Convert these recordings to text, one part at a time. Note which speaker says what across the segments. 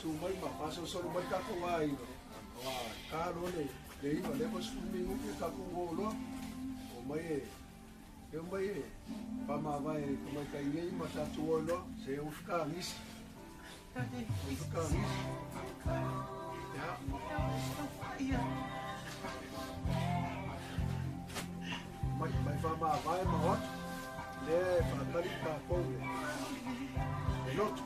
Speaker 1: Sumai ma paso solo mai ka ko ai wa ka ro le le ma le mos mi ngu ka ko lo o mai e mai pa ma vai mai ka i ma ta tu lo se u ka nis u ka nis ya mai fa ma vai ma hot le fa ka ka ko le lot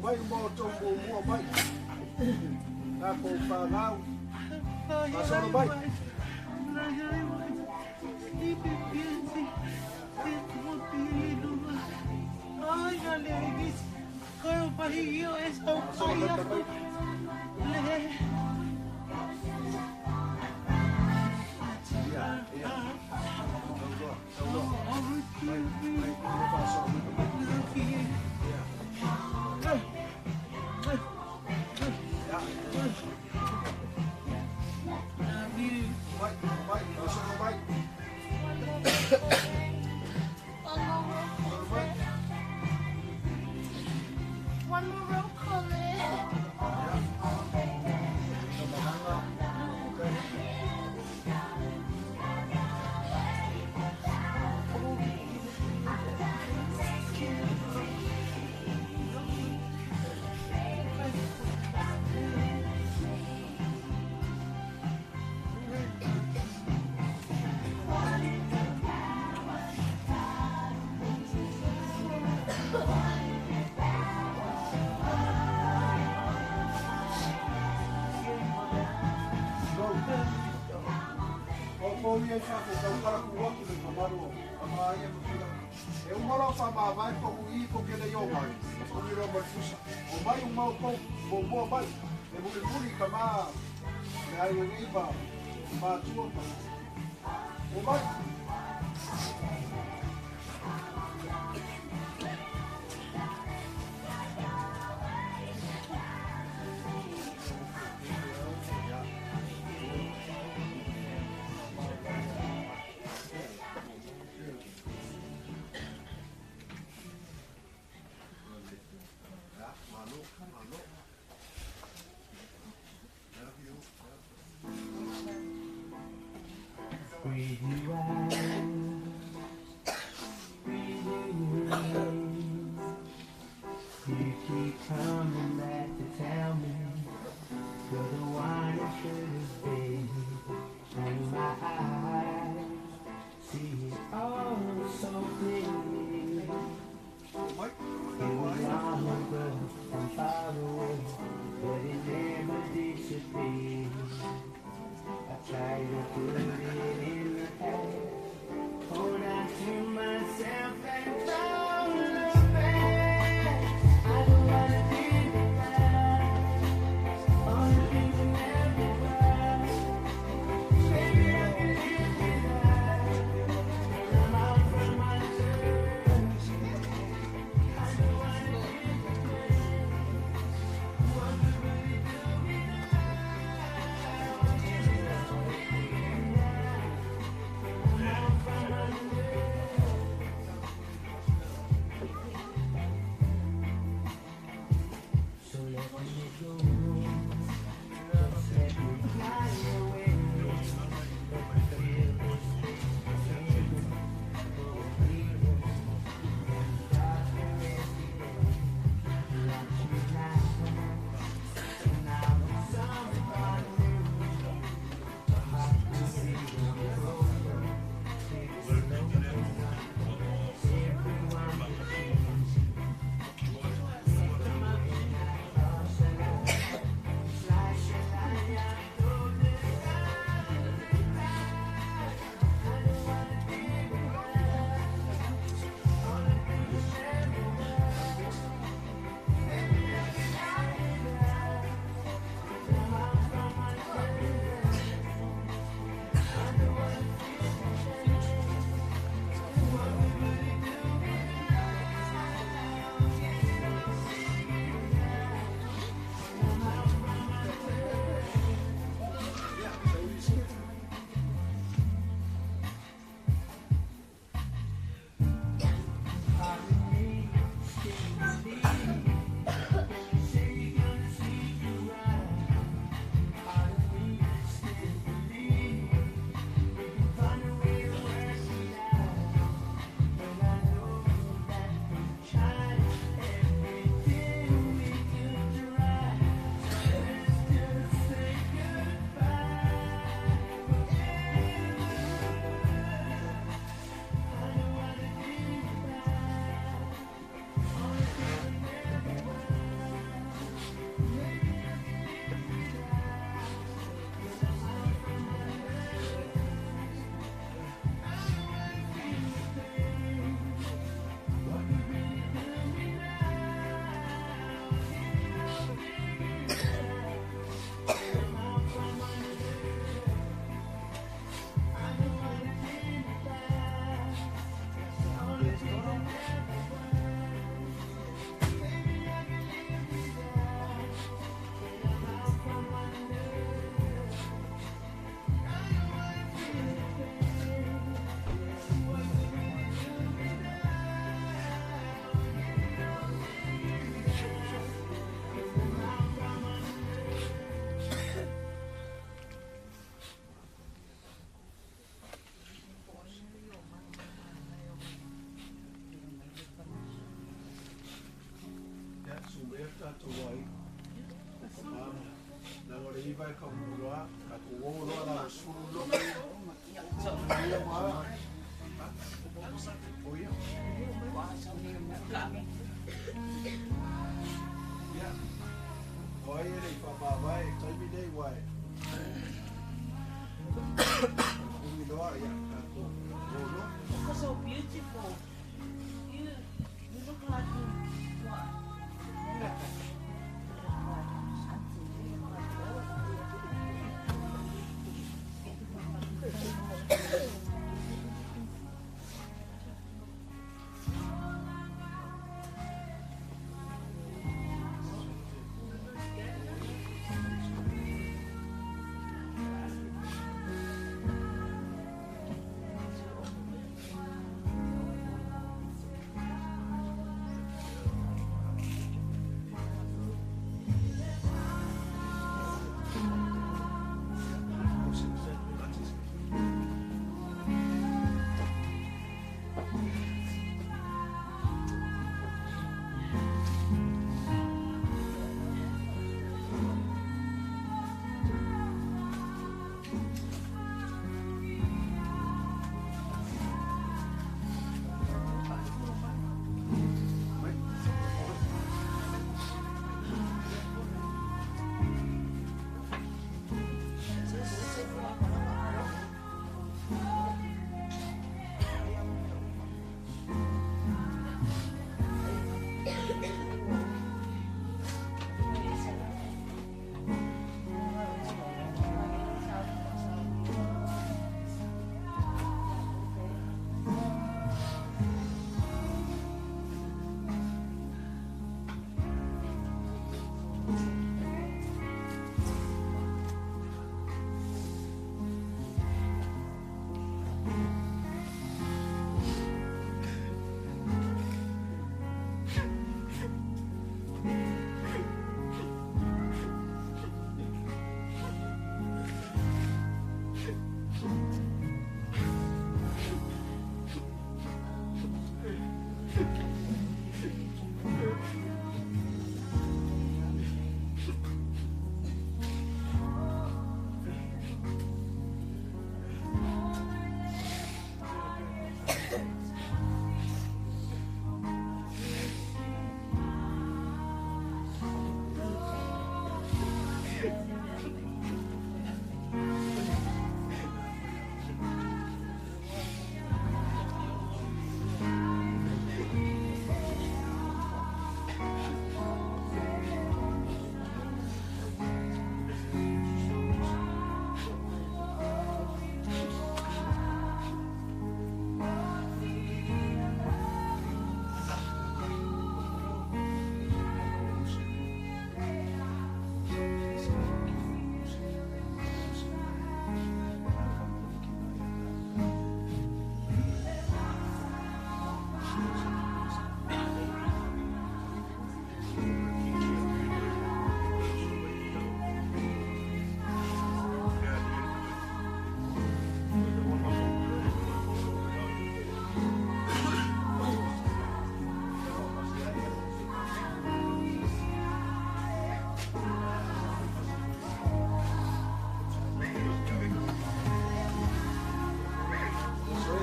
Speaker 1: Mai mo tombo mo mai na ko pa now pasoro mai
Speaker 2: ay alegis karo pahiyo esa upaya le
Speaker 3: One more roll call
Speaker 1: ia fa ko ka para ku wa ku le maru ama ia e un moro fa ma vai ko i ko ke le yo mai ko mi ro mai fusa o mai un mau ko bo mai e bu buri ka ma me ai ni ba ma tu o mai
Speaker 4: Breathe you out, breathe you in. You keep coming back to tell me you're the one it should have been. Hold on to myself and don't look back. I don't wanna be without all the things you never was. Baby, I can live without. I'm out from my church. I don't wanna live without. What could really do me now? So let me go. Let me fly away. Feel this thing. Oh, freedom. Darker every day. Watch me now. Now it's someone new. I can see the road. Take it slow. Everyone
Speaker 2: You're so beautiful. You look like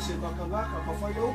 Speaker 1: Se takangaka pafayo.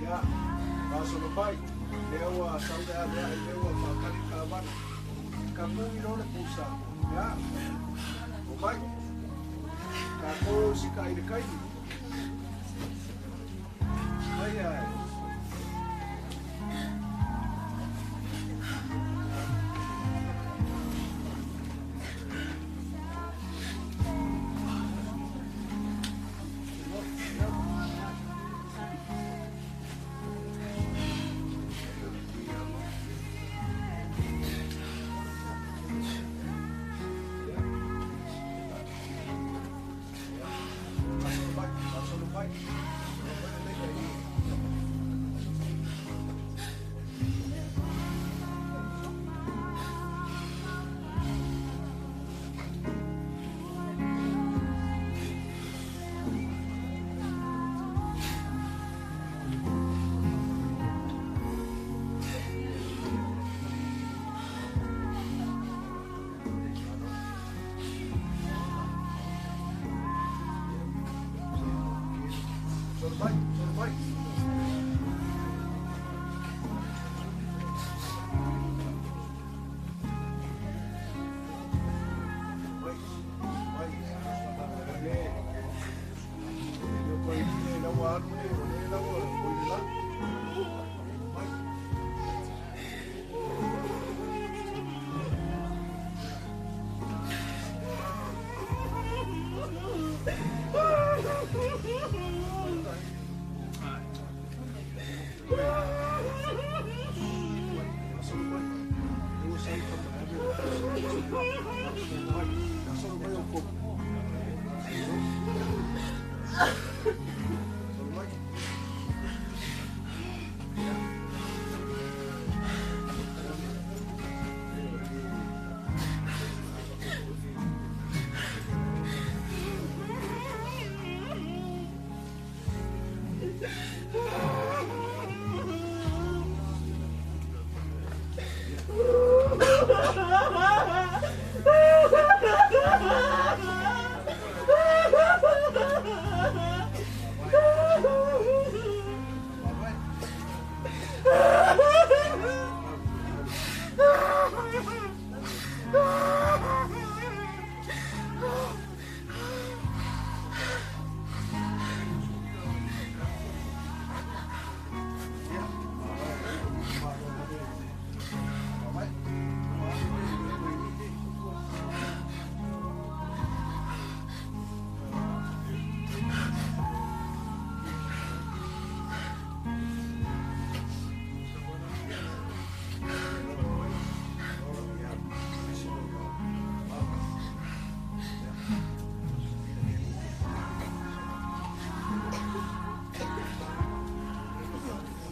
Speaker 1: Ya, paso no pai. Lewa sauda ada lewa pakali kawan. Kamu inone pusa. Ya. O pai. Kako si kai de kai. Ai ai. Paso no pai.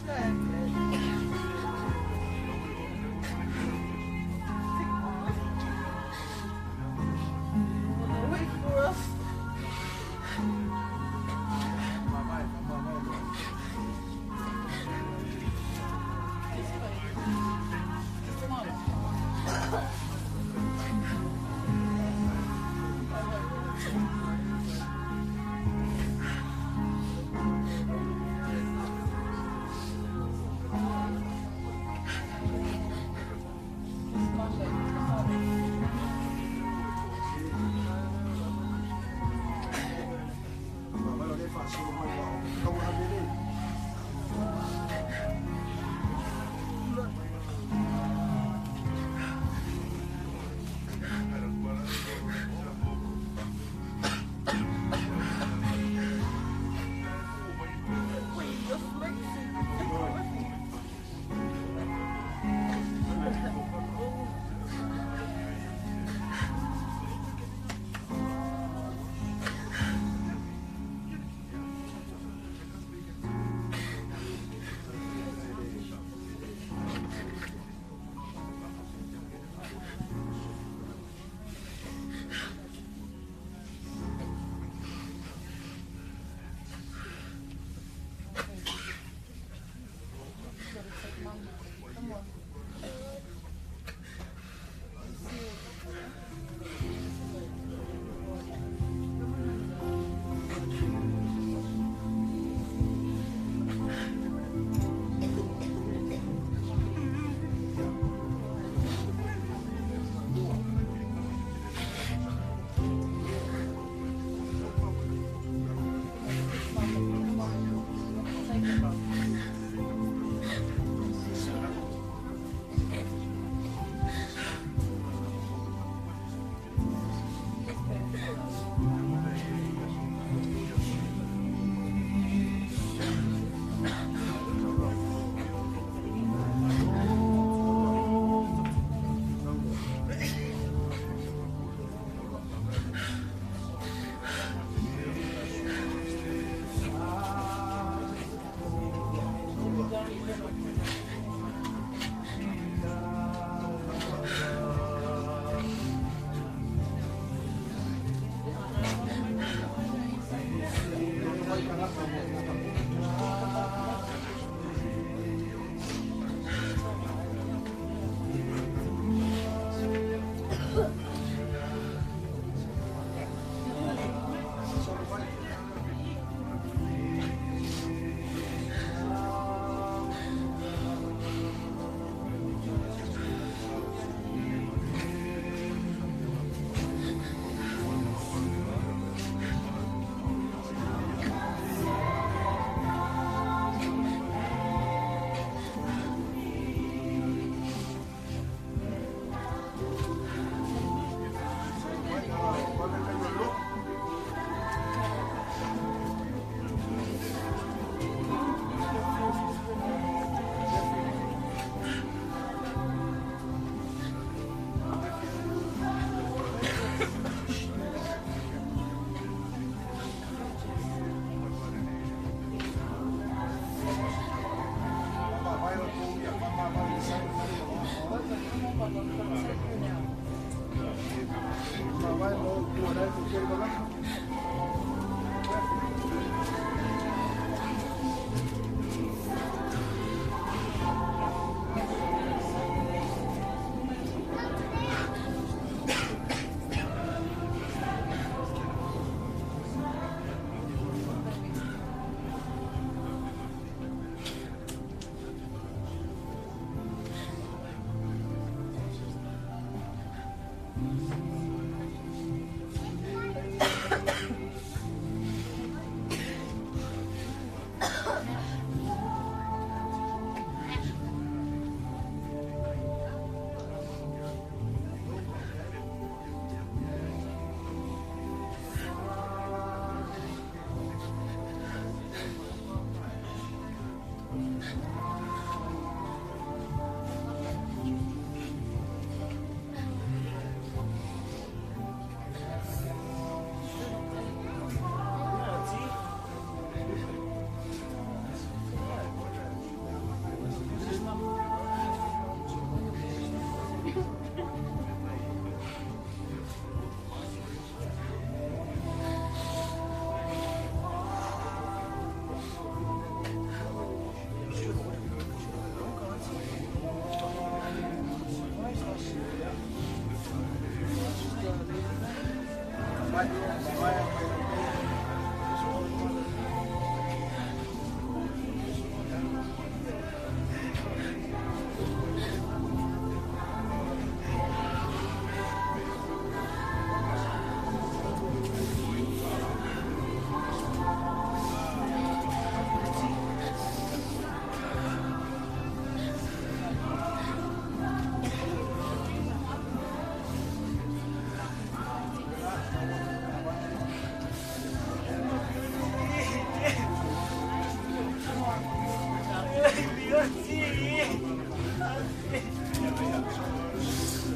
Speaker 2: Wait for us.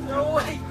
Speaker 5: No, wait.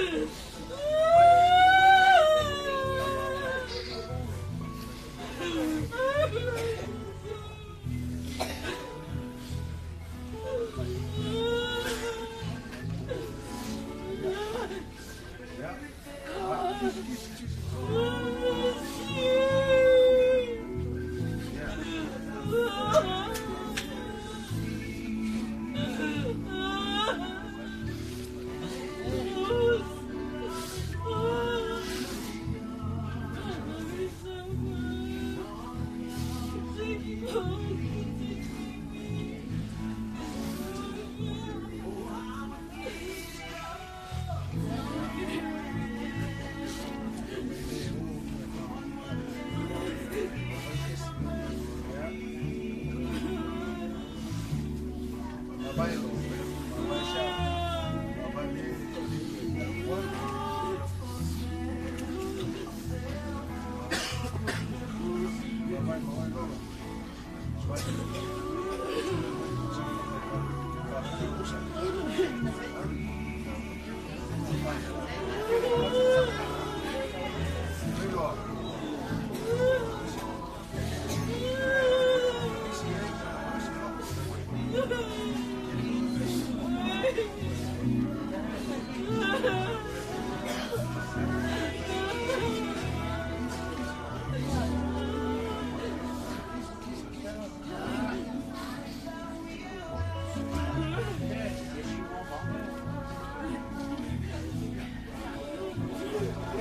Speaker 5: Yes.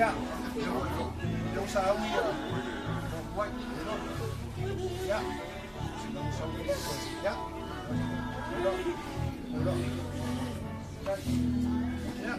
Speaker 1: Yeah. Yung sa awi, white. Yeah. Yeah. Ulo. Yeah.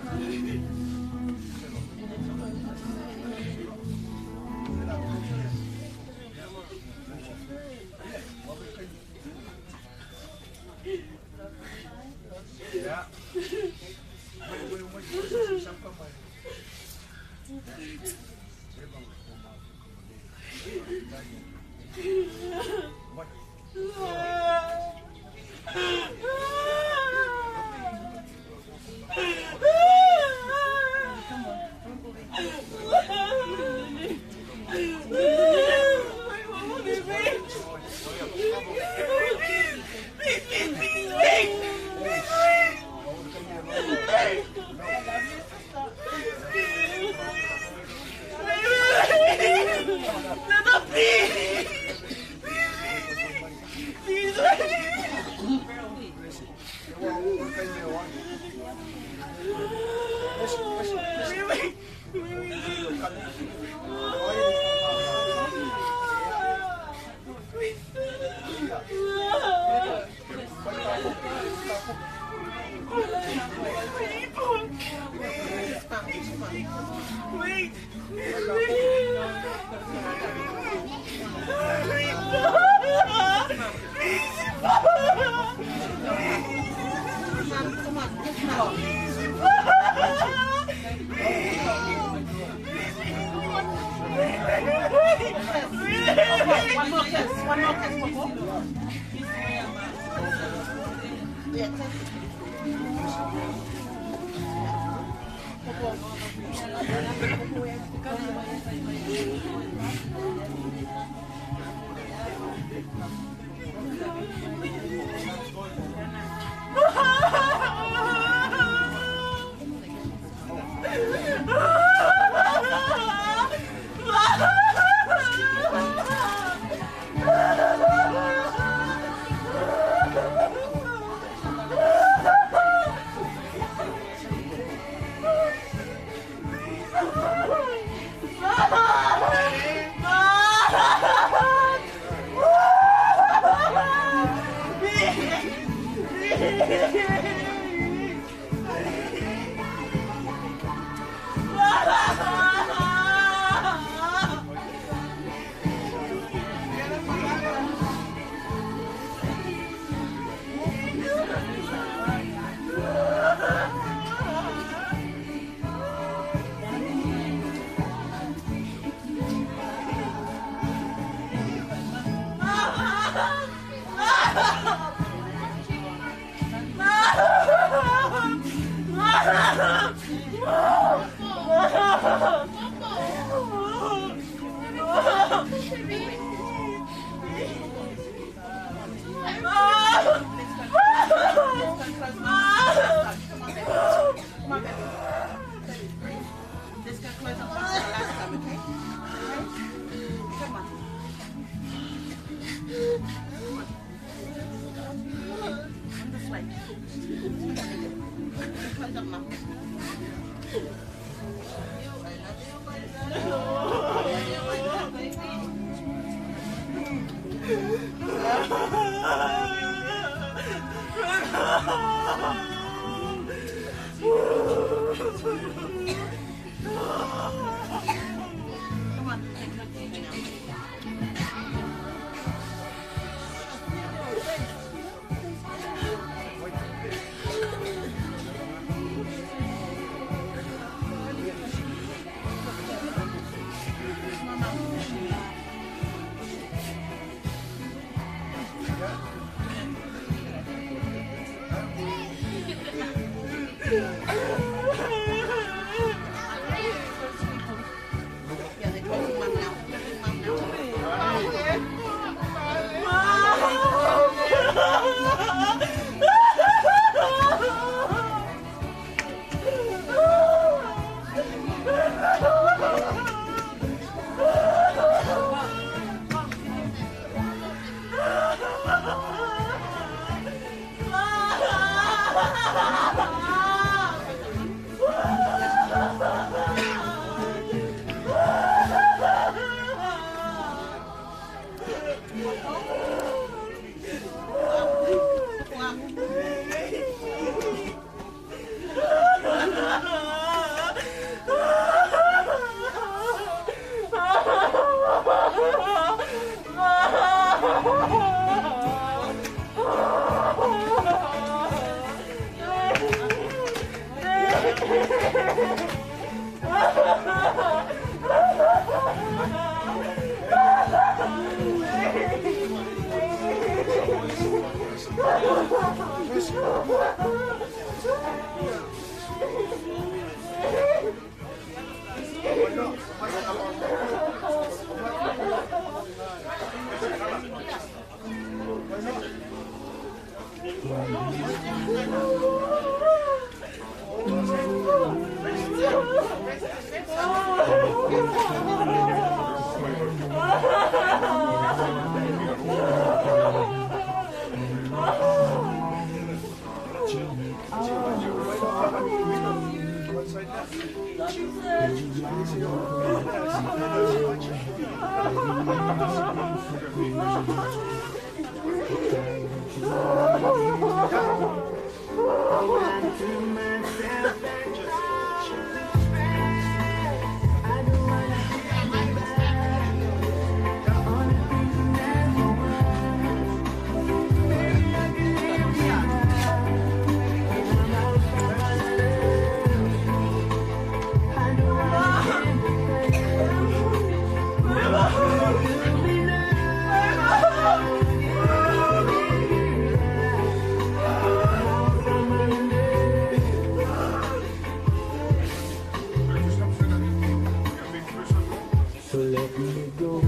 Speaker 4: So let me go.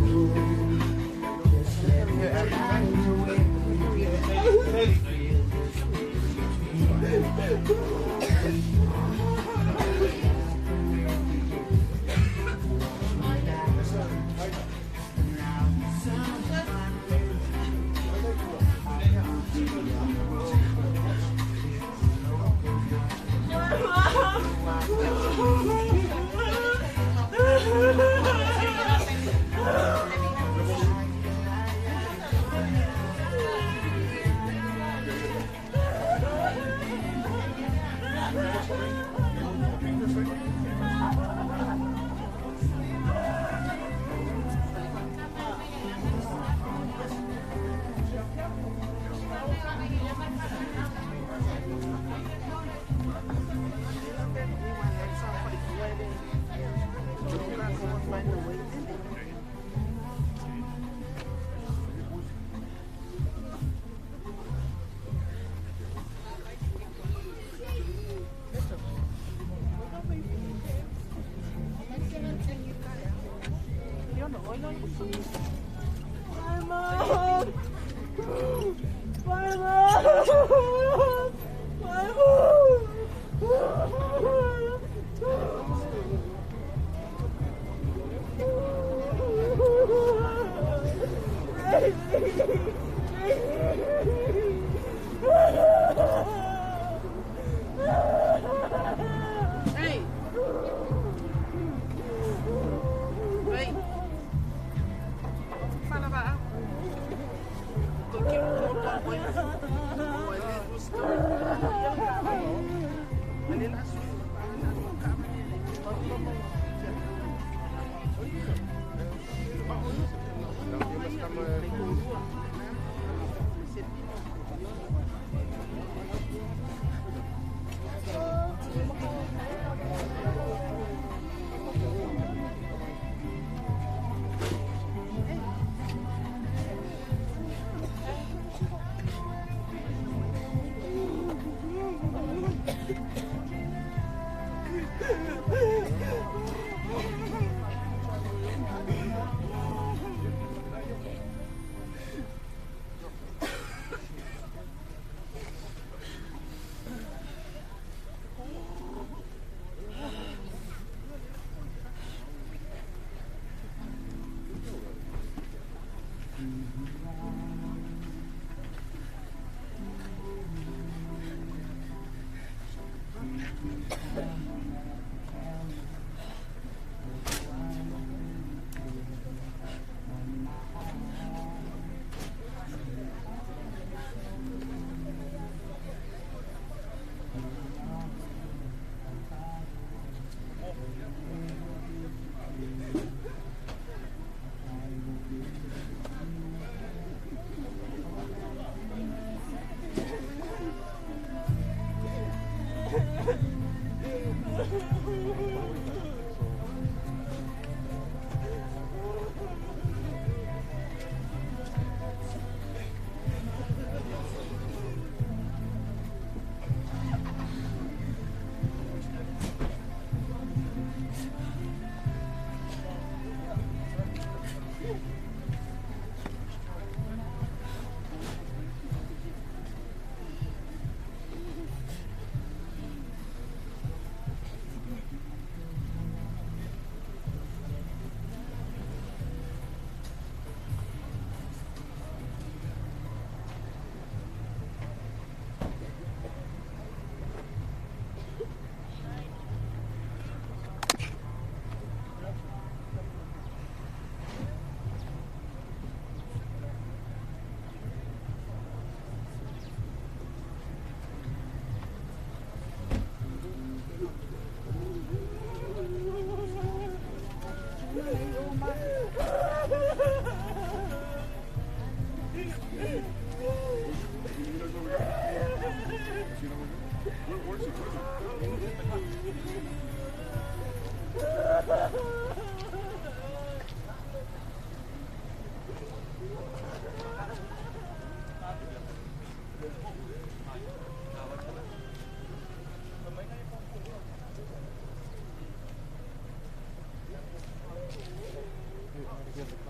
Speaker 4: Just let me fly away.
Speaker 2: Hey! Wait! Sana ba? Porque eu não tô aguentando.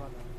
Speaker 1: pangalan.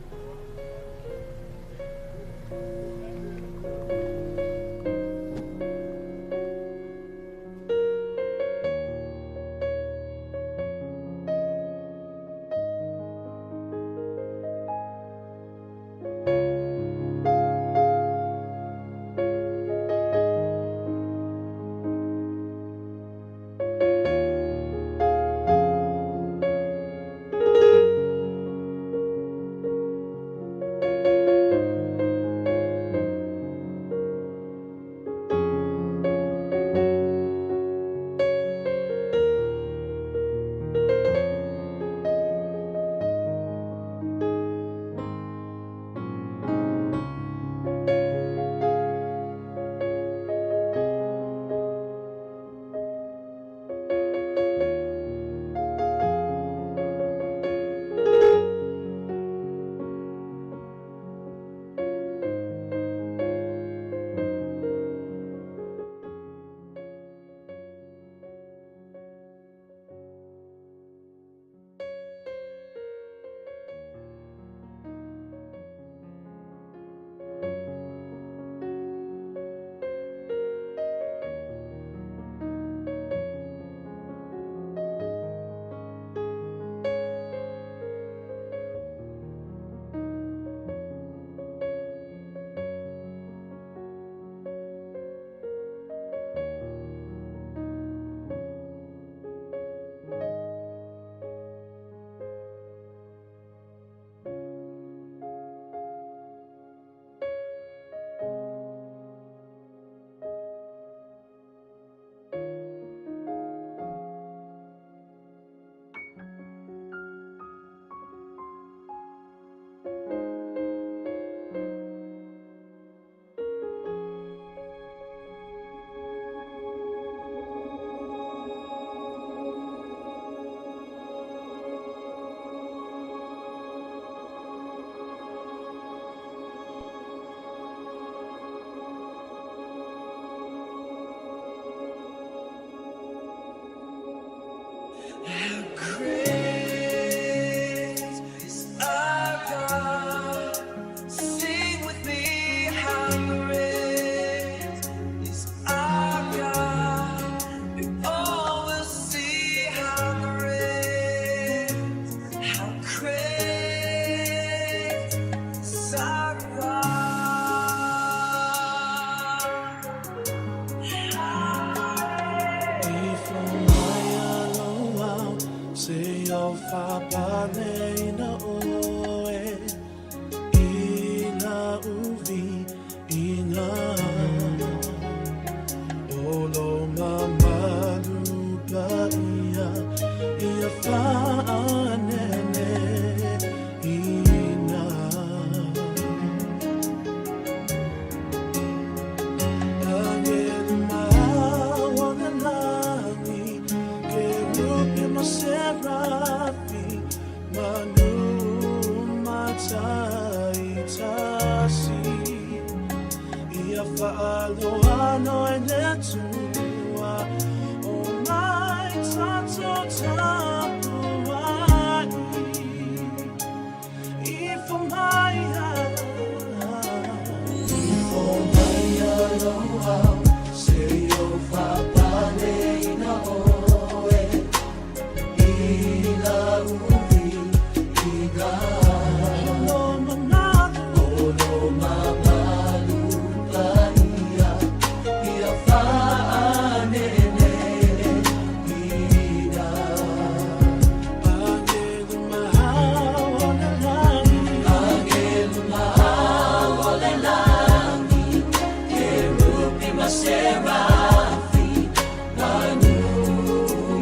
Speaker 4: Serafi, Manu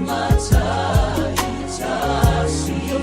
Speaker 4: Matai Tasi.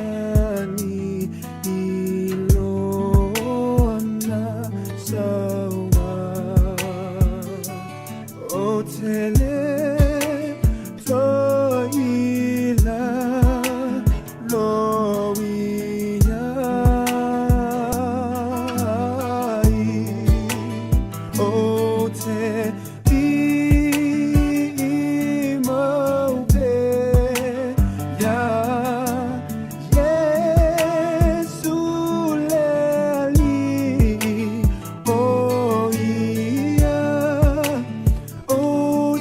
Speaker 4: Shetani ilona sawa otele toila loia ote Oh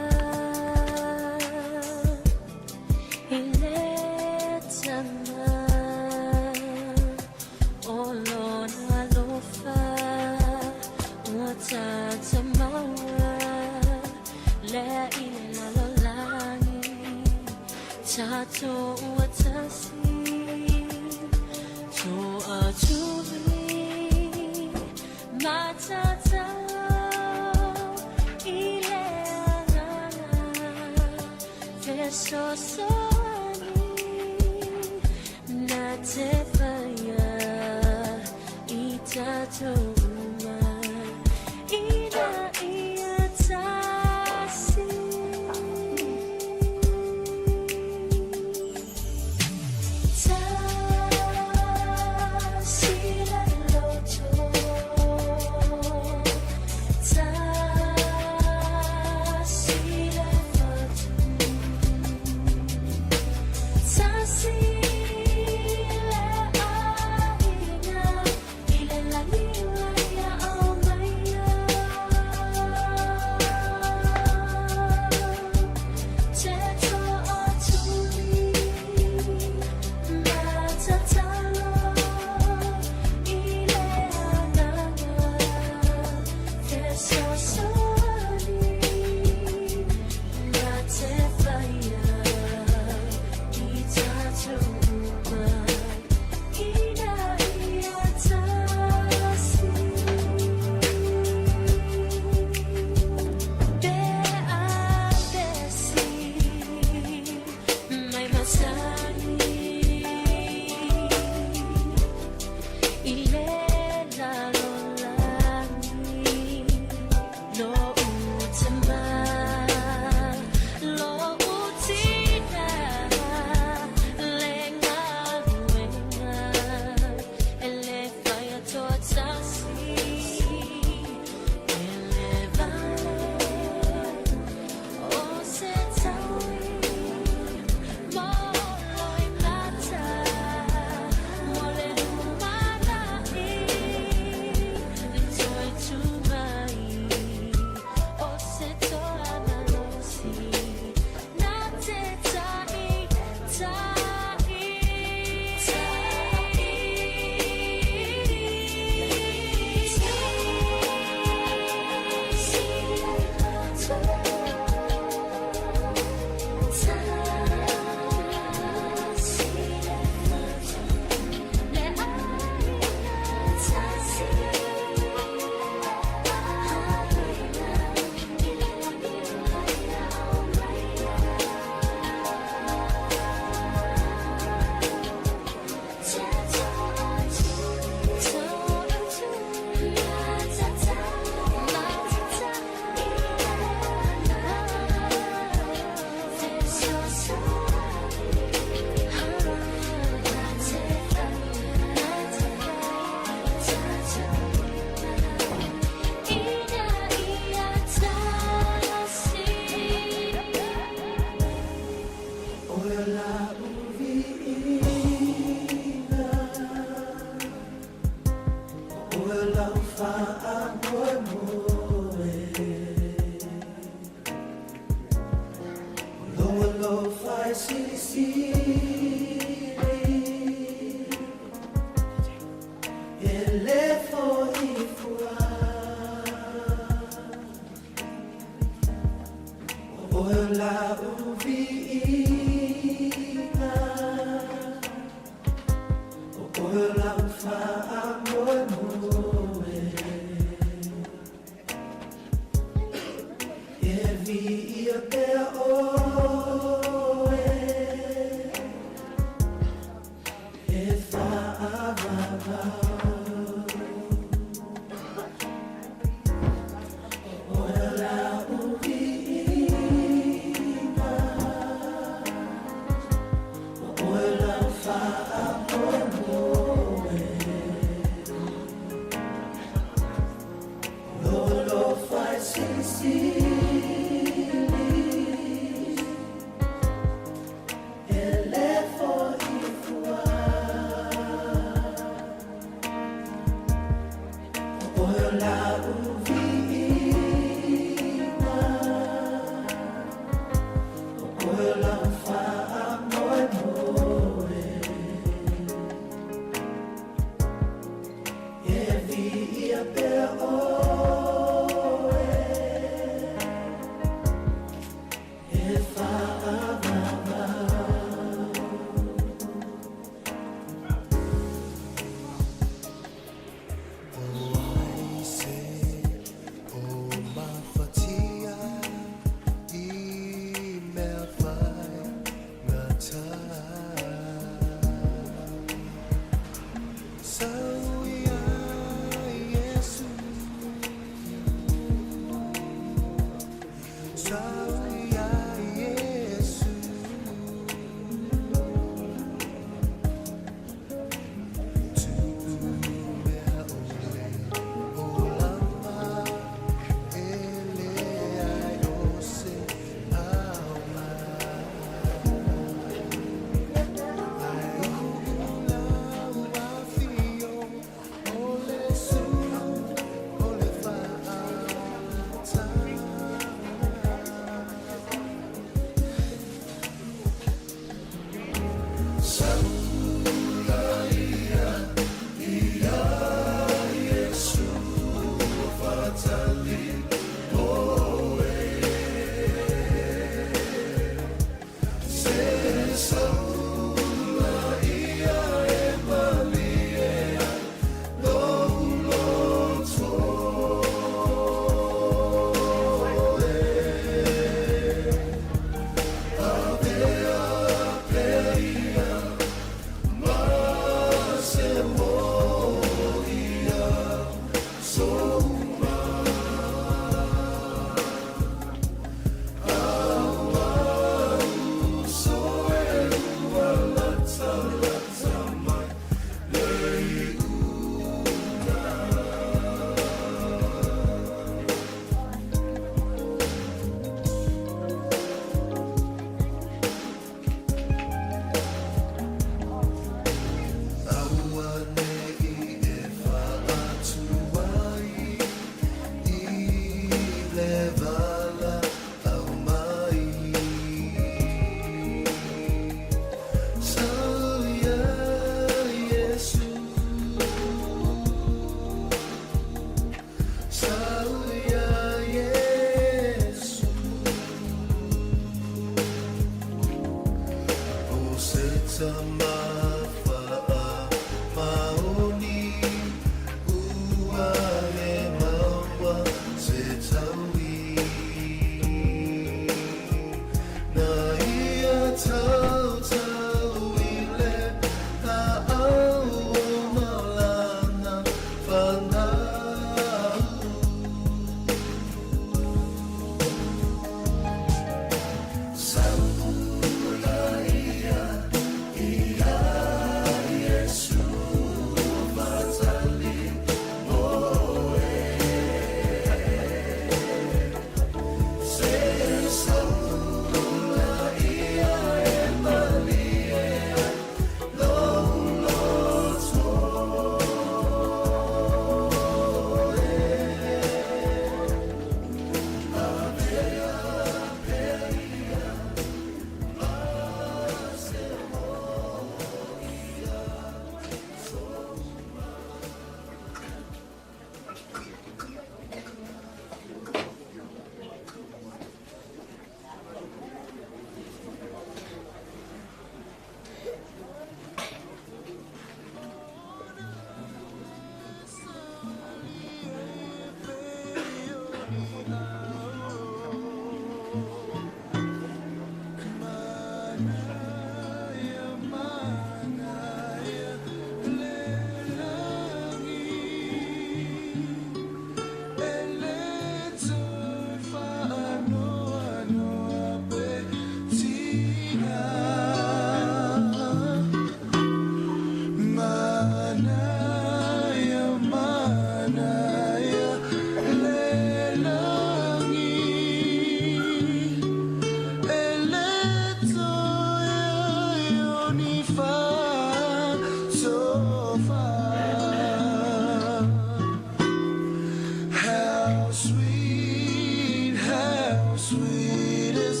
Speaker 4: sweet is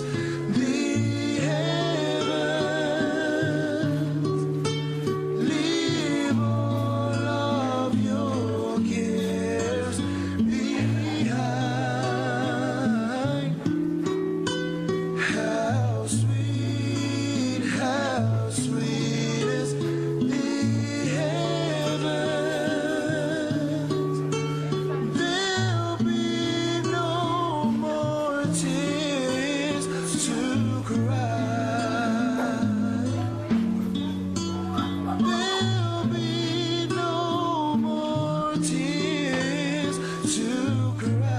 Speaker 4: the heavens. Leave all of your cares behind. How sweet is the heavens. There'll be no more tears to cry. There'll be no more tears to cry.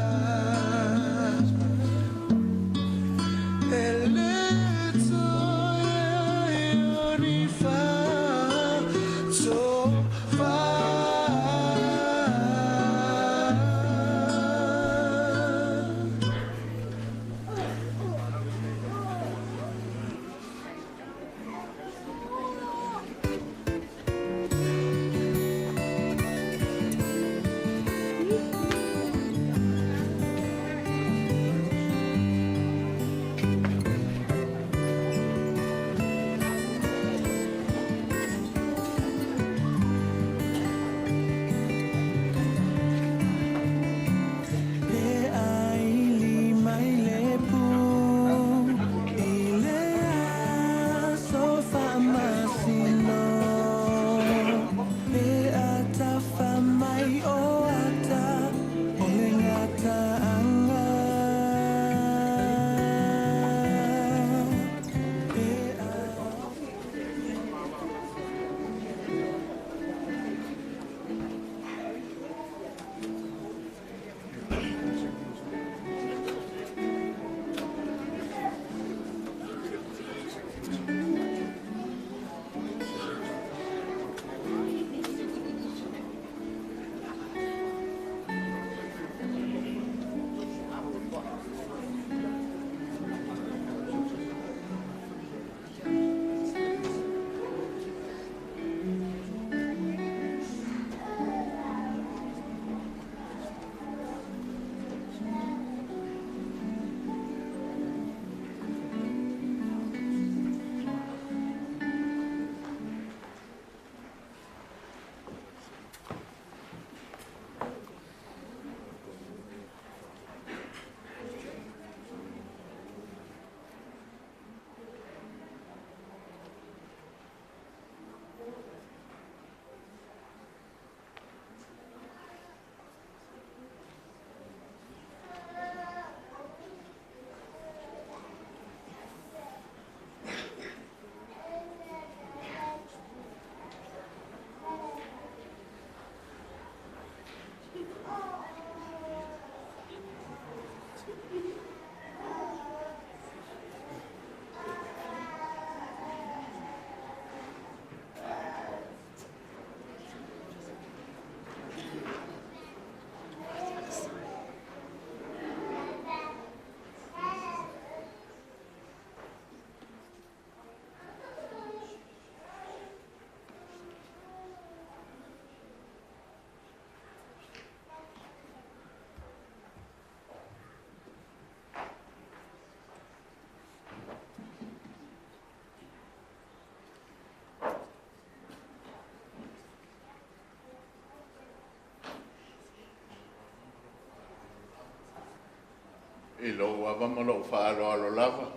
Speaker 6: I lo wa ma lo fa lo lava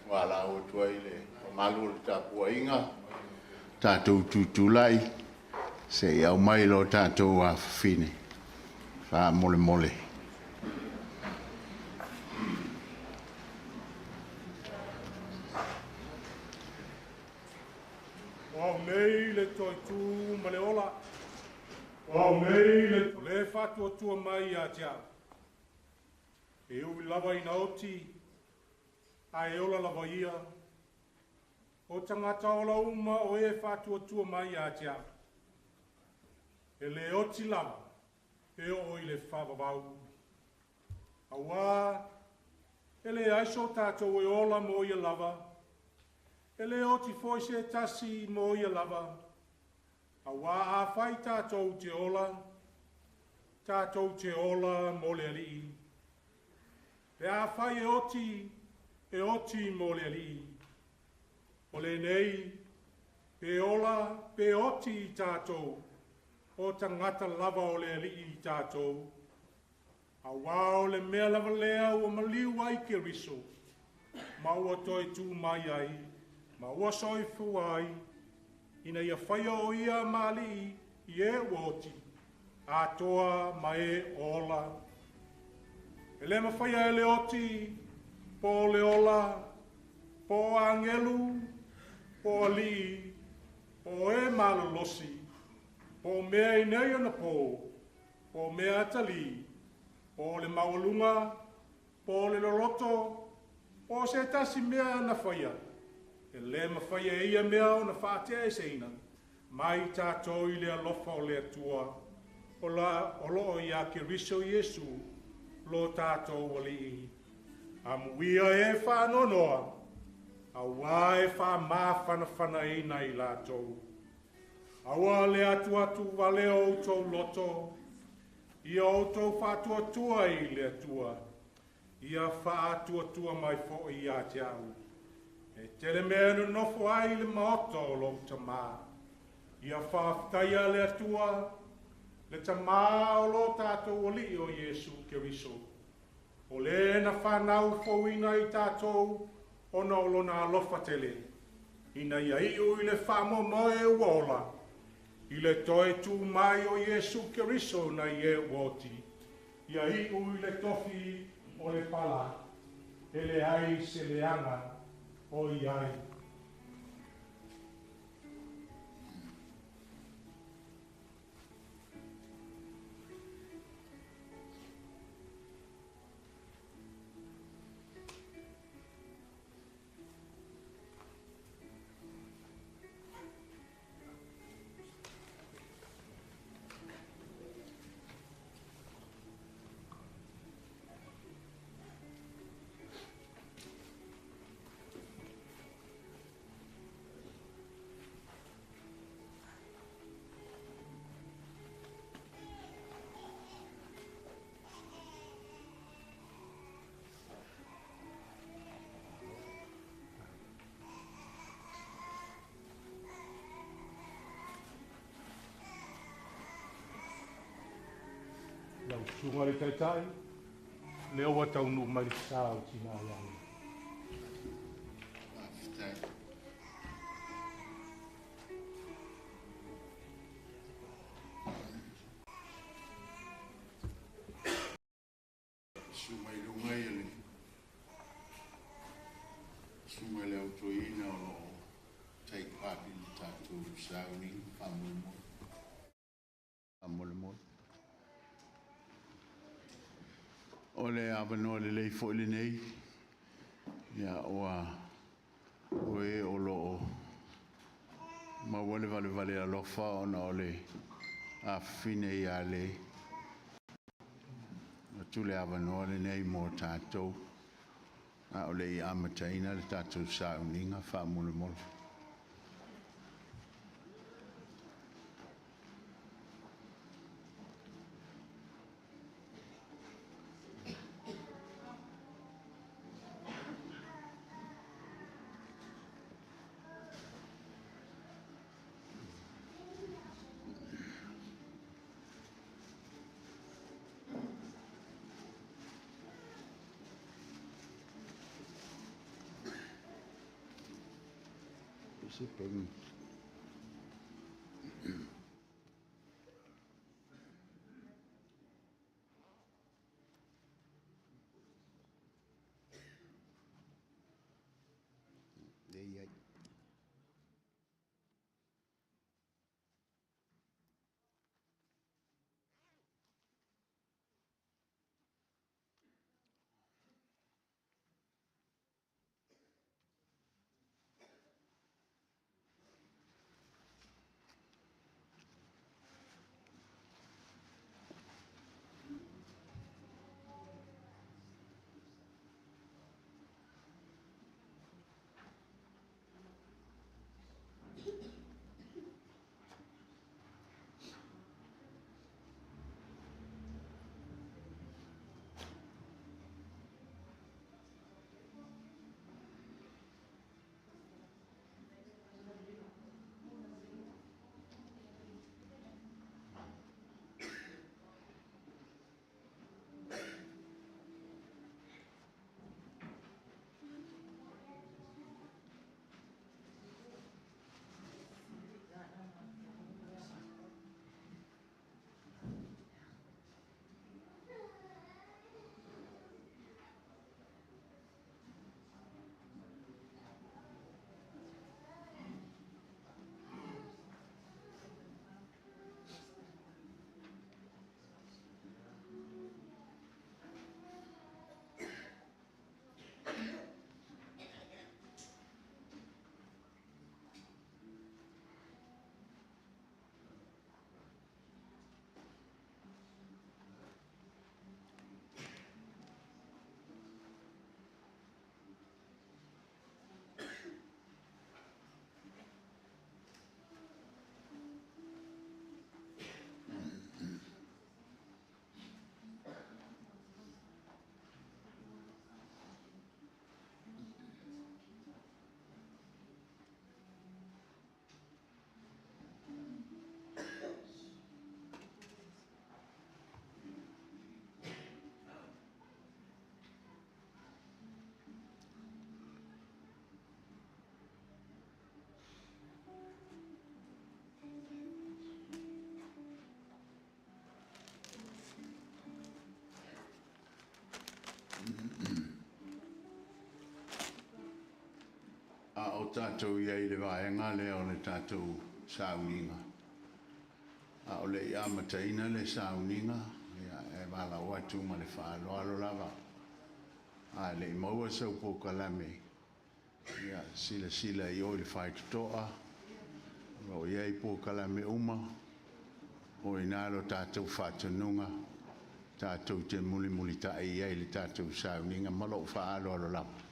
Speaker 6: wala o tua ile o malu ta pua inga tātou tutulai se au mai lo tātou a fine fa mole mole
Speaker 7: Wow, nei le toi tu male ola. Wow, nei le fatu tua mai a tia. E ui lava ina oti, a e ola lava ia. O tangata ola uma o e fatu tua mai a tia. E le oti lava, e o i le whawawau. Awa, e le aiso tātou e ola mo ia lava. E le oti foi se tasi mo ia lava. Awa a whai tātou te ola mo le alii. E a whai e oti mo le ali. O le nei, pe ola, pe oti i tātou, o tangata lava o le ali i tātou. A wao le mea lava lea ua maliu ai ke riso, ma ua toi tū mai ai, ma ua soi fu ai, ina ia whaia o ia mali i e woti, a toa ma e ola. E le mawhaia e le oti, po le ola, po angelu, po ali, po e malolosi, po mea i nei ana po mea atali, po le mawalunga, po le loroto, po se tasi mea na whaia. E le mawhaia e ia mea o na whaatea e seina, mai tātou i le alofa o le atua, o la olo i a ke riso Iesu, lo tātou wali i. Amuia e whanonoa, a wā e wha mawhanawhana i nei lātou. Awa le atu wale o tau loto, ia o tau whātua i le atua, ia whātua mai fo i a te au. E tere mea no nofo ai le maoto o lo tamā, ia whāwhitaia le atua, le tamā o lo tātou wali o Iesu Keriso. O le na whanau fōina i tātou, ona o lona alofa tele. Ina ia iu i le whamo moe uola, i le toe tū mai o Iesu Keriso na i e woti. Ia iu i le tofi o le pala, e le ai se le anga o i ai. Lau sunga le taitai, leo wa taunu mai sao tina iau.
Speaker 6: Sumai lungai ele. Sumai le autoina o lo take part in the tattoo ceremony, amulmo. Ole abano le lei fo le nei. Ya oa oe o lo ma wale vale alofa ona ole a fine ia le tule avanoa le nei mo tātou a ole i amataina le tātou sauninga whaamole. Super. o tātou ia I le vaenga le o le tātou sauninga. A o le ia mataina le sauninga, ia e wala o atu ma le whaaloalo lava. A le maua sau po kalame, ia sila I o le whaitutoa, o ia I po kalame uma, o inalo tātou whatanunga, tātou te muli tai ia I le tātou sauninga, malo whaaloalo lava.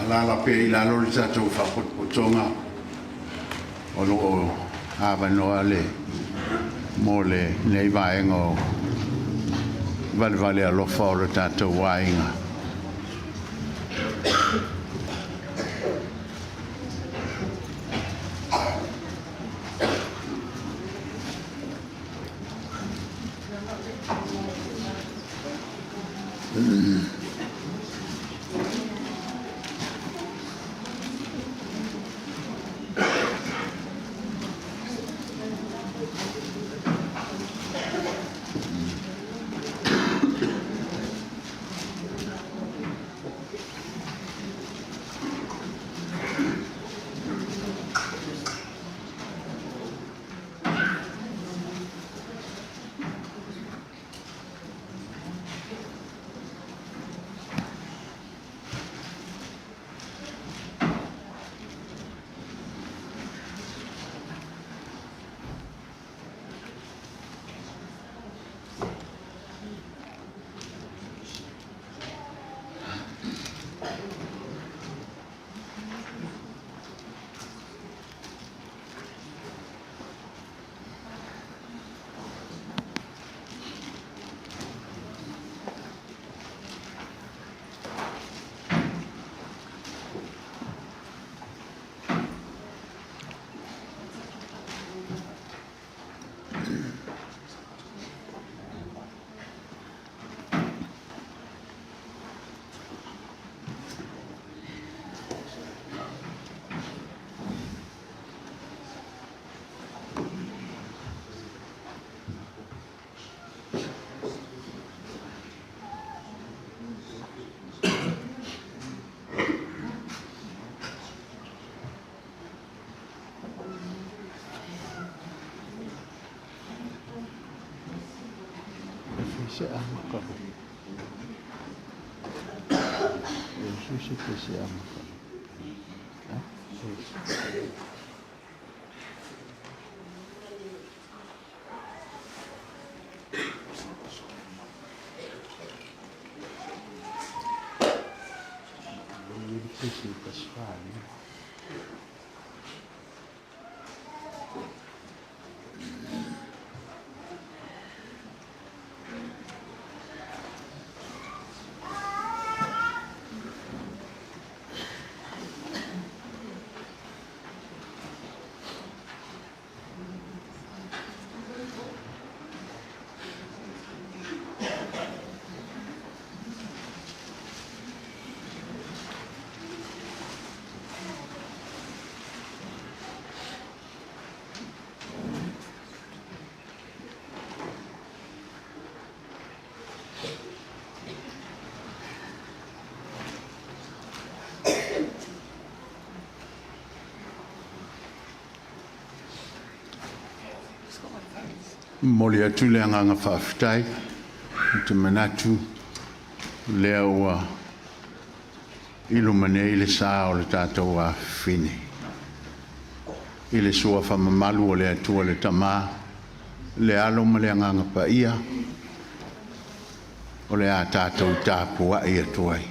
Speaker 6: Alala pe I lalo le tātou whapotonga o lo o awanoa le mo le nei vaenga o vale alofa o le tātou wainga.
Speaker 8: Se ama ka. Jesus se ama ka.
Speaker 6: Moli atu le anganga whaafitai, te manatu lea ua ilumane i le saa o le tātou a whine. I le sua whamamalu o le atua le tamā, le alo ma le anganga pa ia, o le a tātou tāpua i atuai.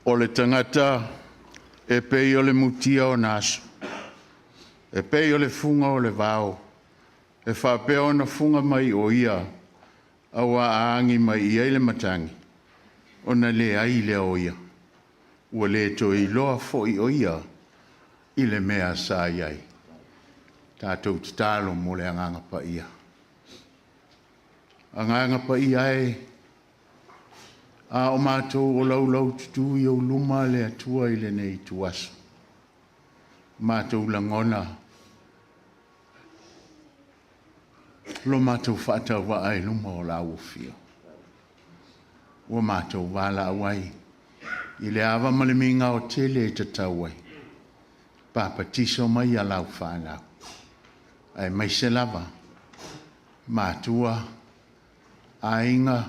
Speaker 6: O le tangata e pei o le mutia o naso. E pei o le funga o le vao. E whapea o na funga mai o ia. Awa aangi mai ia i le matangi. O na le ai le o ia. Ua le to i loa fo i o ia. I le mea sa iai. Tātou talo mo le anganga pa ia. Anganga pa ia e a o mātou o lau tutu i o luma le atua i le nei tuaso. Mātou langona. Lo mātou whaatau wa ai luma o lau fio. Ua mātou wala awai. I le awa maliminga o tele e tatau ai. Papa tiso mai a lau whanau. Ai mai se lava. Mātua. Ainga.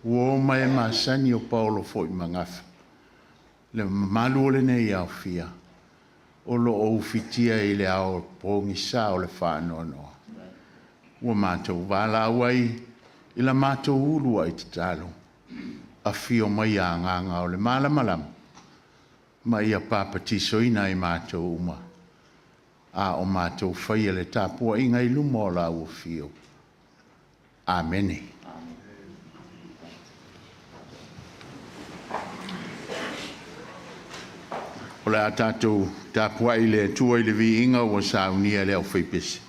Speaker 6: Ua mai masani o Paulo foi mangafa. Le malu o le nei au fia. O lo o fitia i le ao pongi sa o le whanonoa. Ua mātou wala awai i la mātou urua i te talo. A fio mai a nganga o le malamalam. Mai a papatiso ina i mātou uma. A o mātou whaia le tāpua inga i lumo o la ua fio. Amene. O le a tātou tāpua i le tua i le vi inga o sa unia le au whaipesi.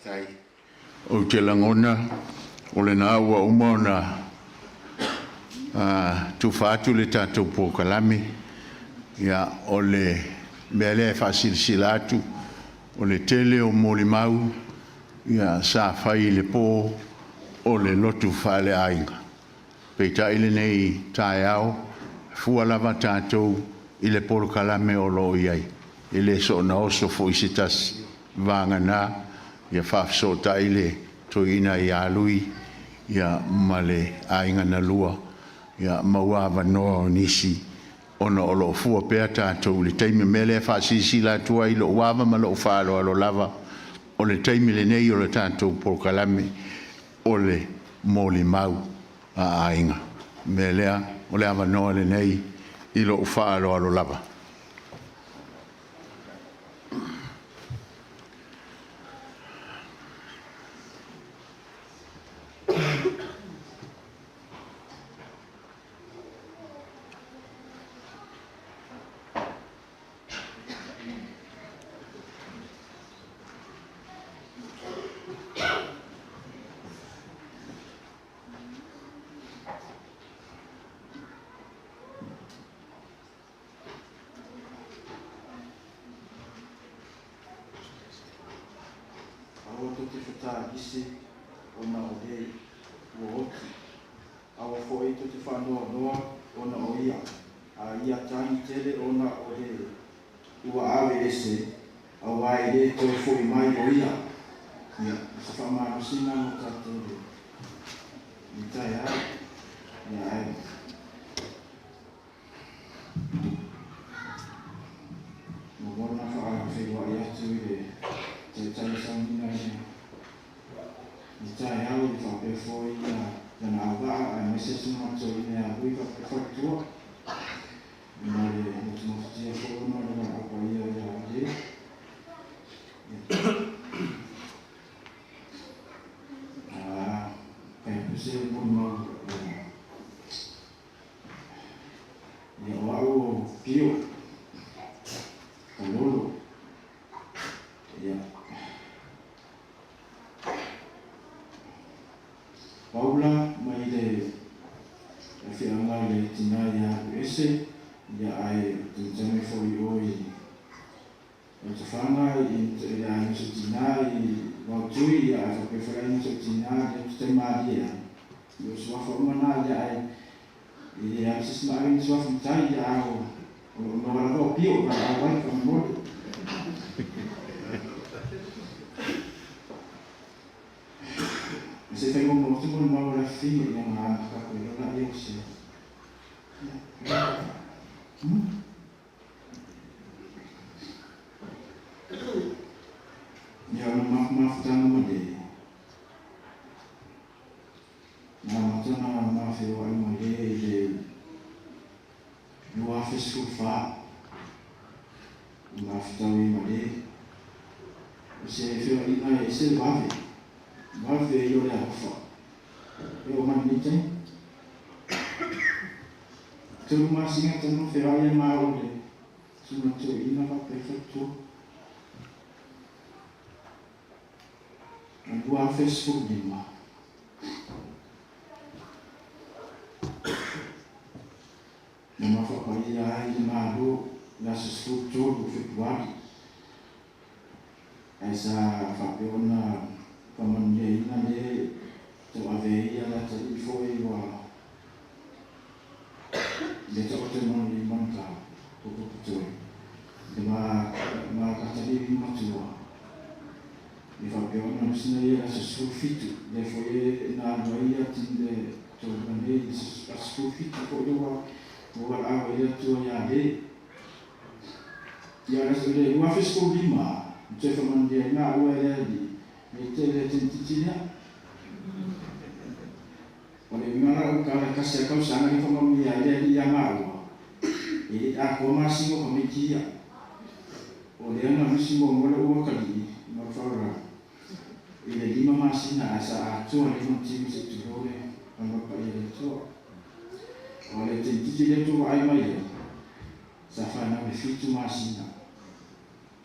Speaker 6: tai. O te langona, o le nā ua umona tu whātu le tātou pōkalami, ia o le mea lea whasilisila atu, o le tele o Molimau, ia sa whai le pō o le lotu whale ainga. Peita ile nei tae au, fua lava tātou i le pōkalami o lo iai. Ile so na oso fo isitas vanga nā, ia whafso ta ile to ina i alui, ia male ainga na lua, ia mauava noa o nisi, ona o lo fua pea tātou, le teime mele whasisi la tua i lo wava ma lo whalo alo lava, o le teime le nei o le tātou pōkalami, o le Molimau a ainga. Melea, o le ava noa le nei, i lo whalo alo lava.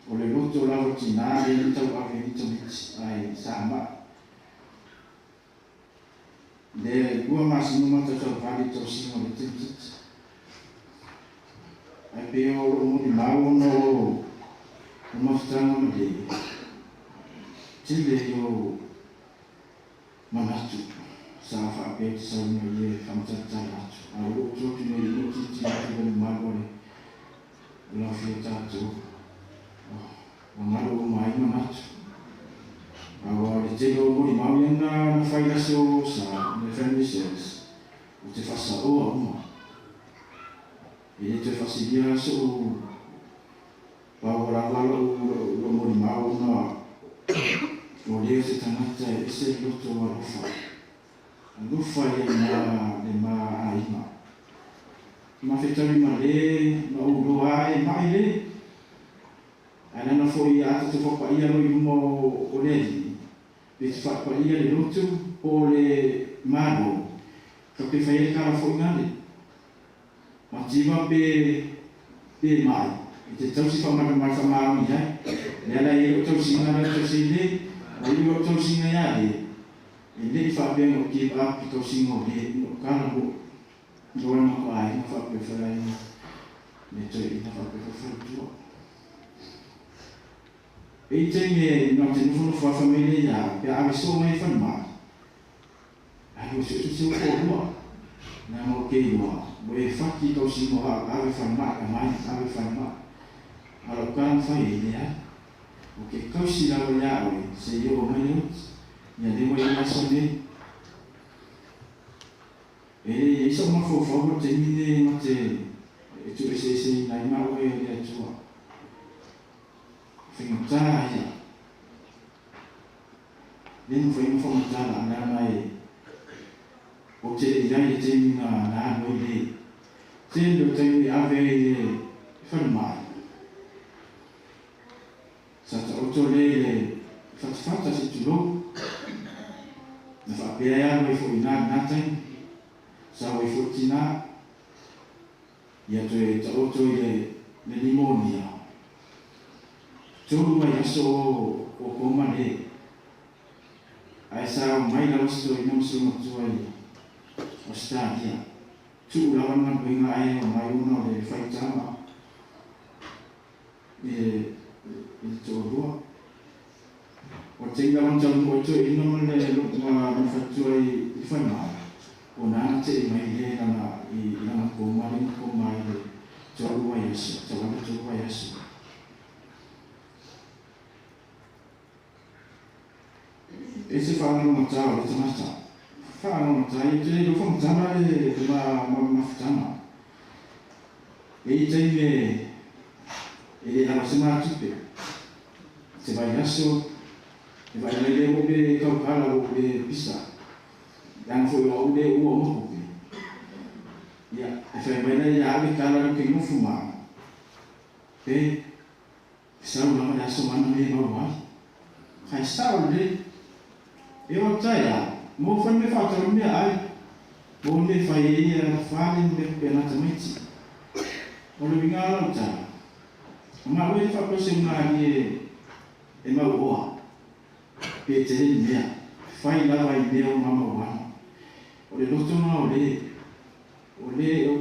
Speaker 9: o le loto la o tina le tau ave ni to ai sama le bua masino mata tau vale tau sino le tintit ai pe o mo di mau no o mafutanga ma le tile yo manatu sa fa pe sa no ye famata atu a o to ti no ti ti ti mo magore la fieta tu o malo mai manatu a le te o mo di mau na fai la so sa le family service o te fasa o uma e te fasilia so Paura lalo lo mo di mau na o le se tanata e se loto wa rufa rufa e ma aima ma fetari ma le ma ulo ai mai le ana na foi ata te fopa ia no mo o le pe te fa pa ia le loto o le mano ka pe fai ka foi ngale ma tima pe mai te tau si whamaka mai whamāmi hai. Lea la e o tau singa lea tau singa o i o tau singa ia le. E le i whapea o ki a pi tau singa o le. O kāna ho. Doa na ko ai na whapea wharai na. Me tau i na whapea wharai tua. E i te me na te nufono whawhamele ia. Pea ame so mai whanmaa. Ai o se o rua. Na mo ke iwa. Mo e whaki tau singa o ave whanmaa ka mai. Ave whanmaa. Alo kan fai ini ya, oke kau sila wala awe, seyo mana, ya dewa yang asal isa mafo fawar temine mate, itu ese nai mawe dia tua, fengta ya, den fengta la na mai, oke idai temina na noile, ten do temi ave farmai. Sata oto le fatfata si tulo na whapea ia wai fo ina natai sa wai fo tina ia to e ta oto le limonia tolu mai aso o koma le ai sa mai la osto ina mso matua ia o stadia tu la wana kuinga ai o mai uno le faitama itu dua. Orang dalam jam itu ini mana manfaatui ifana. Orang cek mai le nama nama komai le. Jauh wayas, jauh wayas. Esse fala no matar, esse matar. Fala no matar, ele não foi matar le uma futama. Ele tem ele era semana tupe. Se vai aso, vai lele o be kaukala o be pisa. Dan foi o be o mo be. Ya, foi vai lele ya be kala no que não fuma. Pe, sa uma da so mana me ba. Hai sa o le. Eu taia, mo foi me falta me ai. Mo me fai fa me pena também. O le bingala ta. Ma we fa ko se na ni e ma o pe te ni ya fai la vai be o mama wa o le loto na o te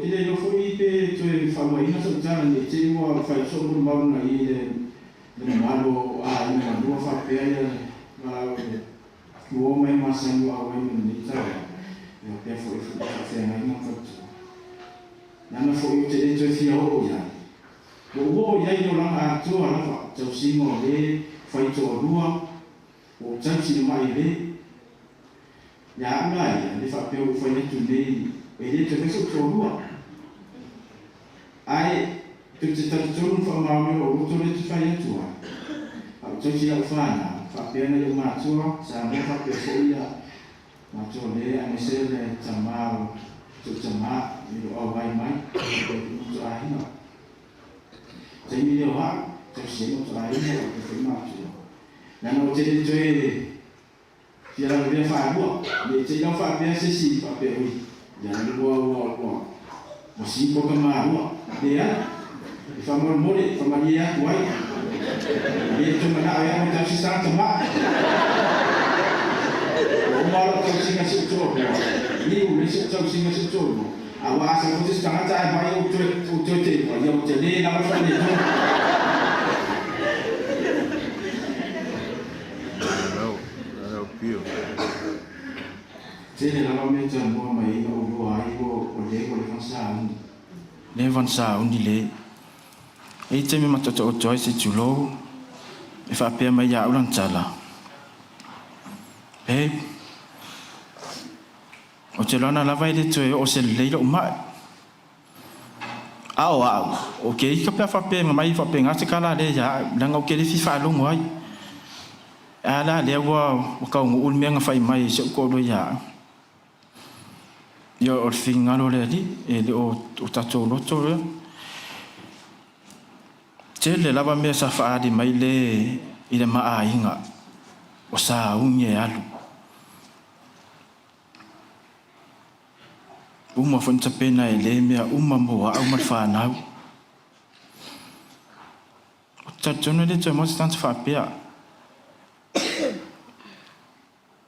Speaker 9: le no foi pe to e fa mai na so tana ni te wa fa so mo ma na i le malo a ni ma do fa pe ya ma o mai ma sa ni wa ni ta ya pe foi fa na na fa na foi te le to fi o ya o ia no langa atua na fa tau singo le fai to rua o tansi mai le ya mai le fa pe o fai tu le e le te feso to rua ai tu te tatu fa ma o to le te fai atua au tansi la fa pe na le ma atua sa mo fa pe fo ia ma to le a me se le tamao tu tama ni o vai mai tu a hina Temi leo ha, te sino tra ina o te fima tu. Na no te te fia la via fa bo, le te no fa via se si fa pe ui. Ya ni bo. Mo si po ka ma bo. De ya. Fa mo mo le fa ma dia tuai. Itu mana ayam macam sisa cuma. Malu kau singa sucuk. Ni boleh sucuk singa sucuk. Awak asal kau setengah cai bayu ucut cik. Yang jadi nama saya ni.
Speaker 6: Hello, Pio.
Speaker 9: Jadi nama macam buat mai buat ibu boleh fasa. Le fasa undi le. Itu memang cocok si julo. If apa yang mai ulang cala. O te lana lava i le toe o se leila o mai. Au. O ke i ka pia whape mai whape ngā te kala le ya langa o ke le fifa alongo ai. Ala le wa kaungu ul mea ngā whai mai se uko lo ya. Ia o whinga lo le li e le o tato loto le. Te le lava mea sa whaari mai le i le maa inga. O sa unge alu. Uma fonta pena e le mea uma moa au marwhanau. O tatona le toi mo te tanta whapea.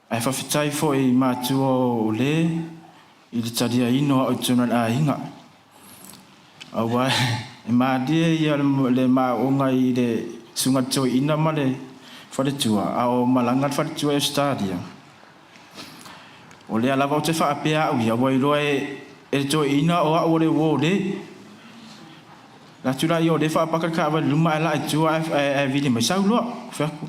Speaker 9: Ai whawhitai fo i mātua o le i le taria ino au tuna a hinga. Awa e maadia i le maonga i le sunga toi ina ma le wharetua. Ao malanga wharetua e stadia. O le alawa o te whaapea au ia wailoa e toi ina o a ore wo le. La tura i o le whaapaka kawa luma e la e tua e vili mai sau loa. Whaku.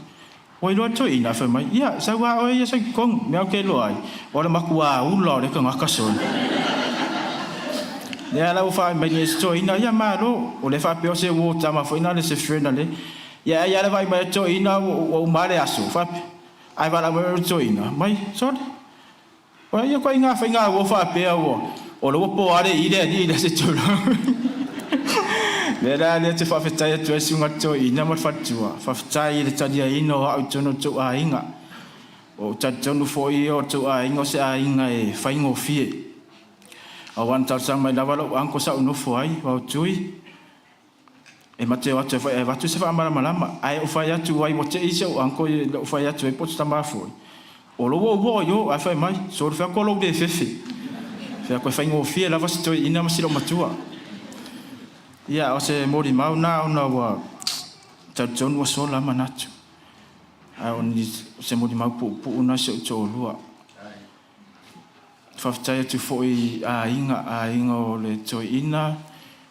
Speaker 9: Wailoa toi ina wha mai. Ia, sau a oe ia sa kong. Mea o ke loa ai. O le makua ula o le ka ngaka sona. Le alawa wha mai ni e toi ina. Ia maa lo. O le whaapea o se wo tama fo ina le se frena le. Ia le vai mai toi ina o umare aso. Whape. Ai wala mai o toi ina. Mai, sorry. O ia koe ngā whainga o whapea o. O lo po are i le se tūra. Le rā le te whawhetai atu e sunga tō i nama whatua. Whawhetai le tadia ino au tono tō a inga. O tatonu fo i o tō a inga o se a inga e whaingo fie. A wantar sang mai lawalo o anko sa unofo ai, wau tui. E mate o atu e watu se whaamara malama. Ai o whai atu ai mo te isa o anko i o whai atu e potu tamafoi. O lo wo yo a fai mai so fa ko lo de fefe fa ko fa ngo fie la vasto ina masilo matua ia o se mori mau na ona wa tatson wa so la manatu a on se mori mau pu una se to lua fa tai tu foi a inga o le to ina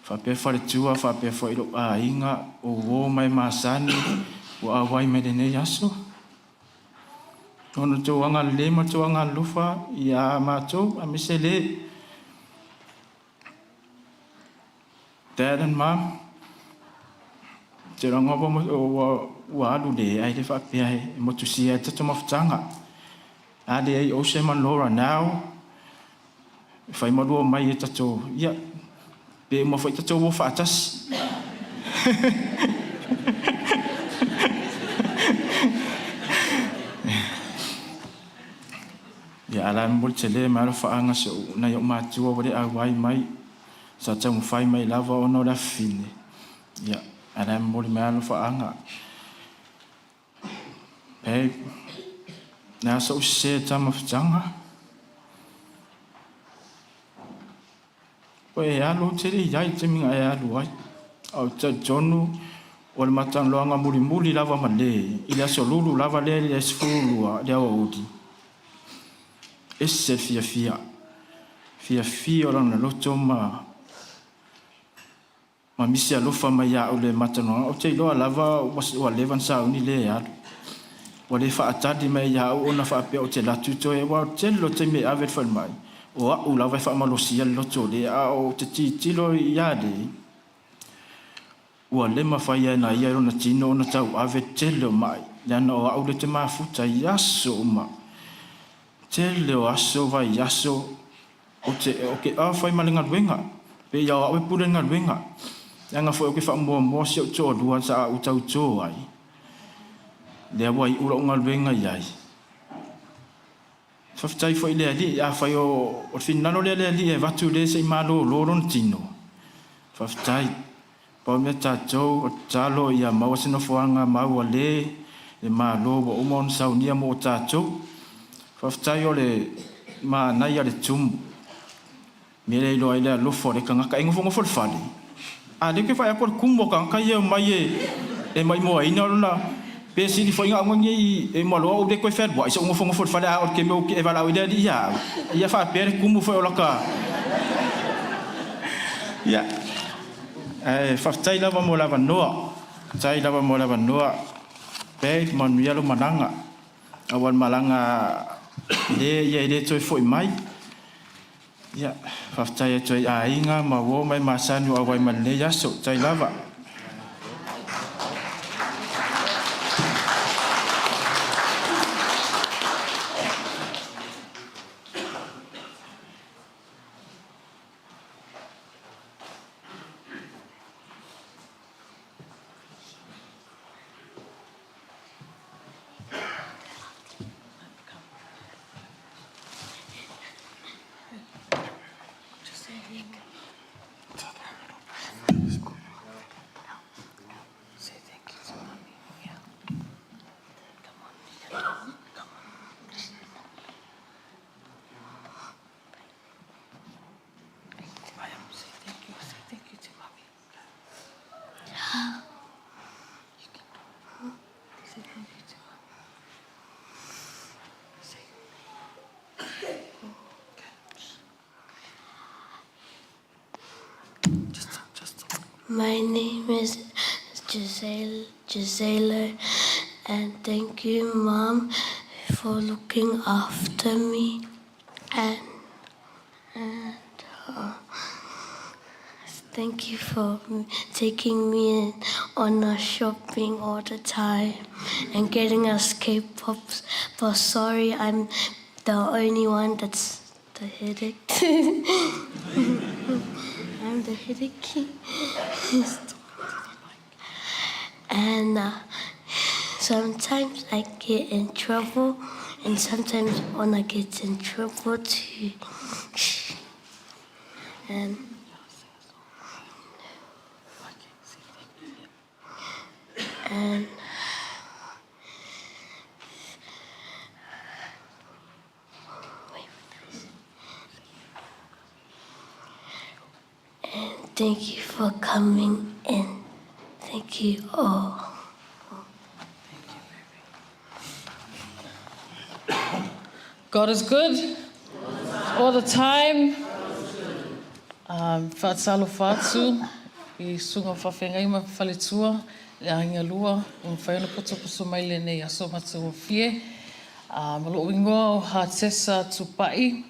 Speaker 9: fa pe fa le tua fa pe foi a inga o wo mai masani wa wai me de ne yaso. Ono tō anga le ma tō anga lufa i a mātou a mise le. Dad and Mom, te ranga wa alu le ai le whapea he motu si e tato mawhitanga. A le ai ose man lora nao, whai marua mai e tato, ia, pe mo whai tato wo whaatas. Ya ala mbol tele maro faanga so na yo matua wale awai mai sa tang fai mai lava ono la fine ya ala mbol maro faanga na so se tama ftanga we ya lo tele ya timi ya lo ai au ta jonu o matan lo anga muri lava male ila so lulu lava le sfulu ya odi. Esse fia ora loto ma misi alofa mai ya o le matano o te loa lava o levan sa uni le ya o le fa atadi mai ya o na fa pe o te latu to e wa te lo te me ave fa mai o a lava fa malosia loto le a o te tilo ya de o le ma fa ya na ya ona tino na tau ave te lo mai ya no o le te ma futa ya so ma te leo aso vai aso o ke a fai malinga wenga pe ya o pure nga wenga nga foi o ke fa mo se o to dua sa o tau to ai le wai ura nga wenga yai fa tai foi le ali a fai o finalo le ali e vatu le se malo loron tino fa tai Pa me tātou o tālo ia maua sino fuanga maua le e mālo wa umon saunia mo tātou. Whaftai o le nai a le tumu. Me le ilo ai le alofo le kangaka ingo fongo whalwhale. A le ke whai apor kumo kangaka ia mai e mai moa ina luna. Pe siri fo inga ngi e malo o de ko fer bo isa ngo fongo whalwhale a o ke me o ke e wala o ile ia. Ia wha pere kumu fo o laka. Ia. Whaftai lava mo lava noa. Tai lava mo lava noa. Pe manuia lo mananga. Awan malanga le ia le toi foi mai. Ia, whaftai toi a inga ma wo mai masanu awai male yaso tai lava.
Speaker 3: My name is Gisela, and thank you, Mom, for looking after me, and thank you for taking me on a shopping all the time and getting us K-pops. But sorry, I'm the only one that's the headache. I'm the headache. And sometimes I get in trouble, and sometimes when I get in trouble too. And thank you for coming in. Thank you all.
Speaker 2: God is good all the time. Whaatalo whaatu I sunga whawhengai ma whaletua le ahinga lua o whaiona potoposo mai le nei aso matu o fie. Malo ingoa o Hatesa Tupai.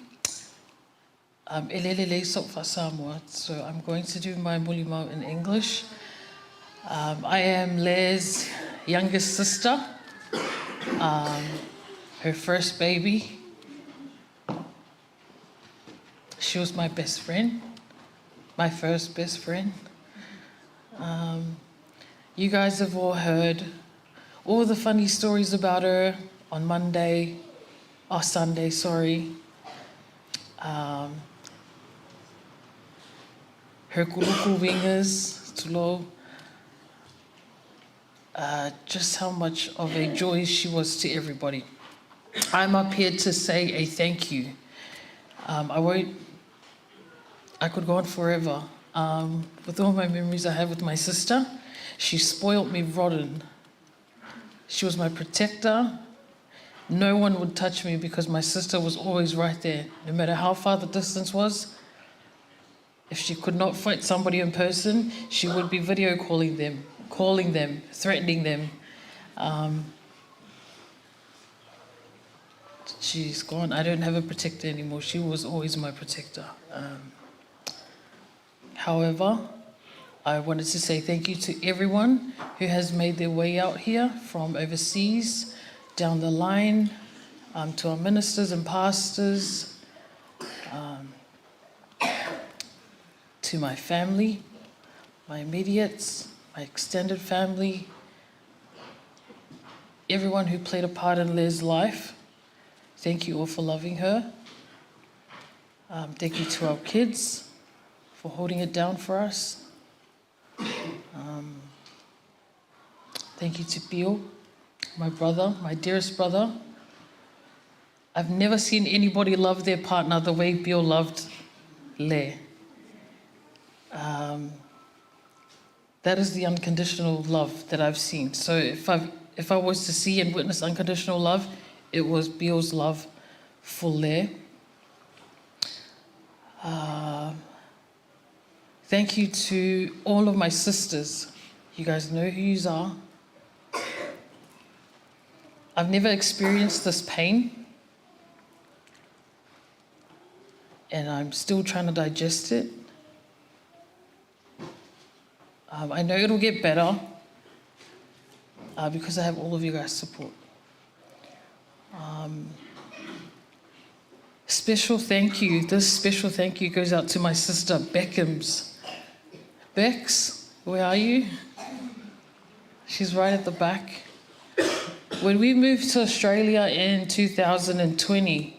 Speaker 2: Elele so Samoa. So I'm going to do my mulimau in English. I am Le's youngest sister, her first baby. She was my best friend, my first best friend. You guys have all heard all the funny stories about her on Sunday, sorry. Her kuluku wingers, tulo. Just how much of a joy she was to everybody. I'm up here to say a thank you. I could go on forever. With all my memories I have with my sister, she spoiled me rotten. She was my protector. No one would touch me because my sister was always right there, no matter how far the distance was. If she could not fight somebody in person, she would be video calling them, threatening them. She's gone. I don't have a protector anymore. She was always my protector. However, I wanted to say thank you to everyone who has made their way out here from overseas, down the line, to our ministers and pastors, to my family, my immediates, my extended family, everyone who played a part in Le's life. Thank you all for loving her. Thank you to our kids for holding it down for us. Thank you to Bill, my brother, my dearest brother. I've never seen anybody love their partner the way Bill loved Le. That is the unconditional love that I've seen. So if I was to see and witness unconditional love, it was Bill's love for Le. Thank you to all of my sisters. You guys know who you are. I've never experienced this pain, and I'm still trying to digest it. I know it'll get better because I have all of you guys' support. Special thank you. This special thank you goes out to my sister Beckham's. Bex, where are you? She's right at the back. When we moved to Australia in 2020,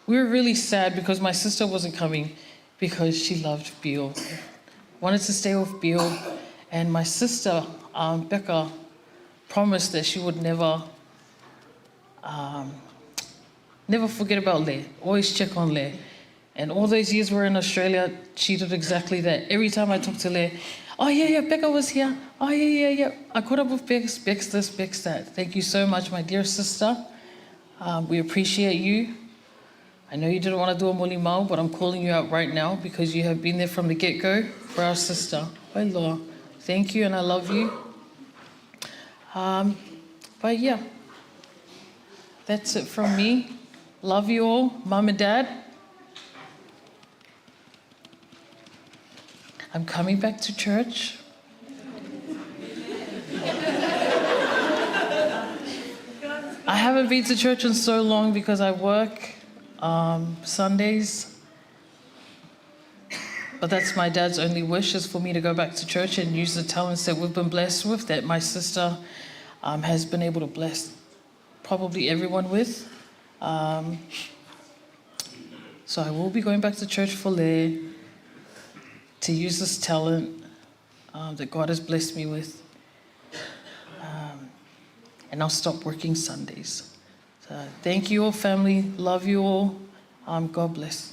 Speaker 2: we were really sad because my sister wasn't coming because she loved Bill. Wanted to stay with Bill, and my sister, Becca, promised that she would never forget about Le, always check on Le. And all those years we're in Australia, she did exactly that. Every time I talked to Le, oh yeah, Becca was here. Oh yeah. I caught up with Bex this, Bex that. Thank you so much, my dear sister. We appreciate you. I know you didn't want to do a moli mau, but I'm calling you out right now because you have been there from the get-go for our sister. Wailoa. Thank you and I love you. But yeah, that's it from me. Love you all, Mum and Dad. I'm coming back to church. I haven't been to church in so long because I work Sundays. But that's my dad's only wish, is for me to go back to church and use the talents that we've been blessed with, that my sister has been able to bless probably everyone with. So I will be going back to church for Le, to use this talent that God has blessed me with. And I'll stop working Sundays. So thank you all, family. Love you all. God bless.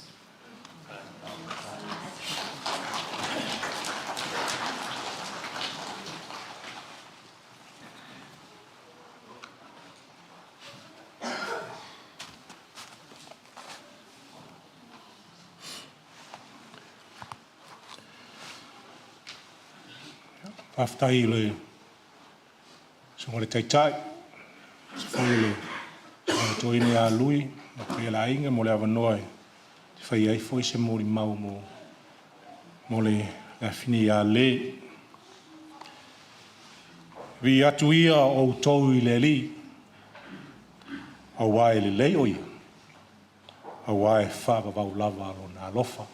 Speaker 7: Aftai le so le taitai so foi le to ine a lui ma pe la inga mo le avanoi fai ai foi se mo mau mo le la fini a le vi atuia o to ile li a wai le oi a wai fa ba lava na lofa.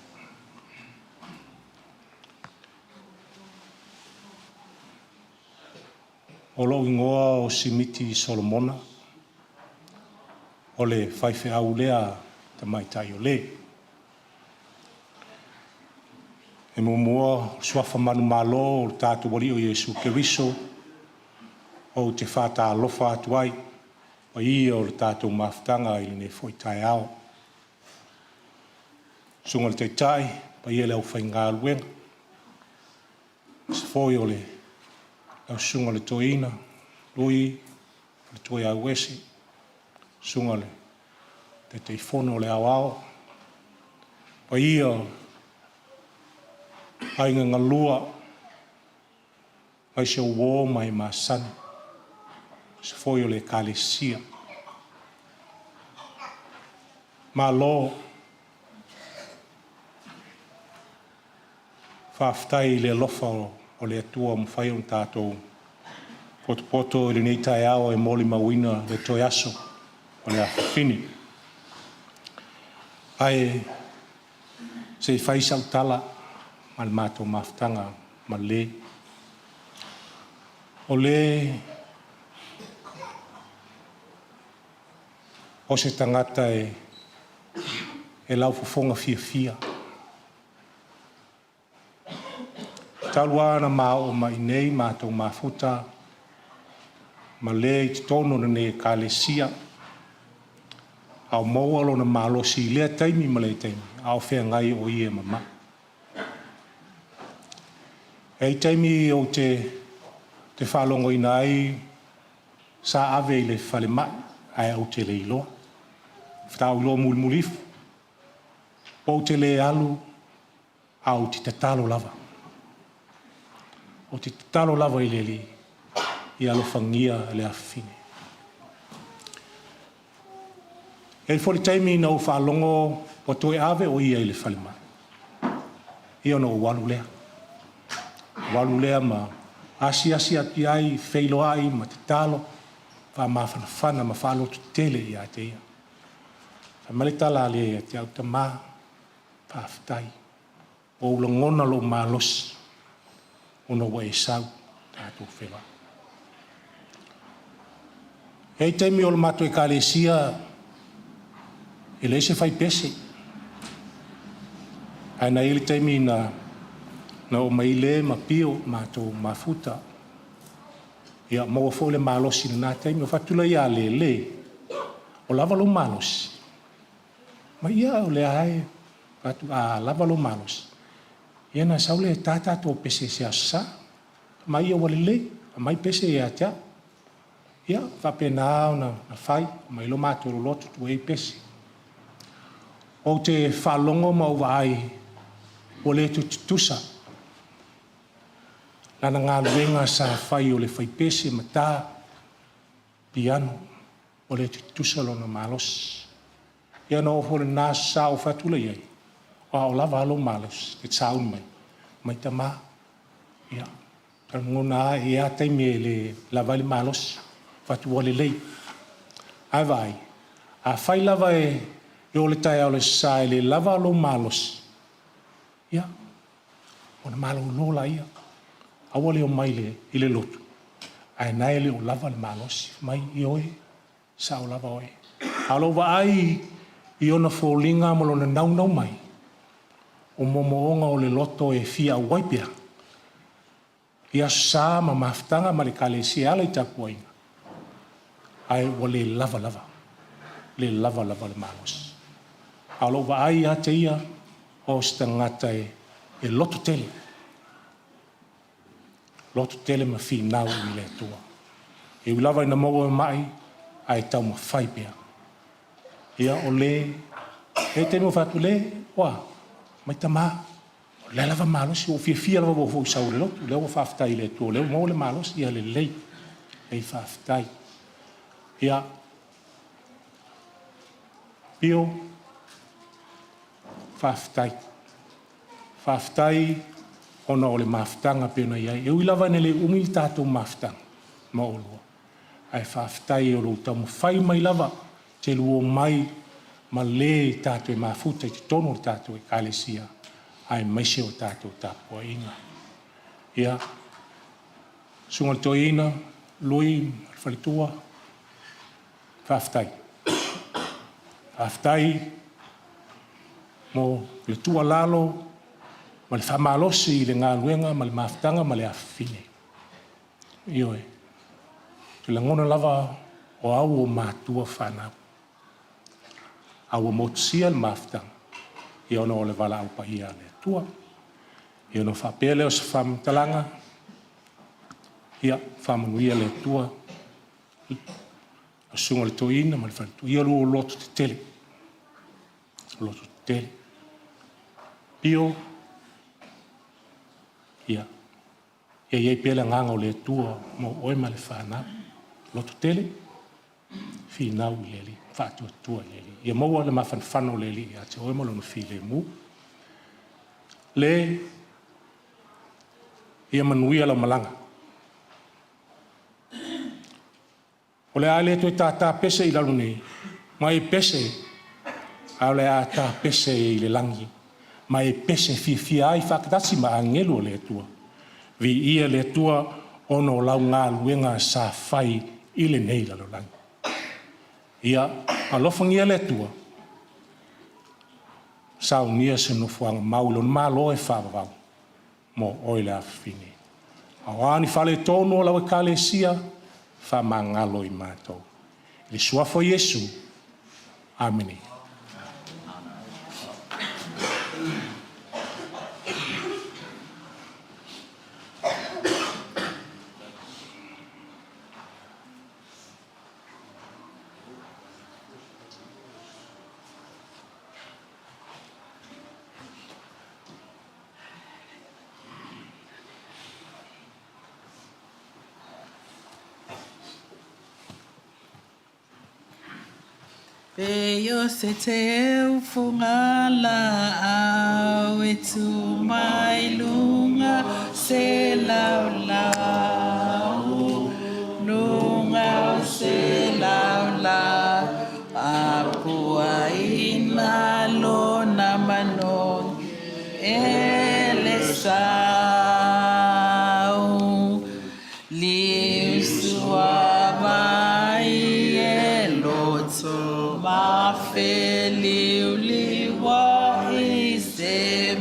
Speaker 7: O lo ingoa o simiti Solomona, o le whaiwhi au lea ta mai tai o le. E mua suafa manu malo o tātu wari o Iesu Keriso, o te whāta alofa atu ai, o ia o le tātu mawhtanga i ne foi tai ao. Sunga le te tai, pa ia leo whai ngā luenga. Se foi o le au sunga le toina, lui, le toi au wesi, sunga le te teifono le au au. Pa ia, ainga ngalua, mai se uo mai masani, se foi o le kalesia. Ma lo, whaftai le lofa o le atua mwhai on tātou poto i le nei tai ao e moli mawina le toi aso o le awhini. Ai se whai sautala ma le mātou mawhtanga ma le. O le o se tangata e lau fofonga fia fia. taluana ma o mai nei mātou mafuta, ma le i tono na ne kalesia, au maua lo na malosi lea taimi ma le taimi, au whea ngai o ie mama. Ei taimi o te whalongo ina ai, sa ave i le whale mai, ai au te le iloa. Whtau iloa mulimulifu. O te le alu, au te tatalo lava. O te tatalo lava i le li, i alofangia le awhine. E foli taimi na o whalongo o toe ave o ia i le whale mai. Ia no walu lea. Walu lea ma asi ati ai, feilo ai, ma te talo, wha mawhanawhana, ma whalotu tele i a te ia. Wha maletala le te au ta maa, whawhitai. O ulangona lo maa losi, ono wa e sau, tātou whewa. Hei teimi o le mato e kālesia, e le se whai pese. Ai na ili teimi na o maile ma pio mato mafuta. Ia maua fo le malosi na teimi o fatula ia le. O lava lo malosi. Ma ia o le ai fatu a lava lo malosi. Ia na saule tata to pese se asa. Ma ia wale le, mai pese ia tia. Ia fa pena na fai, mai lo mato lo lotu tu e pese. O te whalongo mau ai o le tutusa. Nana ngā luenga sa whai o le whai pese ma tā piano o le tutusa lo na malos. Ia no o le nā sa o whatula iai. O lava alo malos, te tsaun mai. Mai ta mā. Ia. Ngona e a taimi e le lava le malos. Whatua le lei. Ai vai. A whai lava e o le tai au le sa e le lava alo malos. Ia. O na malo lola ia. Awa leo mai le i le lotu. Ai nai leo lava le malos. Mai i oe. Sa o lava oe. Alo wa ai i ona fōlinga malo na nau mai. O momoonga o le loto e fia waipia. Ia sa ma maftanga ma le kalesia ala i tapu ainga. Ai o le lava. Le lava le malos. Alo wa ai a te ia o sta ngata e loto tele. Loto tele ma fi nau i le tua. E ulava ina mogo e mai ai tau ma fai pia. Ia o le, e te mo fatu le, wa, mai tama, le lava malos, o fia lava wo fo sau le loto, le o whaftai le tua, le o mo le malos, ia le lei, e whaftai. Ia, pio, whaftai, ona o le maftanga pena iai. E uilava ne le umil tātou maftanga, ma olua. Ai whaftai o lo tamu whai mai lava, te luo mai, ma le tātou e mafuta, te tono tātou e kalesia, ai maise o tātou tāpua inga. Ia, sungal to ina, lui, whalitua, whaftai. Whaftai, mo le tua lalo, ma le whamalosi i le ngā luenga, ma le maftanga, ma le awhine. Ioe, te langona lava o au o mātua whanau. Au o motusia le maftanga. I ono o le wala au pahia le tua. I ono whapele o sa whamtalanga. Ia, whamanuia le tua. A sunga le toina, ma le whalitua. Ia luo loto te tele. Loto te tele. Pio. Ia. Ia iei pele nganga o le tua, mo oe ma le whanau. Loto tele. Finau i leli. Whātua tua leli. Ia maua le mawhanwhano leli. Ia te oe malo no fi le mu. Le. Ia manuia la malanga. O le ale to tā pese i lalu nei. Mai pese. Au le a tā pese i le langi. Mai pese fia ai whakatasi ma angelu le tua. Vi ia le tua ono lau ngā luenga sa whai i le nei lalu langi. Ia alofangia le tua. Sau nia se no fuanga maulon malo e whawawau. mo o le afini. Awani fale tono la ekalesia fa mangalo I mātou. Le suafo Yesu. Amini.
Speaker 5: Yo se te ufungala au etu mai lunga se lau lau lunga se lau lau apua ina lona manon ele sau liu suavai eloto ma feliu liwa isem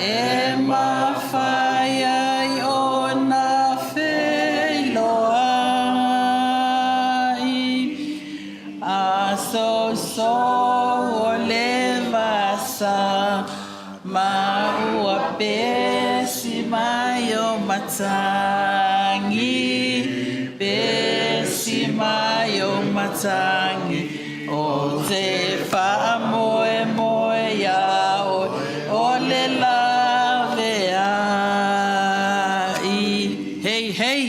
Speaker 5: e ma faya ona feloi aso so levasa ma ua pesi mayo matangi pesi mayo matangi o te wha moe moe ya o le lawe ai. Hei hei.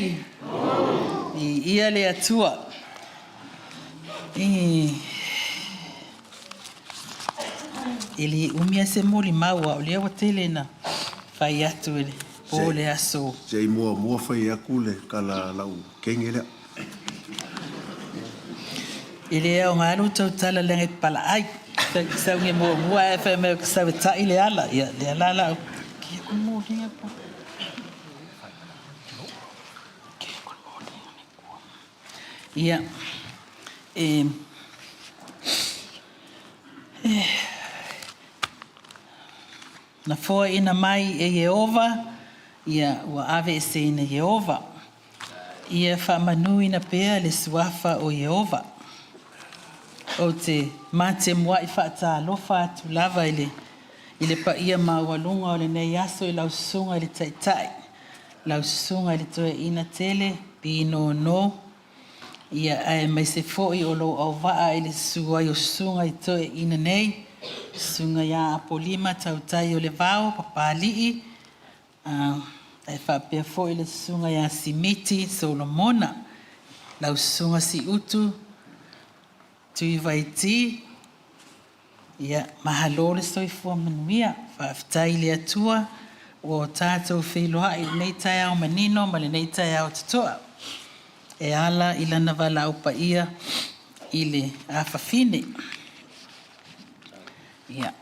Speaker 5: I ia le atua. Ili umia se moli maua o lea wa tele na whai atu ele. Po le aso.
Speaker 10: Sei mua whai aku le kala lau kengele.
Speaker 5: Ile o ngāru tau tala lengai pala ai. Sau nge mua e whai meo ka sau ta ile ala. Ia le ala ala. Kia kon mō ringa po. Kia kon mō ringa ne kua. Ia. Na fōa ina mai e Yehova. Ia ua ave e se ina Yehova. Ia whamanui na pēa le suafa o Yehova. O te mate mua I whaata alofa atu lava ile pa ia maualunga o le nei aso I lau sunga ile taitai. Lau sunga ile toe ina tele, pino no. Ia ai mai se foi o lo au waa ile sua I o sunga I toe ina nei. Sunga ya apolima tautai o le vau, papalii. Ai whapea foi ile sunga ya simiti, Solomona. Lau sunga si utu. Tui vaiti, ia mahalole soi fua manuia, whaftai le atua, o tātou wheloa I nei tai au manino, ma le nei tai au tutoa. E ala I lana wala upa ia, I le awhawhine. Ia.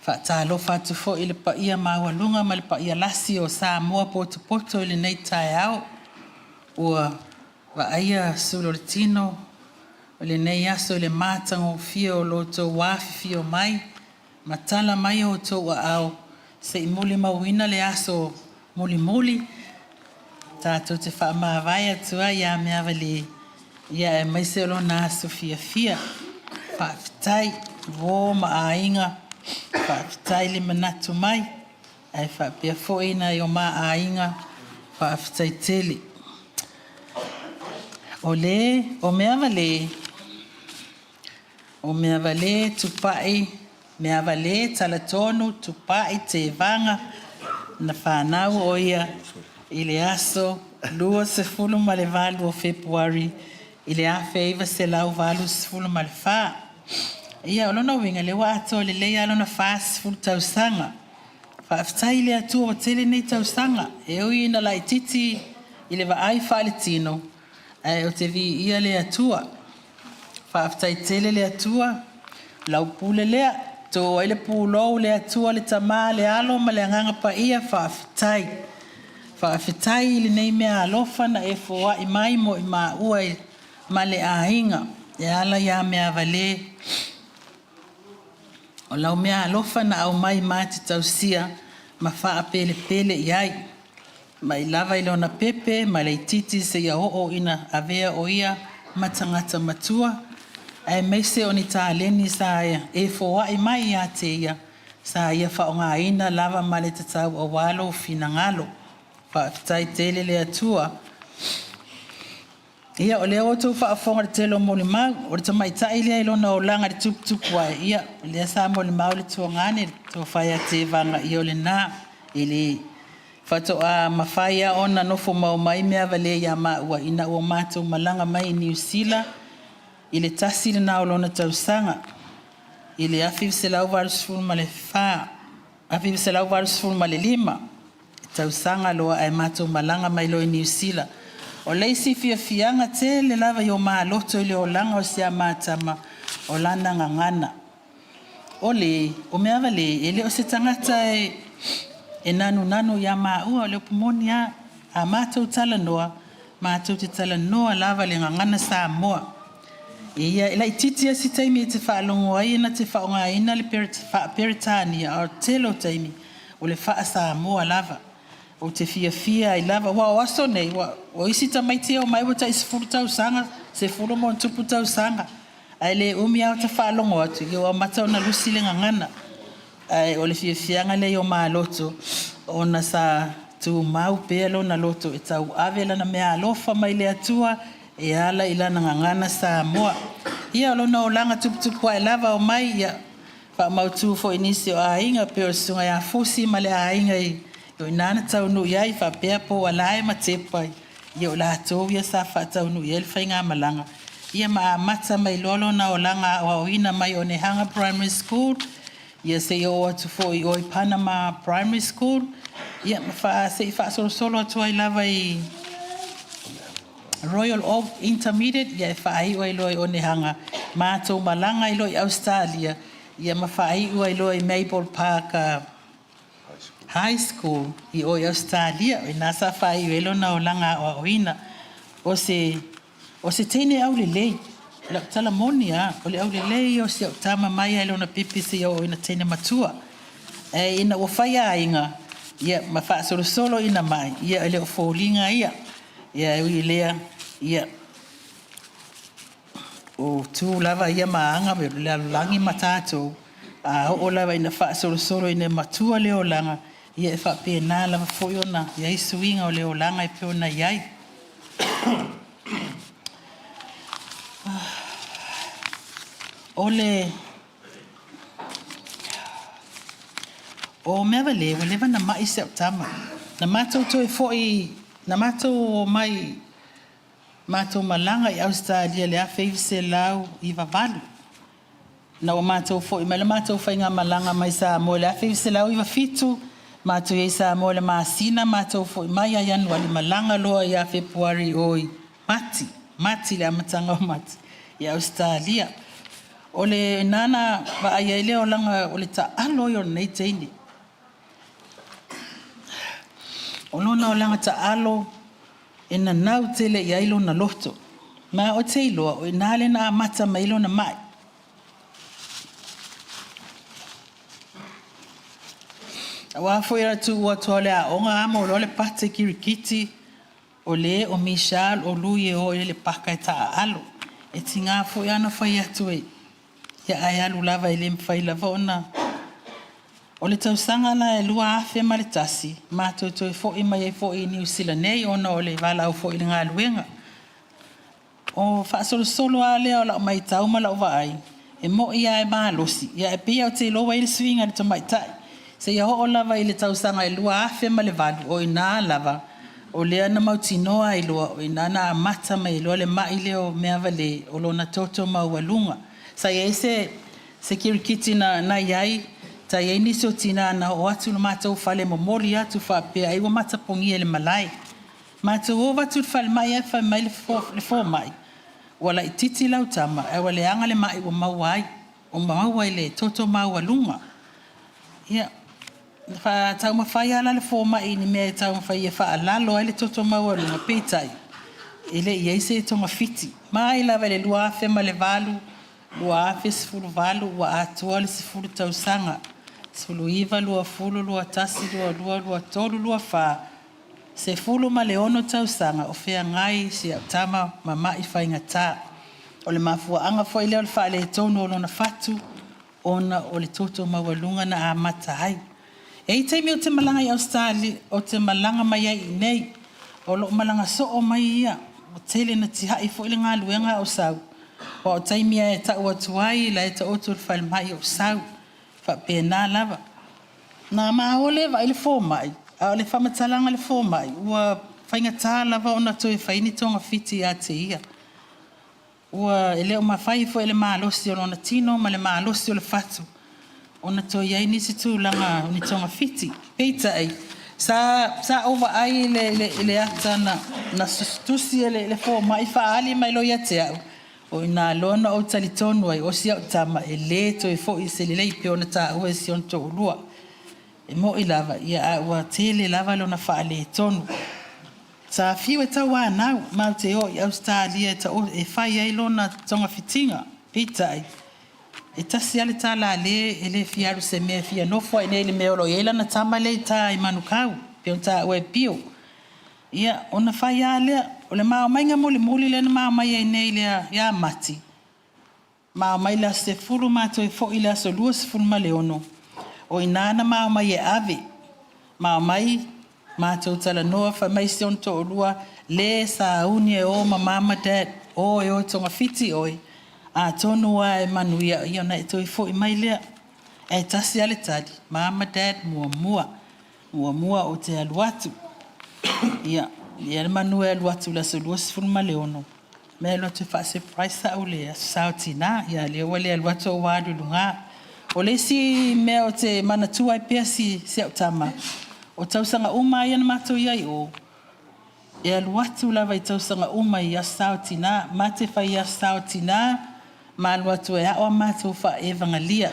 Speaker 5: Whaatalo whatu fo I le pa ia mawalunga, ma le pa ia lasi o Samoa poto I le nei tai au. Ua wa aia Suloretino, o le nei aso le mātango fia o loto wafi fia o mai, matala mai o to wa au, se I muli mauina le aso muli. Tātou te wha maawai atua, ia mea wale, ia e mai se olo nā aso fia. Whaafitai, wō maa inga, whaafitai le manatu mai, ai whaapea fōina I o maa inga, whaafitai tele. O mea wale tupai, mea wale talatonu tupai te vanga, na whanau o ia, I le aso, lua se fulu ma le valu o Februari, I le awhi iwa se lau valu se fulu ma le wha. Ia olona winga le wa ato le lea alona wha se fulu tausanga. Whaafitai le atua o tele nei tausanga, e ui ina lai titi, I le wa ai wha tino. O te vi ia le atua. Whaafitai tele le atua. Lau pule lea. Tō ele pūlou le atua le tamā le alo ma le anganga pa ia whaafitai. Whaafitai le nei mea alofa na e fōa I mai mo I maa ua ma le ainga. E ala ia mea vale. O lau mea alofa na au mai mati tausia ma faa pele pele iai. Mai lava i lona pepe, ma le titi se ia o ina avea o ia matangata matua. Ai meise o ni tāleni sa ia e foa i mai ia te ia. Sa ia whaonga ina lava ma le tatau o walo fina ngalo. Whaafitai tele le atua. Ia o leo otu whaafonga le telo moli mau. O le tamaita ilia i lona o langa le tuputupu wa ia. Lea sa moli mau le tua ngane. Tua whaia te vanga i o le nā. Ili fato a mafaya ona nofo mau mai mea vale ia ua ina ua mātou malanga mai i New Zealand. Ile tasi le nao lona tausanga. Ile afiv se lau varusfulu ma le wha. Afiv se lau varusfulu ma le 5. Tausanga loa ai mātou malanga mai lo i New Zealand. O leisi fia fianga te le lava i o maa loto i le o langa o sea mātama o lana ngangana. O le, o mea vale, ele o se tangata e nanu ia maa ua o le pumoni a mātou tala noa, mātou te tala noa lava le ngangana sa moa. Ia ila ititia si taimi te whaalongo ai na te whaonga ina le peritania o telo taimi o le wha sa moa lava. O te fia i lava, wa aso nei, o isi tamaiti o mai wata isi furu tau sanga, se furu mo tupu tau sanga. Ai le umi au ta whaalongo atu, i o matau na lusi le ngangana. Ai o le fianga le o maa loto, o na sa tu mau pelo na loto, e tau avela na mea alofa mai le atua, e ala ila na ngangana sa moa. Ia lo na o langa tupu wa e lava o mai, ia wha mautu fo inisi o ainga, pe o sunga ya fusi ma le ainga i, o inana tau nu iai wha pea po alae ma tepai. Ia o la atou ia sa wha tau nu iai whai ngā malanga. Ia ma mata mai lolo na o langa o ina mai o Nehanga Primary School. Ia se o atu fo i oi Panama Primary School. Ia ma wha se i wha solo atu ai lava i Royal Oak Intermediate. Ia wha ai oi loi o Nehanga. Mātou malanga i loi Australia. Ia ma wha ai oi loi Maple Park High School i oi Australia. I nasa wha ai oi lona o langa o ina. O se tene au le lei. La tala moni o le au le lei o se au tama mai ai lona pipi se o ina tene matua. E ina o whaia inga. Ia ma wha solo ina mai. Ia ele o fōlinga ia. Ia ui lea. Ia. O tū lava ia maanga me le langi matatou. O lava ina wha solo ina matua leo langa. Ia e wha pē nā lava fōi ona. Ia isuinga o leo langa e pē ona iai. Ole o mea wale na mai se tama na matou toi foi na matou mai matou malanga i Australia le afei se lau i vavalu na o matou foi ma le matou fai nga malanga mai sa mo le afei se lau i vafitu matou i sa mo le masina matou foi mai a yanu ali malanga loa i February oi mati le amatanga o mati i Australia. O le nana wa ai leo langa o le ta alo yo nei teini. O lona o langa ta alo ina nau tele i ailo na loto. Ma o te iloa o ina le na mata ma ilo na mai. Wa foi tu wa tole a onga amo lo le pate kirikiti o le o Michal o lui o le paka ta alo. E tinga foi ana foi atu e. Ia ai alu lava ele mwhai lava ona. O le tausanga na e lua afe ma le tasi. Mātou toi fōi mai e fōi New Zealand nei ona o le wala au fōi le ngā luenga. O whaasolo a lea o lau mai tau ma lau vai. E mo ia e maa losi. Ia e pia o te loa i le swinga le tamai tai. Se ia ho o lava i le tausanga e lua afe ma le valu o ina lava. O lea na mautinoa i lua o ina na mata mai loa le mai leo mea vale o lona toto maualunga. Sa ia se kirikiti na iai, ta iai nisi o tina na o atu na mātou whale momori atu whapea, ai wa matapongi e le malai. Mātou o watu whale mai e whai mai le fō mai. Wala i titi lau tama, e wale anga le mai o mauai, o mauai le toto maua lunga. Ia, tau mawhai ala le fō mai ni mea tau mawhai e wha alalo ai le toto maua lunga, pētai. Ele iai se tonga fiti. Mai la vele lua afe ma le valu, lua afe sifuru valu, wa atua le sifuru tausanga. Tuluiva lua fulu lua tasi lua tolu lua fa. Se fulu ma leono tausanga o fea ngai si tama mama I whaingata. O le mafua anga fo ile o le wha le tonu o lona fatu. Ona o le toto mawalunga na amata hai. E teimi o te malanga I Australia, o te malanga mai ai nei. O lo malanga so o mai ia. O tele na tihai fo ile ngā luenga o sau. O teimi e ta ua tuai la e ta otu le whale mai o sau. Fa pena lava. Na maole va ile fo mai. A le whamatalanga le fo mai. Ua whaingata lava ona toi whaini tonga fiti a te ia. Ua ele o mawhai fo ele maalosi o lona tino ma le maalosi o le fatu. Ona toi ai nisi tūlanga ni tonga fiti. Peita ai. Sa ova ai le ata na sustusi le fo mai whaali mai lo ia te au. O ina lona o talitonu ai o sia o tama e le toi fo I se le lei pe ona ta ua si on to ulua. E mo I lava ia a ua tele lava lona whaale tonu. Sa fiu e tau anau ma te o I Australia e whai ai lona tonga fitinga. Peita ai. E tasi ale tā la le ele fiaru se mea fia nofo ai nei le meolo I eila na tama le tā I manukau. Pe on tā ue pio. Ia, ona whai a lea. O le maa mai ngā muli le na maa mai ai nei lea ia mati. Maa mai lea se furu mātou e fo I lea so lua se furu ma le ono. O inana maa mai e ave. Maa mai mātou tala noa wha mai se on to o lua le sa uni e o mama dad o e o tonga fiti oi. A tonu wa e manuia I ona e toi fo I mai lea. E tasi ale tadi. Mama dad mua o te aluatu. Ia. Ia le manua e aluatu la so lua se furu ma le ono. Me lo te wha surprise sa o lea. Sao tina. Ia le wale aluatu o wadu lunga. O le si mea o te manatua I pia si se au tama. O tausanga uma ia na mato iai o. E aluatu lava I tausanga uma I sao tina. Mate wha I sao tina. Ma aluatu e hao mato wha e vangalia.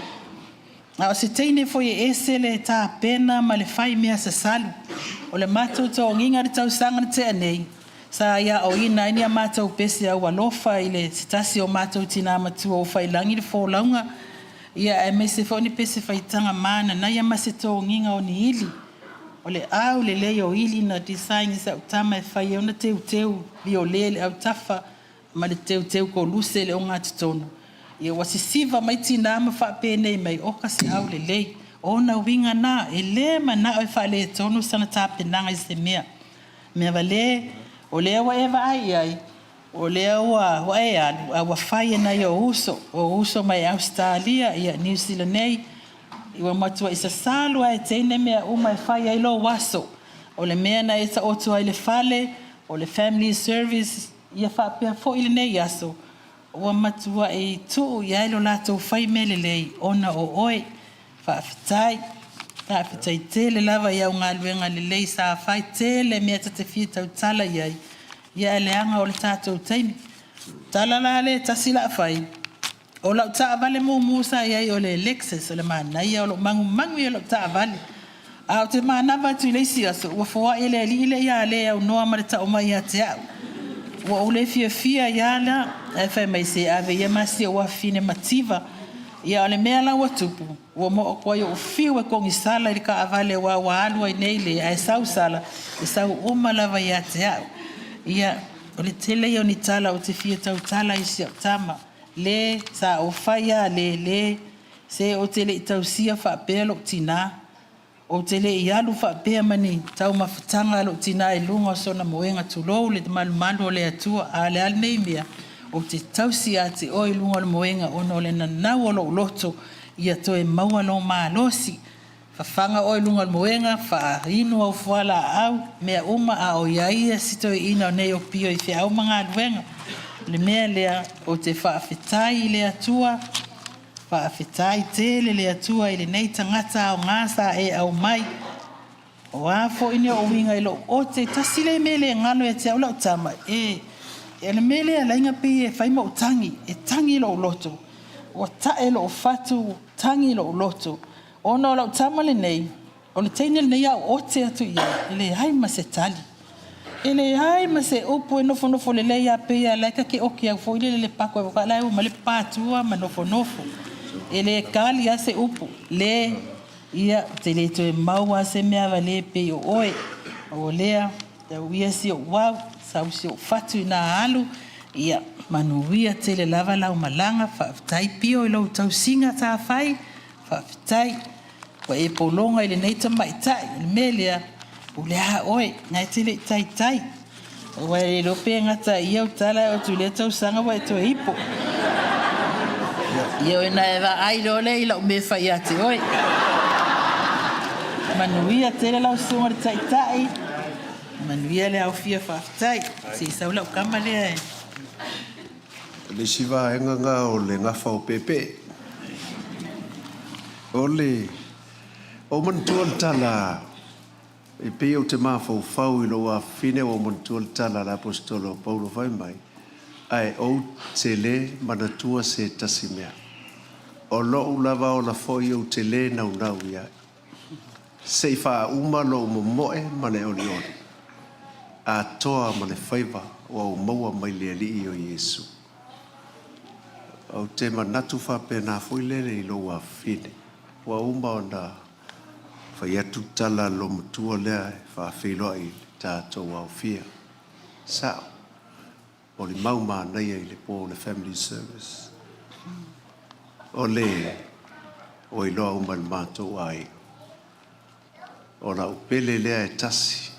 Speaker 5: Na o se teine fo e esele ta pena ma le whai mea sa salu. O le mato to nginga de tausanga na te anei. Sa ia o ina ini a mato pesi au alofa I le sitasi o mato tina matua o whai langi le fo launga. Ia e me se fo ni pesi whai tanga mana na ia ma se to nginga o ni ili. O le au le lei o ili na design sa utama e whai e ona teu li o le au tafa ma le teu ko luse le o ngā titono. Ia wasisiva mai tina ma wha pene mai o kasi au le lei. Ona winga na e le ma na o e wha le tonu sana tāpenanga I se mea. Mea wale o le wa eva ai. O le wa e alu a wa whai e nai o uso mai Australia ia New Zealand nei. Iwa matua isa salu ai teine mea uma e whai ai lo waso. O le mea na e ta otu ai le fale, o le family service, ia wha pia fo ili nei aso. Ua matua e tuu ia ilo lato whai mele lei, ona o oe, wha fitai tele lava iau ngā luenga le lei sa whai tele mea ta te fia tau tala iai. Ia ele anga o le tātou taimi. Tala la le tasila whai. O lau taa vale mo musa iai o le Lexus o le manai o lo mangu i o lau taa vale. A o te manava tu leisi aso, ua fua ele ile ia le au noa ma le ta o mai a te au. Ua ule fia ia la, e whai mai se ave ia masi o fine mativa. Ia o le mea lau atupu, ua mo o kwa o fiu e kongi sala i ka avale wa alua i neile, a e sau sala, e sau uma lava ia te au. Ia o le tele i o ni tala o te fia tau tala i si au tama. Le sa o faya le se o tele I tausia wha pēa lo tina o tele I alu wha pēa mani tau mawhitanga lo tina e lunga so na moenga tulou le malu o le atua a le al nei mea o te tausia te o I lunga lo moenga ono le nanau o lo loto ia to e maua lo maa losi whawhanga o I lunga lo moenga wha inu au fuala au mea uma a o iaia sito I ina o nei o pio I whia au mga aluenga le mea lea o te whaafetai le atua, whaafetai tele le atua I le nei tangata o ngasa e au mai. O afo ine o winga ilo o te tasile mele ngalo e te aula o tama. E le mele a lainga pi e whaima o tangi, e tangi lo loto. O tae lo fatu, tangi lo loto. O no o tama le nei, o le teine le nei au o te atu ia, le haima se tali. Ele ai ma se opo nofo le leia pe ya la ka ke oki au fo le pako ka la o male patua ma nofo. Ele kali ya se opo le Ia, te le to e maua se mea wale pe o oe. O lea, te uia si o wau, sau si o fatu ina alu. Ia, manuia te le lava lau malanga, whaafitai pio i lau tau singa tā whai. Whaafitai, wa e polonga i le neita mai tai, le melea. O lea oe, ngai te le tai tai. Wa e lope ngata ia o tala o tu le tau sanga wa e to ipo. Ia o na e wa ai lo le ila o me whai ate oe. Manuia te le lau sunga le tai tai. Manuia le au fia whaafitai. Si sau lau kama lea e.
Speaker 10: Le siva enga nga o le ngafa o pepe. O le o mantua tala e pe o te mafau fau i lo a fine o mantua tala la apostolo Paulo vai mai. Ai o te le manatua se tasimea. O lo ulava o la foi o te le nau nau ia. Se fa uma lo momoe mane o lione. A toa mane faiva o au maua mai le li o Yesu. O te manatu fa pena foi lele i lo a fine. Wa uma o na fai atu tala lo mutua lea fa whiloa i tātou au fia. Sao. O li mauma nei i le po le family service. O le o i loa uma le mātou ai. O la upele lea e tasi.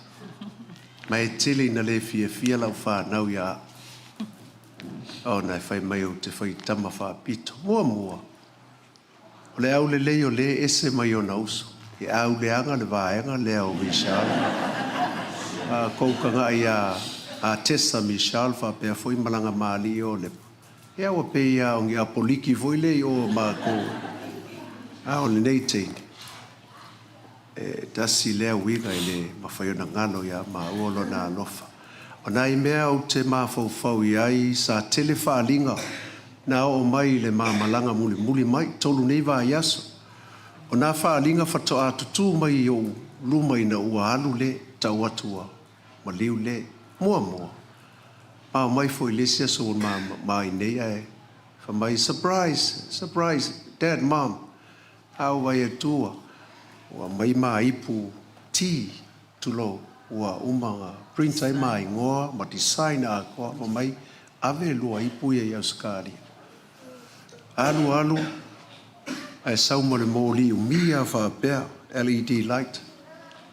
Speaker 10: Ma e tele ina le fia lau whanau ia. O na e whai mai o te whai tama wha pito. Mua. O le au le lei o le ese mai o na uso. E au le anga le vaenga le au Michal. Koukanga ia a tesa Michal wha pia foi malanga maali o le. E au pe ia o ngi apoliki foi le o ma ko. O le nei teine. Tasi lea wiga i le mawhaiona ngalo ia ma uolo na alofa. O nai mea o te mawhau i ai sa tele whaalinga na o mai le malanga muli mai tolu nei wa iaso. O nā whaalinga whatoa tutu mai i o luma ina ua alu le tau atua ma liu le mua. Ma mai foi le sia so ma i nei ai. Wha mai surprise, dad, mom, au vai e tua. Ua mai ma ipu ti tulo ua umanga printai mai ngoa ma design a koa ma mai ave lua ipu ia iau skari. Alu ai sau mo le moli umia fa pea LED light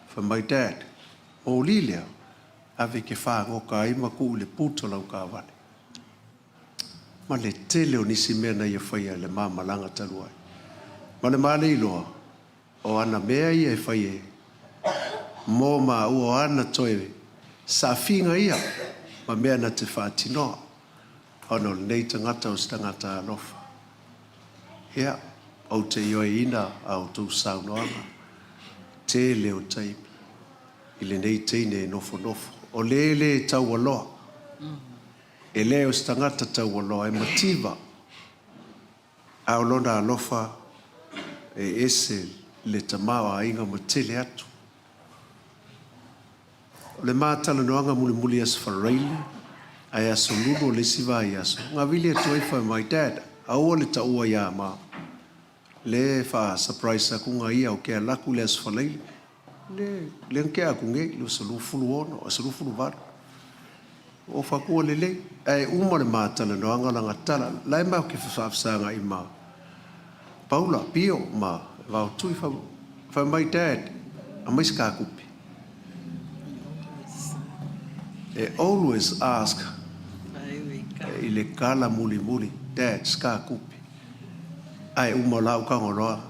Speaker 10: for my dad. Moli lea ave ke wha ngoka ai ma ku le puto lau ka vane. Ma le tele o nisi mea na ia whaia le mamalanga taluai. Ma le male iloa o ana mea ia e whai e. Mō ma ua ana toe sa whinga ia. Ma mea na te whaatinoa. Ono nei tangata o stangata alofa. Ia, au te ioe ina au tau saunoanga. Te leo taipi. I le nei teine e nofo. O le tau aloa. E leo stangata tau aloa e mativa. Au lona alofa e ese le tamawa a inga matele atu. Le mātala noanga muli as wharaile, ai aso lulu le siva i aso. Ngā vili e toifa my dad, aua le taua ia ma. Le wha surprise a kunga ia o kia laku le as wharaile. Le nkea kunge, le salu fulu ono, o salu fulu varo. O whakua le, ai uma le mātala noanga langa tala, lai mau ke whafsanga i ma. Paula, pio, ma, vau tui fa my dad, a mais ka kupi. E always ask, i le kala muli, dad, ska kupi. Ai uma lau kangoroa,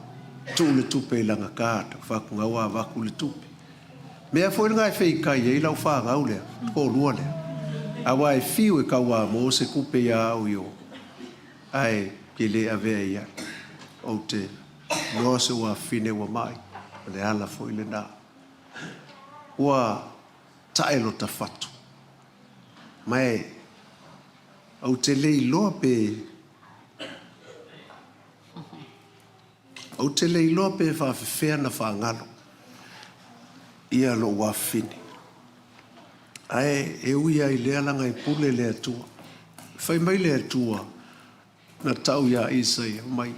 Speaker 10: tu le tupe langa kāta, whakunga wā waku le tupe. Mea foi ngai whei kai e lau wha ngau lea, ko lua lea. A wai fiu e kaua mo se kupe ia au yo. Ai, ke le avea ia, o te noa se ua fine ua mai, le ala foi le nā. Ua taelo ta fatu. Mai, au te lei loa pe, au te lei loa pe whawhewhea na whangalo. Ia lo ua fine. Ai, e ui ai lea langa i pule lea tua. Whai mai lea tua, na tau ia Isai, mai,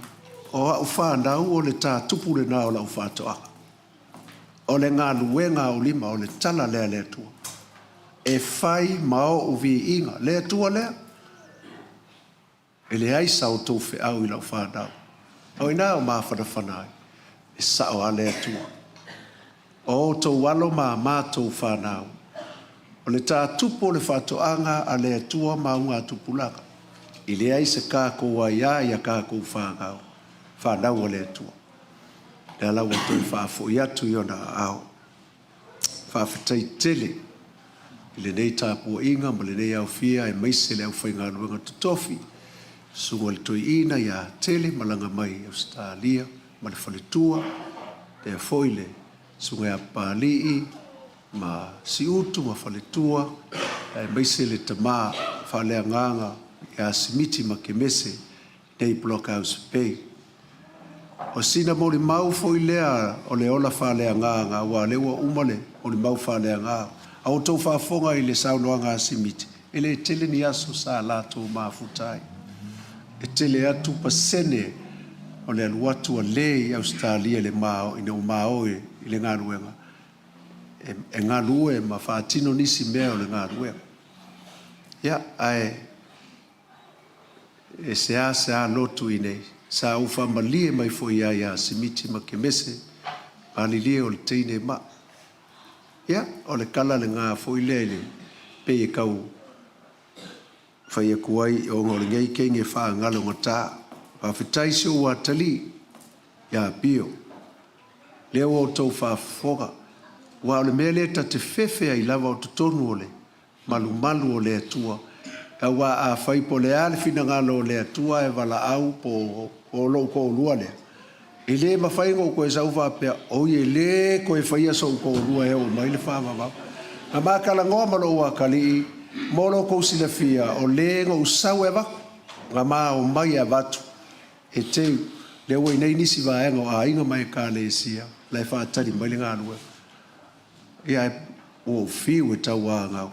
Speaker 10: o a whanau o le tā tupu le nā o la whātoa. O le ngā luenga o lima o le tala lea lea tua. E whai mao o vi inga lea tua lea. E le aisa o tō whi au i la whanau. O ina o maa whanawhanai. E sao a lea tua. O tō walo maa mātou whanau. O le tā tupu o le whātoanga a lea tua maunga tupulaka. I le aisa kā koua ia ia kā kou whāngau. Whanau o lea tua. Le ala wa tō whāfo i atu i ona au. Whāwhitai tele. I le nei tāpua inga ma le nei au fia e maise le au whainga nuanga tutofi. Sunga le toi ina ia tele malanga mai Australia ma le whaletua. Te a foile sunga ia pālii ma si utu ma whaletua. E maise le tamā whalea nganga ia simiti ma ke mese nei blockhouse pay. O sina mo le mau foi lea o le ola whalea nganga wa lewa umale o le mau whalea nganga. Au tau whafonga i le saunoanga simiti. E le tele ni aso sa lato mafutai. E tele atu pasene o le aluatu a le i Australia le mao ina o mao i le ngaruenga. E ngarue ma whaatino nisi mea o le ngaruenga. Ia ai e sea lotu i nei. Sa ufa malie mai fo ia simiti ma ke mese alilie o le teine ma. Ia o le kala le ngā fo i lele pe e kau fai e kuai o ngore ngei kenge wha ngalo ngata. Pa whitai se ua tali ia pio. Leo o tau wha foga. Wa o le mea le ta te whewhea i lava o tutonu o le malu o le atua. Ka wa a fai po le ale fina ngalo le atua e wala au po lo ko lua le. E le ma fai ngo ko e sau va pe o ye le ko e fai so ko lua e o mai le fa va. A ma kala ngo ma lo wa kali mo lo ko si le fia o le ngo sau e va. Nga ma o mai a vatu. E te le o nei nisi va e ngo a inga mai ka le sia. Le fa tali mai le ngalo. Ia o fi o tawa ngau.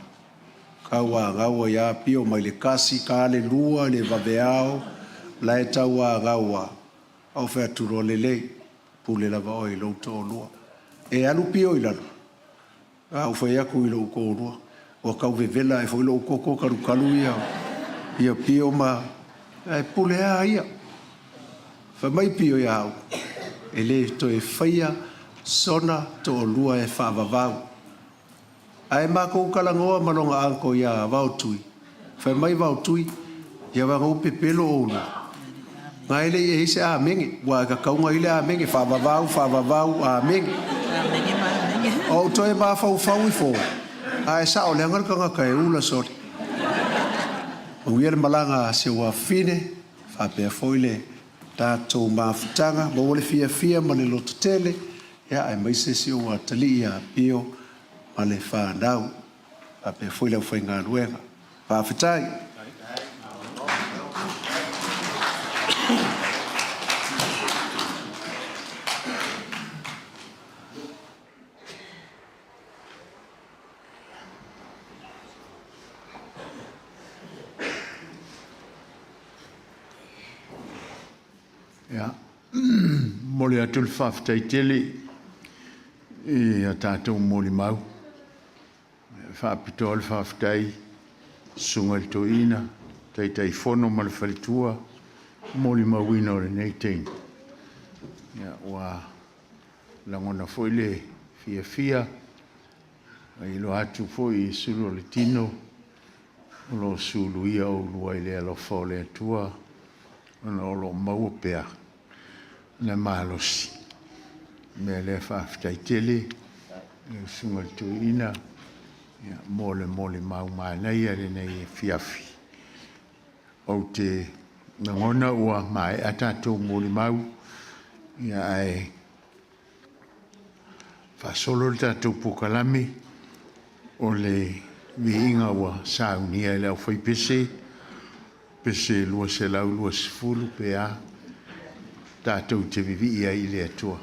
Speaker 10: Kawa ngawa ya pio mai le kasi ka le lua le vaveao la e tawa ngawa au fea turo lele pule lava o i lo to lua e alu pio i lalo au fea ku i lo ko lua o kau vevela e fo lo koko karu ia pio ma e pule a ia fa mai pio ia au e le to e fea sona to lua e fa vavau. Ai mako kalangoa malonga anko ia vautui. Fai mai vautui ia wanga upe pelo oulu. Nga ele e ise a mengi. Wa ka kaunga ile a mengi. Fa vavau a mengi. O toi ma fau i fo. Ai sa o leangar ka ngaka e ula sori. Uiere malanga se wa fine. Fa pea foile tatou mafutanga. Ma wale fia ma le loto tele. Ia ai maise se o atali ia pio. Ma le whanau, a pe fuila ufai ngā ruenga. Whawhitai.
Speaker 6: Ia, mole atu le whawhitai tele, i a tātou mole mau. Whaapito al whawhitai, sunga le toina, taitai whono ma le whalitua, moli mawina o le nei tein. Ia, wa langona foile fia, i lo atu foi sulu le tino, lo sulu ia o lua i le alofa o le atua, o lo maua pea, na mahalosi. Me le whawhitai tele, sunga le toina, mole mau mai nei ale nei fiafi o te ngona ua mai ata to mole mau ia ai fa solo ta to pokalami o le vinga ua saunia le foi pese lua se la lua sfulu pea ta to te vivi ia ile atua.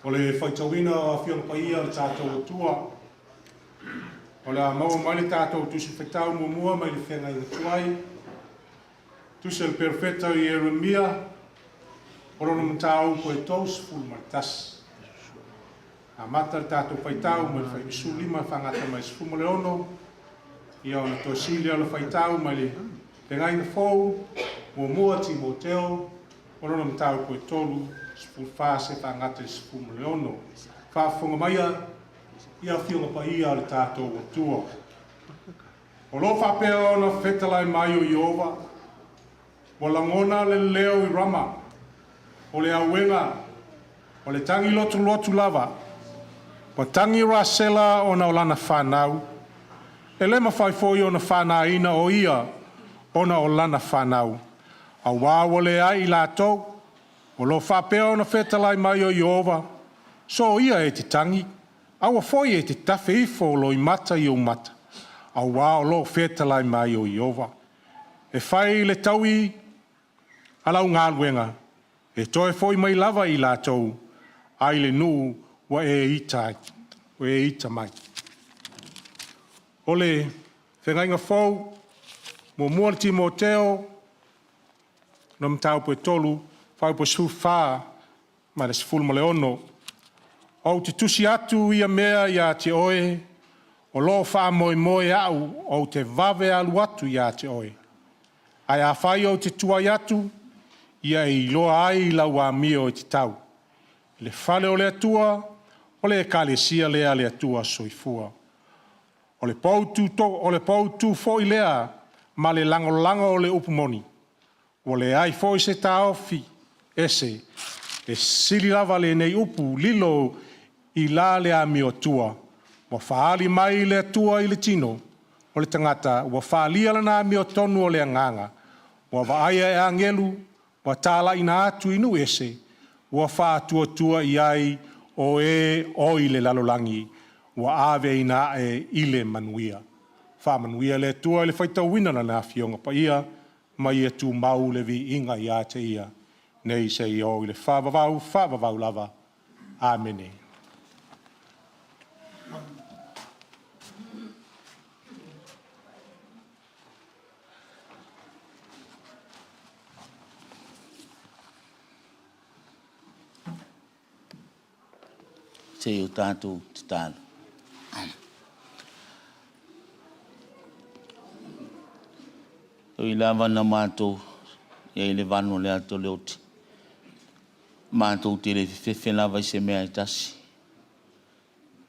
Speaker 7: O le whaitawina a whiona paia le tātou atua. O le maua mai le tātou tusi whaitau mua mai le whenga i le tuai. Tusi le perfeta i Eremia. O rono mtau ko e tous fulu martas. A mata le tātou whaitau mai le whaisu lima whangata mai sifumo le ono. Ia o na toasilia le whaitau mai le pengai na fou. Mua Timoteo. O rono mtau ko e tolu. Sipul fase whangata i sifumo le ono. Whaafonga maia. Ia whionga pa ia le tātou atua. O lo whapea o na whetalai mai o Iova. O langona le leo i rama. O le auenga. O le tangi lotu lava. O tangi rasela o na olana whanau. E le mawhaifoi o na whanaina o ia o na olana whanau. A wāwa le ai lātou. O lo whapea o na whetalai mai o Iova. So ia e te tangi. Awa foi e te tawhi ifo lo i mata i o mata. A wā o lo whetalai mai o Iova. E whai le taui alau ngā luenga. E toe foi mai lava i lātou. Ai le nuu wa e ita mai. O le whengainga fau. Mua le Timoteo. Na mtau po e tolu. Whai po su wha. Ma le sifulu ma le ono. O te tusi atu ia mea ia te oe, o lo wha moe au, o te vave alu atu ia te oe. Ai a whai o te tuai atu, ia i loa ai lau a mio i te tau. Le whale o le atua, o le kalesia lea le atua soifua. O le pautu foi lea, ma le lango o le upumoni. O le ai foi se ta ofi, ese, e sili lava le nei upu, lilo, i la le a mio tua. Wa whaali mai le tua i le tino. O le tangata, wa whaali ala na mio tonu o le anganga. Wa waaia e angelu, wa tala ina atu inu ese. Wa wha tua i ai o e o i le lalolangi. Wa ave ina e i le manuia. Wha manuia le tua i le whaitau wina na na fionga pa ia. Mai e tu mau le vi inga i a te ia. Nei se i o i le whavavau lava. Amene.
Speaker 11: Se o tātou te tālu. Tau I lava na mātou, ia I le vano le ato leoti. Mātou te le whiwhi lava I se mea I tasi.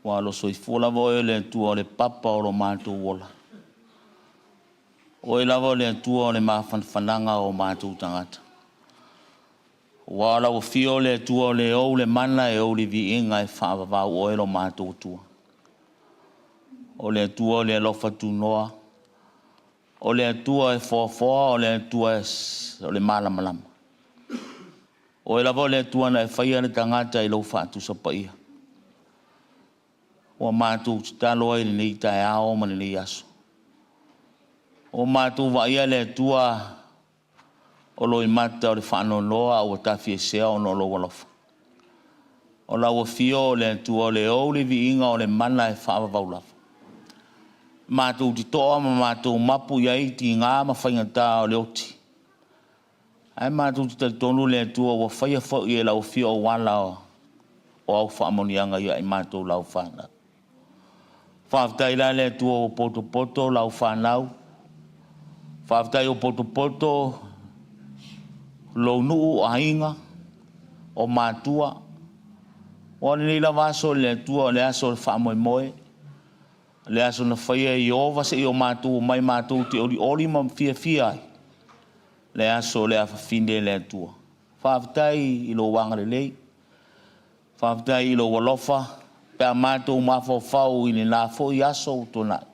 Speaker 11: Wa lo soi lava o le tua o le papa o lo mātou wola. O lava o le tua o le mawhanwhananga o mātou tangata. Wala o fio le tua le o le mana e o le vi inga e whaavavau o e lo mātou tua. O le tua le alofa tu noa. O le tua e foa o le tua o le malamalama. O e lava o le tua na e whaia le tangata i lo whaatu sa paia. O mātou talo e ni tae ao mani ni aso. O mātou vaia le tua o lo I mata o le whaano loa o tafi e sea o no lo walofa. O la o fio o le tua o le o le vi inga o le mana e whaavavau lava. Mātou ti toa ma mātou mapu iai ti ngā ma whaingata o le oti. Ai mātou ti tonu le tua o whaia whau I e la o fio o wala o au whaamonianga ia I mātou lau whanau. Whaaftai la le tua o poto lau whanau. Whaaftai o poto lo nuu o ainga o mātua. O ni la vaso le tua le aso le whaamoe. Le aso na whaia I ova se I o mātua mai mātua te ori ma fia ai. Le aso le awhawhine le tua. Whaaftai I lo wanga le lei. Whaaftai I lo walofa. Pea mātua mawhawhau I ni nā fo I aso o tonai.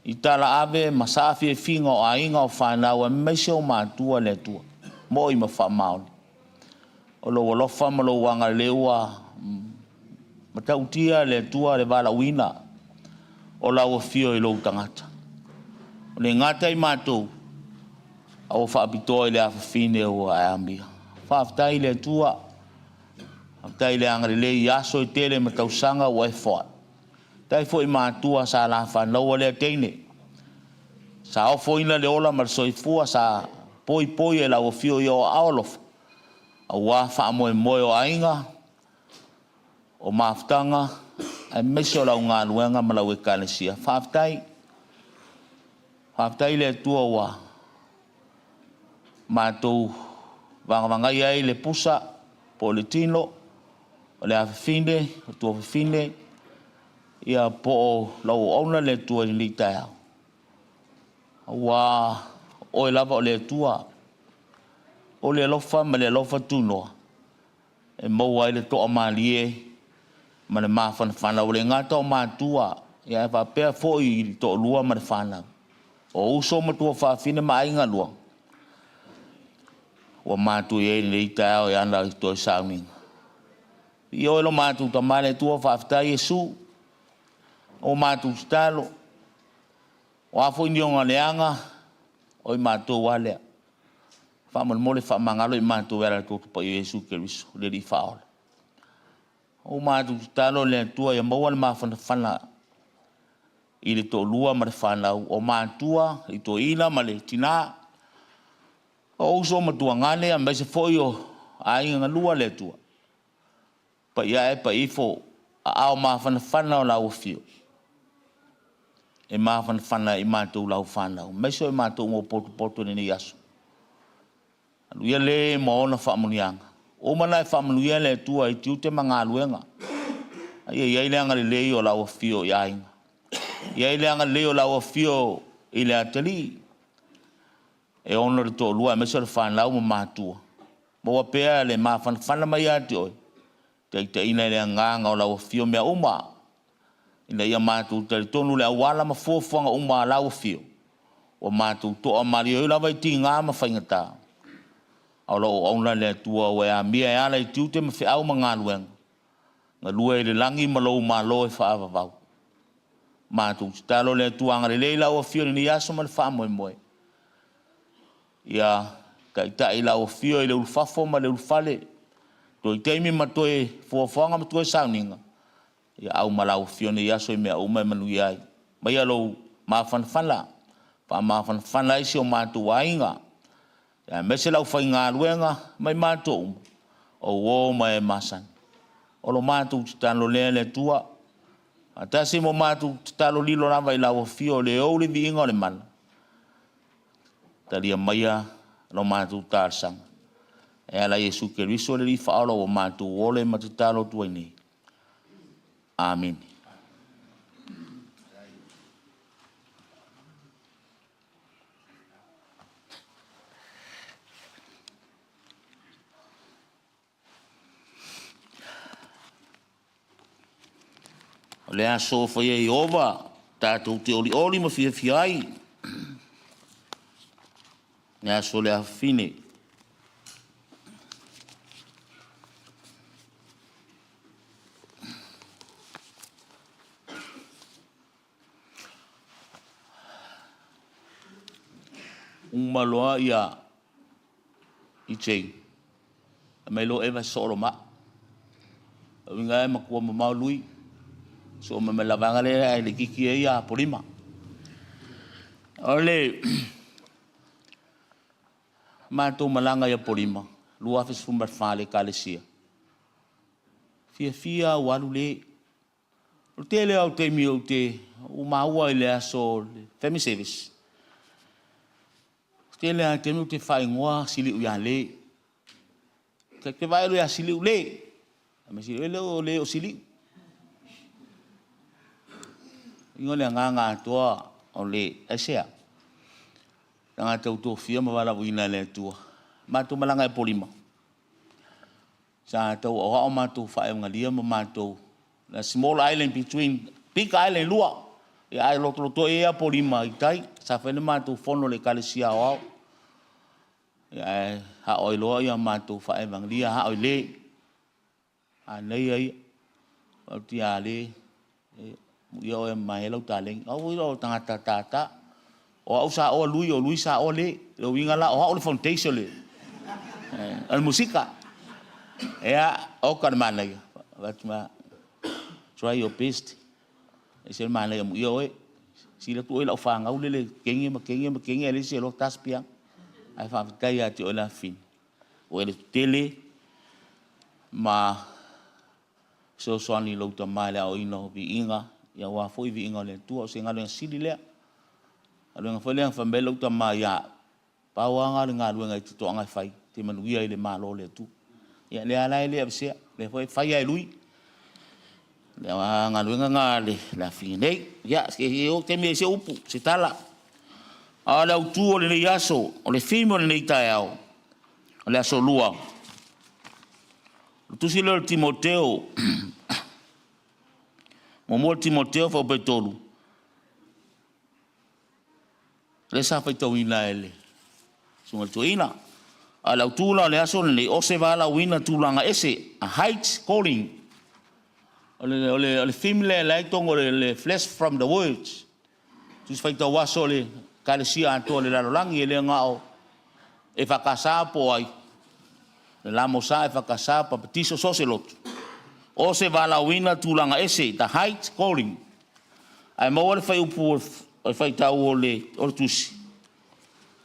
Speaker 11: I tala ave masawhi e whinga o ainga o whanau e meise o mātua le tua. Mo I ma whamaoni. O lo walofa ma lo wanga leua matautia le tua le wala wina. O la o fio I lo tangata. O le ngata I mātou. A o whaapitoa I le awhawhine o a ambia. Whaaftai le tua. Tai le anga le ia so tele ma tausanga o e fo. Tai fo I mātua sa la whanau le teine. Sa o fo ina le ola mar soifua sa poi e la o fio I o aolof. A wā wha moe o ainga, o maftanga, ai meso lau ngā luenga ma lau e kānesia. Whaftai le tua wā. Mātou wangawangai ai le pusa, po le tino, o le awhine, o tua whine, ia po o lau auna le tua I ni tai au. Wā o e lava o le tua, o le lofa ma le lofa tunoa. E mau ai le toa malie, ma le mawhanawhana o le ngata o mātua, ia e whapea fo I to lua ma le whanau. O uso matua whawhine ma ainga lua. Wa mātu e le I tai au e ana I toi sauninga. I o elo mātu ta male tua whawhtai Jesu, o mātu stalo, o afo I nionga leanga, o I mātu walea. Whaman mole whamangalo I mātu wera tōtu pa I Jesu Keriso, le li whaola. O mātu stalo le tua ia maua le mawhanawhana I le tō lua ma le whanau, o mātua I tō ina ma le tina. O uso matua ngane a mese foi o a inga lua le tua. Pa ia e pa ifo a ao mawhanawhana o lau fio. E mawhanawhana I mātou lau whanau. Meso I mātou ngō potu ni aso. Anu ia le maona whamunianga. O mana e whamunuia le tua I tiute ma ngā luenga. Ia le anga le lei o lau fio I ainga. Ia le anga le o lau fio I le atali. E ono le tō lua, meso le whanau ma mātua. Maua pēa le mawhanawhana mai ati oi. Te ina le nganga o lau fio mea uma. Ina ia mātou te tonu le awala ma fuafuanga uma lau fio. O mātou toa mari oi lawa I ti ngā ma whaingata. Au lau auna le tua o e a mia e ala I tiute ma whiau ma ngā luenga. Ngā lua I le langi ma lau ma lo e whaava vau. Mātou talo le tua ngare le lau fio ni aso ma le wha moe moe. Ia kai tai lau fio I le ulfafo ma le ulfale. Toi teimi ma toi fuafuanga ma toi sauninga. Ia au ma lau fio ni aso I mea uma manu iai. Ma ia lau mawhanawhana. Pa mawhanawhana isi o mātou ainga. Ia mese lau whai ngā luenga mai mātou uma. O ma e masan. O lo mātou titano le tua. A tasi mo mātou titano lilo rawa I lau fio le au le vi inga o le mana. Talia maia lo mātou tārsanga. E ala Jesu Keriso le li whaola o mātou ole matutalo tuai nei. Amen. O le aso whaia I ova, tātou te oli ma fia ai. Ne aso le awhine. Umaloa ia I tei. A mai lo eva soro ma. A winga e makua ma maului. So ma me lavanga le ai le kiki e ia polima. Ole mātou malanga ia polima. Lua fes fumbar whale kalesia. Fia walu le. O te le au te mi o te. O maua I le aso family service. Te le au te mi o te whaingoa sili u ia le. Te vai lu ia sili u le. Me sili le o sili. Ingo le nganga toa o le esea. Nga tau tō fia ma wala wina le tua. Mātou malanga e polima. Sa tau o mātou whae ngalia ma mātou. Na small island between big island lua. E ai loto e a polima I tai. Sa whene mātou whono le kalesia o au. E ai ha oi loa ia mātou whae ngalia ha oi le. A nei ai. O ti a le. Ia o e mahelau tāleng. Au ilo tangata tata. O au sa o lui sa o le. O winga la o ha o le foundation le. Al musika. Ea, o ka mana ia. Watma, try your best. E se mana ia mu ia oe. Sila tu ila whanga ulele kengi ele se lo taspia. Ai fa tai ati o la fin. O ele tele ma so soani lo ta mai la o ino vi inga ya wa foi vi inga le tu o se ngalo sili le. Alo nga fole fa mbelo ta mai ya. Pa wa nga nga lu nga to nga fai te manu ia ile ma lo le tu. Ya le ala ile abse le foi fai ai lui. Le nga lu nga le la fin nei ya ke o te me se upu se tala. Ala tu o le yaso o le fimo le nei tai au. O le aso lua. Tu si le Timoteo. Mo Timoteo fa betolu. Le sa fa to ina ele. Sunga to ina. Ala tu la le aso le o se va la wina tu langa ese a height calling. Ole female like tongo le flesh from the words. Tu fa to waso le kale sia anto le la langi le ngao. E fa kasa po ai. La mosa e fa kasa pa petiso soselot. O se va la wina tu langa ese the height calling. Ai mo le fa upu e fa ta o le ortusi.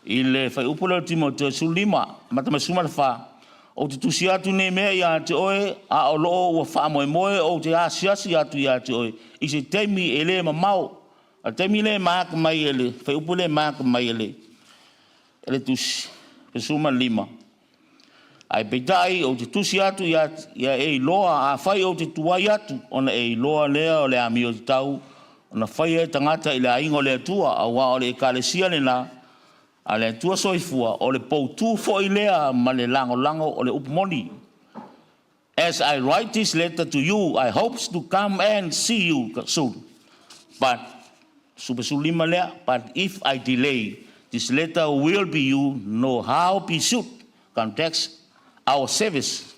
Speaker 11: Il fa upu le Timoteo sulima mata masuma fa o te tusi atu ne me ya te oe a o lo o fa mo o te asiasi atu ya te oe I se temi ele mamau a temi le mak mai ele fa upu le mak mai ele tusi pesuma lima ai betai o te tusi atu ya e loa a fai o te tuai atu ona e loa lea o le ami o te tau ona fai e tangata I le aingo le tua a wa o le ekalesia le na a le tua soifua o le poutu fo I lea ma le lango o le upmoni. As I write this letter to you, I hope to come and see you soon. But if I delay, this letter will be you know how we should conduct our service.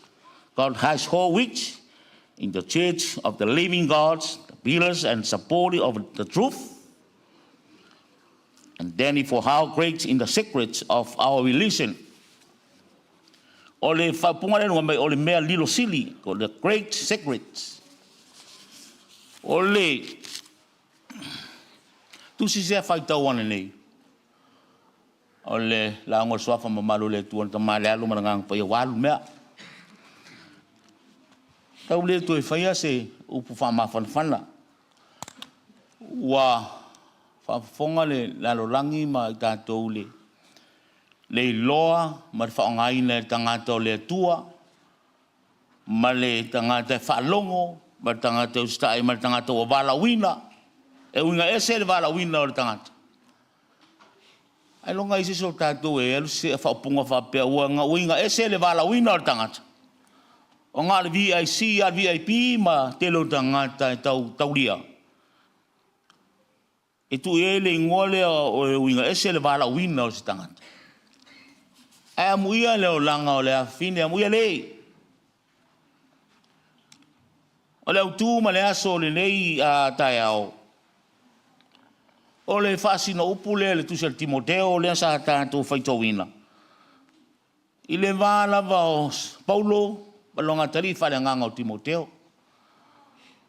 Speaker 11: God has called which in the church of the living God, the pillars and supporters of the truth. And then for how great in the secrets of our religion. Ole whapungare no mai ole mea lilo sili, the great secrets. Ole tu si se whaitau ane nei. Ole la ngol swafa mamalu le tuan tamale alu marangang pa ia walu mea. Tau le tu e whaia se upu whama whanawhana. Wa whafonga le lalorangi ma I tātou le loa ma whaongai le tangata o le tua ma le tangata whalongo ma le tangata ustai ma le tangata o walawina e winga ese le walawina o le tangata ai longa isi so tātou e alu se whaopunga whapea uanga winga ese le walawina o le tangata o ngā le VIC a VIP ma telo tangata e tau lia e tu ele ngole o winga ese le vala wina o stanga ai amuia le o langa o le afine amuia le o le tu ma le aso le nei a taiao o le fasino upule le tu sel Timoteo le sa tanto faito wina ile vala va Paulo balonga tarifa le nganga o Timoteo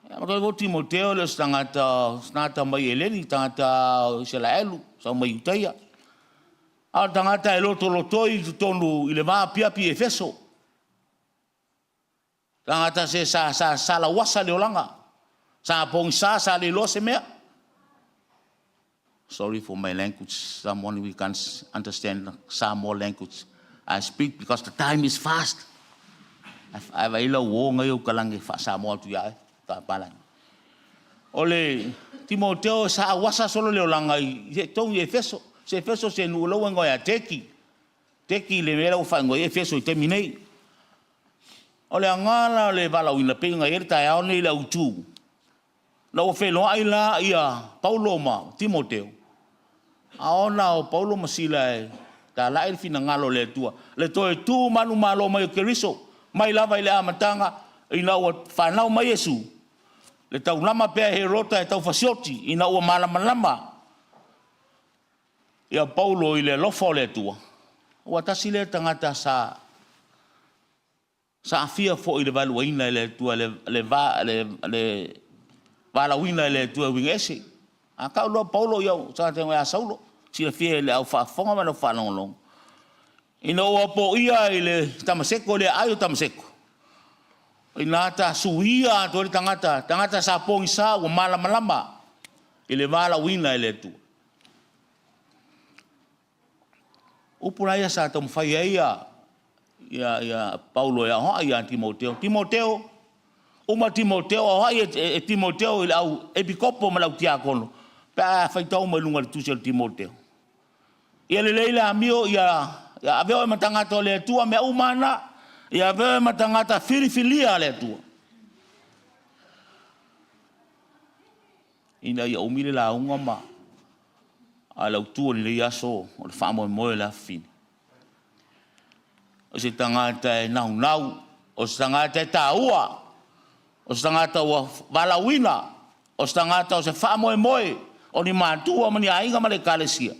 Speaker 11: Maka ko Timoteo le stangata mai eleni tangata sela elu sa mai utaya. A tangata eloto lotoi tonu ile va pia Efeso. Tangata se sa la wasa le olanga. Sa pong sa le lo se mea. Sorry for my language. Someone we can't understand some more language. I speak because the time is fast. I vai lo wo ngai kalangi fa sa mo tu ya. Palan. Ole Timoteo sa wasa solo le olanga I tong Efeso. Se Efeso se no lo ngo ya teki. Teki le mera ufa ngo Efeso I terminei. Ole angala le bala wina pinga erta ya oni la utu. Lo fe lo ai la ia Paulo ma Timoteo. Aona o Paulo masila ta la el fina ngalo le tua. Le toe tu manu malo mai Keriso. Mai lava ile amatanga ina o fanau mai Yesu. Le tau lama pea he rota e tau fasioti ina ua malama. Ia Paulo I le lofo le tua. Ua tasi le tangata Sa fia fo i le valuaina le tua le valauina le tua wingesi. A ka lo Paulo yo sa te ngā Saulo. Si le fia le au whaafonga ma le whanongolong. Ina o po ia i le tamaseko le ayo tamaseko. Ina ta suia to le tangata sa pongi sa o malama i le valauina le tua. Upura ia sa tom fai ia Paulo ia ho ia Timoteo uma Timoteo ho ia Timoteo il au epikopo malau tia kono pa fai tau mai lunga tu sel Timoteo ia le leila amio ia aveo matangata le tua me umana ia aveo matangata filifilia le tua ina ia umile la unga ma ala tu le yaso o fa mo la fin o se tangata nau o se tangata taua o se tangata wa valawina o se tangata o se fa mo o ni matua mani ainga male kalesia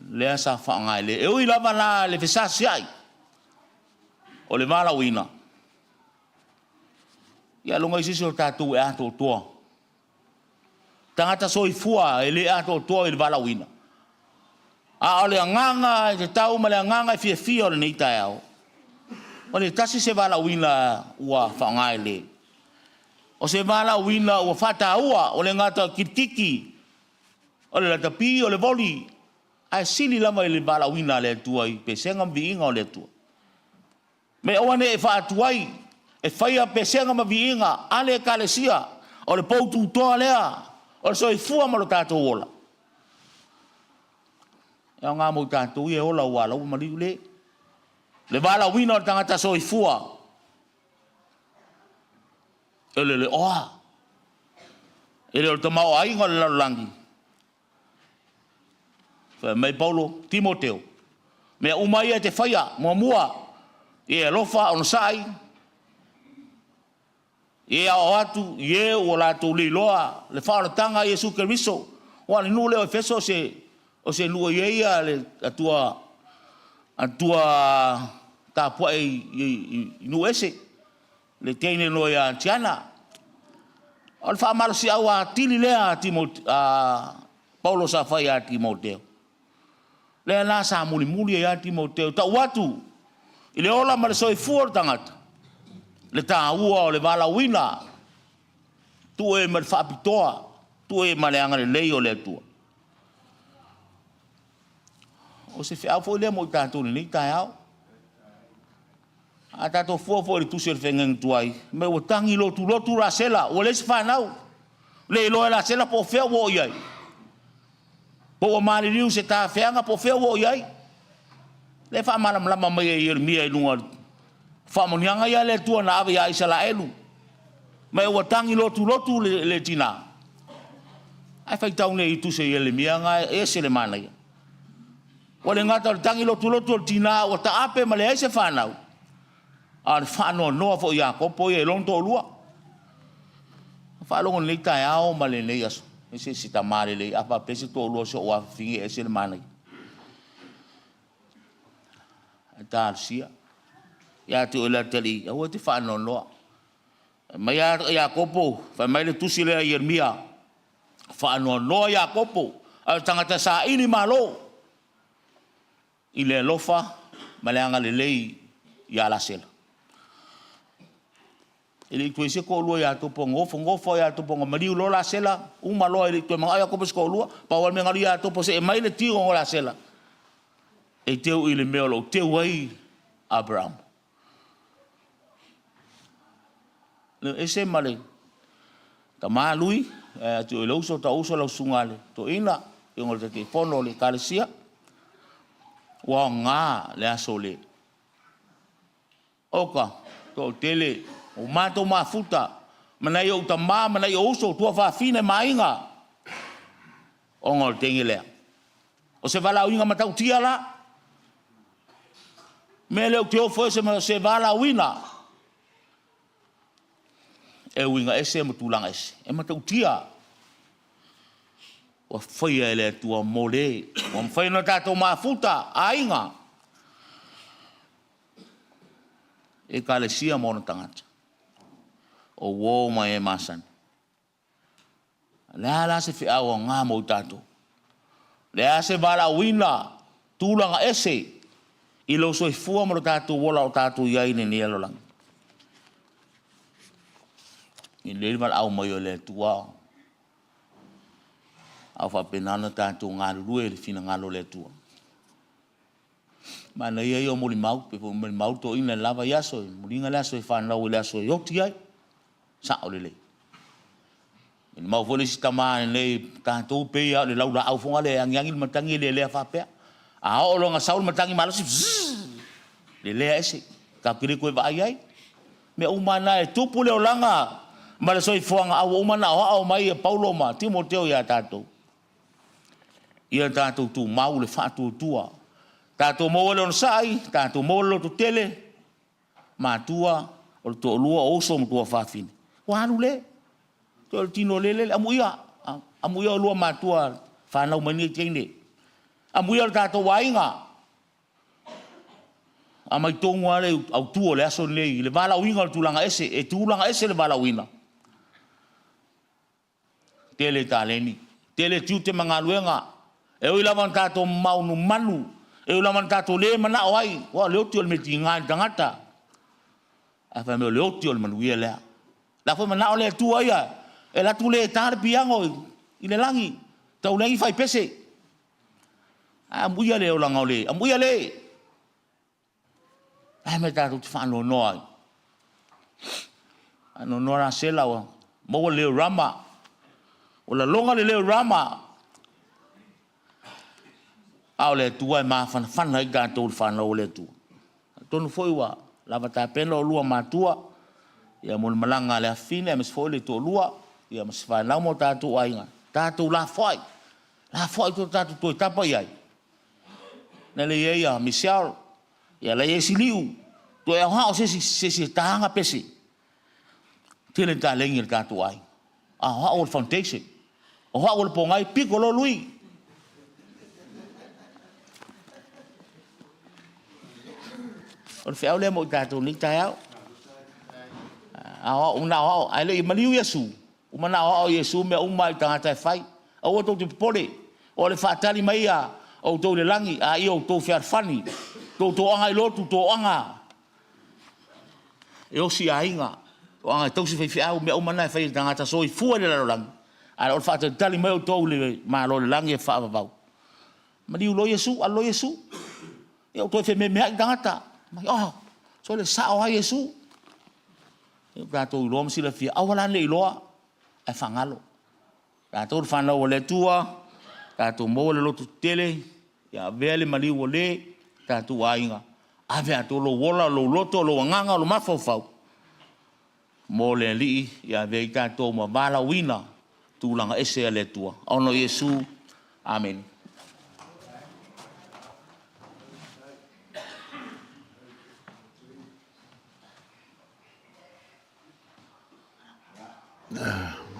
Speaker 11: le asa fa ngai le e ila vala le fesasi ai o le valawina ya longa isi o tatu e ato tua tangata soifua e le ato tua i le valawina a ole nganga te tau male nganga fia o le nei tau o le tasi se valawina ua whangai le o se valawina ua whata ua o le ngata kitiki o le latapi o le voli ai sili lama i le valawina le tua i pesenga mbiinga o le tua me oane e whaatuai e whaia pesenga mbiinga ale kalesia o le poutu toa lea o le soifua malo tātou ola ia ngā mo tātou ia ola wala o mariu le vala wina o tangata soifua ele oa ele o tamau ai ngā le langi fa mai Paulo Timoteo me umai te whaia mua e lofa on sai e o atu e o la tu liloa le whaoratanga Iesu Keriso o le nule o Efeso o se nua ia le atua tapua i nuese le teine no ia tiana o le whaamaro si au a tili lea Paulo sa whai a Timoteo lea la sa muli a Timoteo ta watu i le ola ma le soifua tangata le tāua o le valawina tu e ma le whaapitoa tu e ma le anga le lei o le atua o se whiau fo lea mo i tātou ni tai au a tātou fua le tusi o le whengang tuai me o tangi lotu ra sela o le se whanau le iloa la sela po whea wo iai po o maari riu se tā wheanga po whea wo iai le wha malam mai e Jeremia i lunga whamonianga ia le tua na awe ia isala elu me o tangi lotu le tina ai whai taune i tu se Jeremia nga e se le mana ia o le ngata le tangi lotu le tina o ta ape ma le ai se whanau a le whanoa noa fo ia kopo ia e lonto o lua whalongo nei tai ao ma le nei aso e se sita mare le apa pese to lua se o a fingi e se le mana ia a ta sia ia te ola tali o te whanoa noa ma ia kopo fa mai le tusi le Jeremia whanoa noa ia kopo a tangata sa ini malo i le lofa ma le anga le lei ia la sela ele tu ese ko lua ia to ngofo ia to pongo mariu lo la sela uma lo ele to ma ia ko ko lua pa wal me ngaria to po se mai le tio ngo la sela e teu ile me lo teu ai Abraham le ese male ta malui tu lo so ta uso lo sungale to ina ngo te fono le kalesia wa nga le asole oka to tele o mato mafuta manai o tama manai o uso tua fa fine mainga o ngol tengile o se vala winga matau tia la mele o teo foi se vala wina e winga ese mutulanga ese e matau tia o foi ele tua mole o foi no tato mafuta ainga e ka le sia mo na tangata. O wo mai e masan. Le ala se fi awa ngā mo tātou. Le a se wala wina tūlanga ese i lo soi fua mo tātou wola o tātou iai ne ni alolang. I le wala au mai o le tua. Au wha penana tātou ngā rue le fina ngalo le tua. Mana ia o muli mau, pe muli mau to ina lava yaso, mulinga laso e whanau i laso i okti ai, sa o le le. Ni mau fole si tama le tātou pe ia le laula au fonga le angiangi matangi le lea whapea. A o longa saul matangi malasi, le lea ese, ka pire koe vai ai. Me umana e tupu leo langa, mara soi fuanga au umana au mai e Paulo ma, Timoteo ia tātou. Ia tātou tu mau le whātua tua. Tātou mau le on sai, tātou mau le to tele, mātua, o to lua oso mo tua whawhine. Wānu le, to tino lele, amuia o lua mātua, whanau mani e teine. Amuia o tātou wainga. Amai tongu ale au tuo le aso nei, le wala uinga o tūlanga ese, e tūlanga ese le wala uinga. Tele tāleni, tele tiu te mga luenga, e oi lawan tātou maunu manu, e ula man tātou le mana o ai, wa leo tio le meti ngā tangata. A wha meo leo tio le manuia lea. La fo mana o le tua ia, e la tu le tāre piango i le langi, tau lengi fai pese. A muia le o langa o le, a muia le. A me tātou te whaano noa ai. Ano noa rā sela o, maua leo rama, o la longa le leo rama, au le tua e mawhana whana i kātou le whana o le tua. Tonu foi wa, lava tā pena o lua mātua, ia mo le malanga le awhine, mes foi le tō lua, ia mas whanau mo tātou ainga. Tātou la foi tō tātou toi tapa iai. Na le ia Michelle, ia le esi liu, to e hao se tahanga pese. Tēne tā lengi le tātou ai. A hao le foundation, o hao le pongai, piko lo lui. O fe ole mo tātou ni tai au. A una o ai le maliu Yesu. O mana o Yesu me uma i tangata fai. O to te pole. O le fatali mai a o to le langi a i o to fer fani. To anga i lotu to anga. E o si ainga. O anga to se fe au me uma na fai tangata so i fu le lang. A o fatali mai o to le ma lo le langi e fa va. Maliu lo Yesu, a lo Yesu. E o to fe me tangata. Oh, so le sao hai Yesu. Tātou i loa masila fia, awalan le i loa, ai whangalo. Tātou whanau o le tua, tātou mō le lotu tele, ia vea le maliu o le, tātou ainga. Ave ato lo wola, lo loto, lo anganga, lo mawhauwhau. Mō le li, ia vea i tātou ma wala wina, tūlanga ese a le tua. Ono Yesu, amen.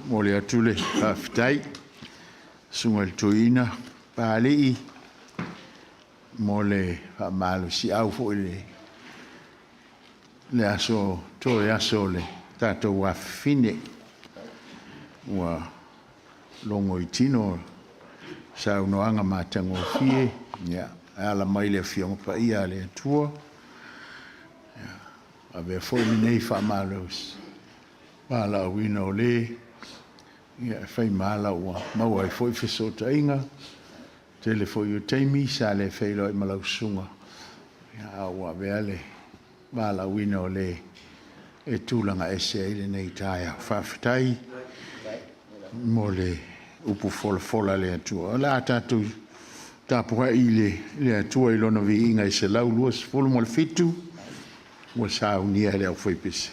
Speaker 6: Mo le atule aftai sunga le toina pali mo le malo si au fo le aso to le aso le tato wa fine wa longo itino sa uno anga matango fie ya ala mai le fiong pa ia le tua ave fo ni nei fa malos Mala wino le, ia fai mala ua, maua i foi fiso tainga, tele foi o teimi, sa le fai loi malau sunga. Ia ua veale, mala wino le, e tūlanga ese ele nei taia, whawhitai, mo le upu fola le atua. La tatu, tapua i le atua i lona vi inga i se lau lua se folo mo le fitu, ua sa unia le au foi pese.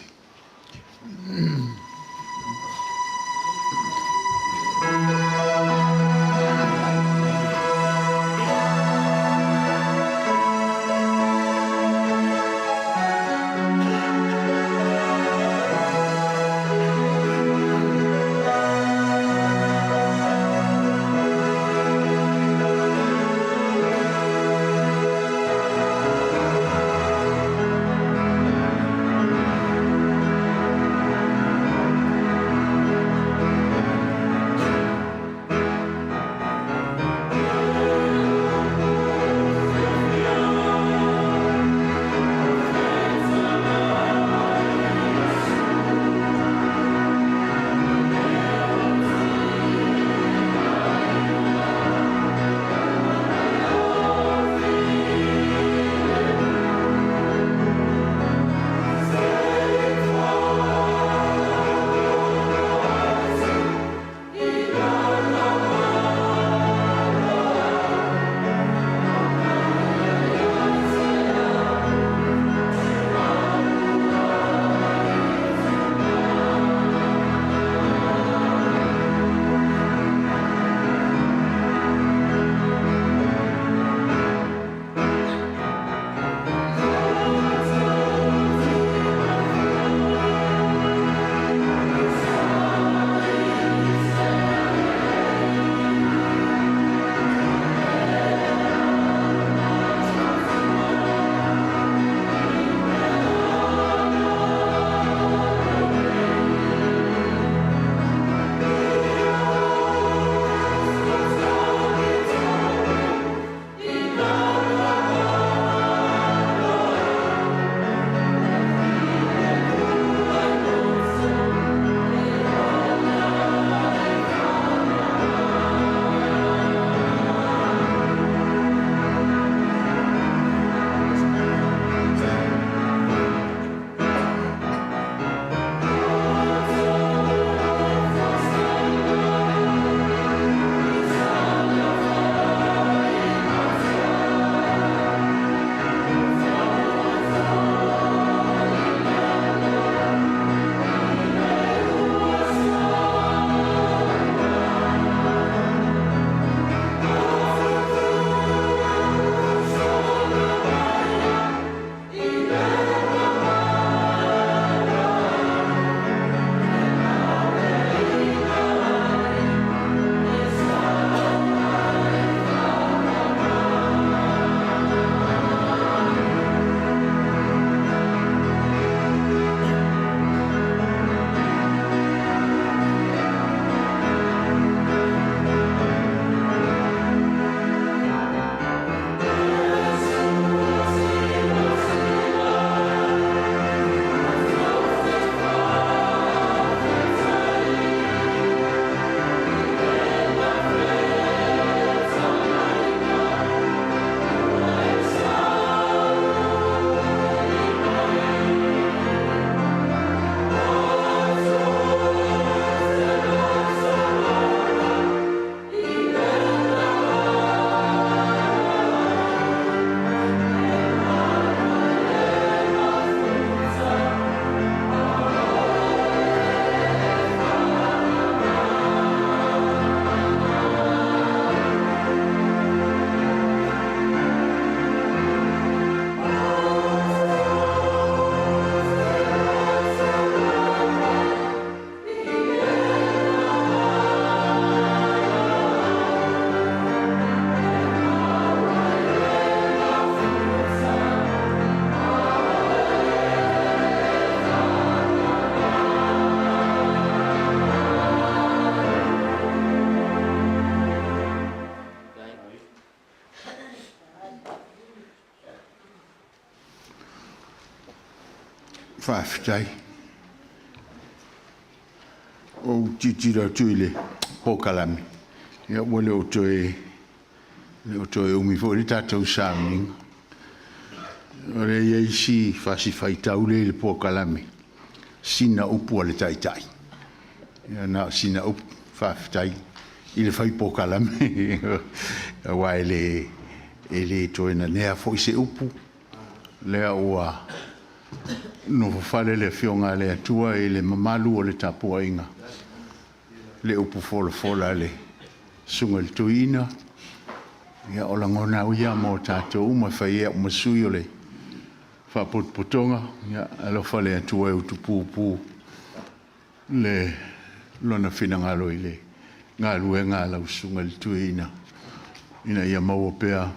Speaker 6: whaafitai. O titira tuile pokalami. Ia ua le o toe umi fo le tātou sāminga. O le iei si whasi whaitau le pokalami. Sina upu le taitai. Ia na sina upu whaafitai. I le whai pokalami. Wa ele toe na nea fo i se upu. Lea ua no whale le fionga le atua e le mamalu o le tapua inga. Le upu fola le sunga le tuina. Ia o la ngona uia mo tātou uma whai ea umasui o le whapotpotonga. Ia alofa le atua e utupupu le lona whinangalo i le ngā luenga lau sunga le tuina. Ina ia maua pea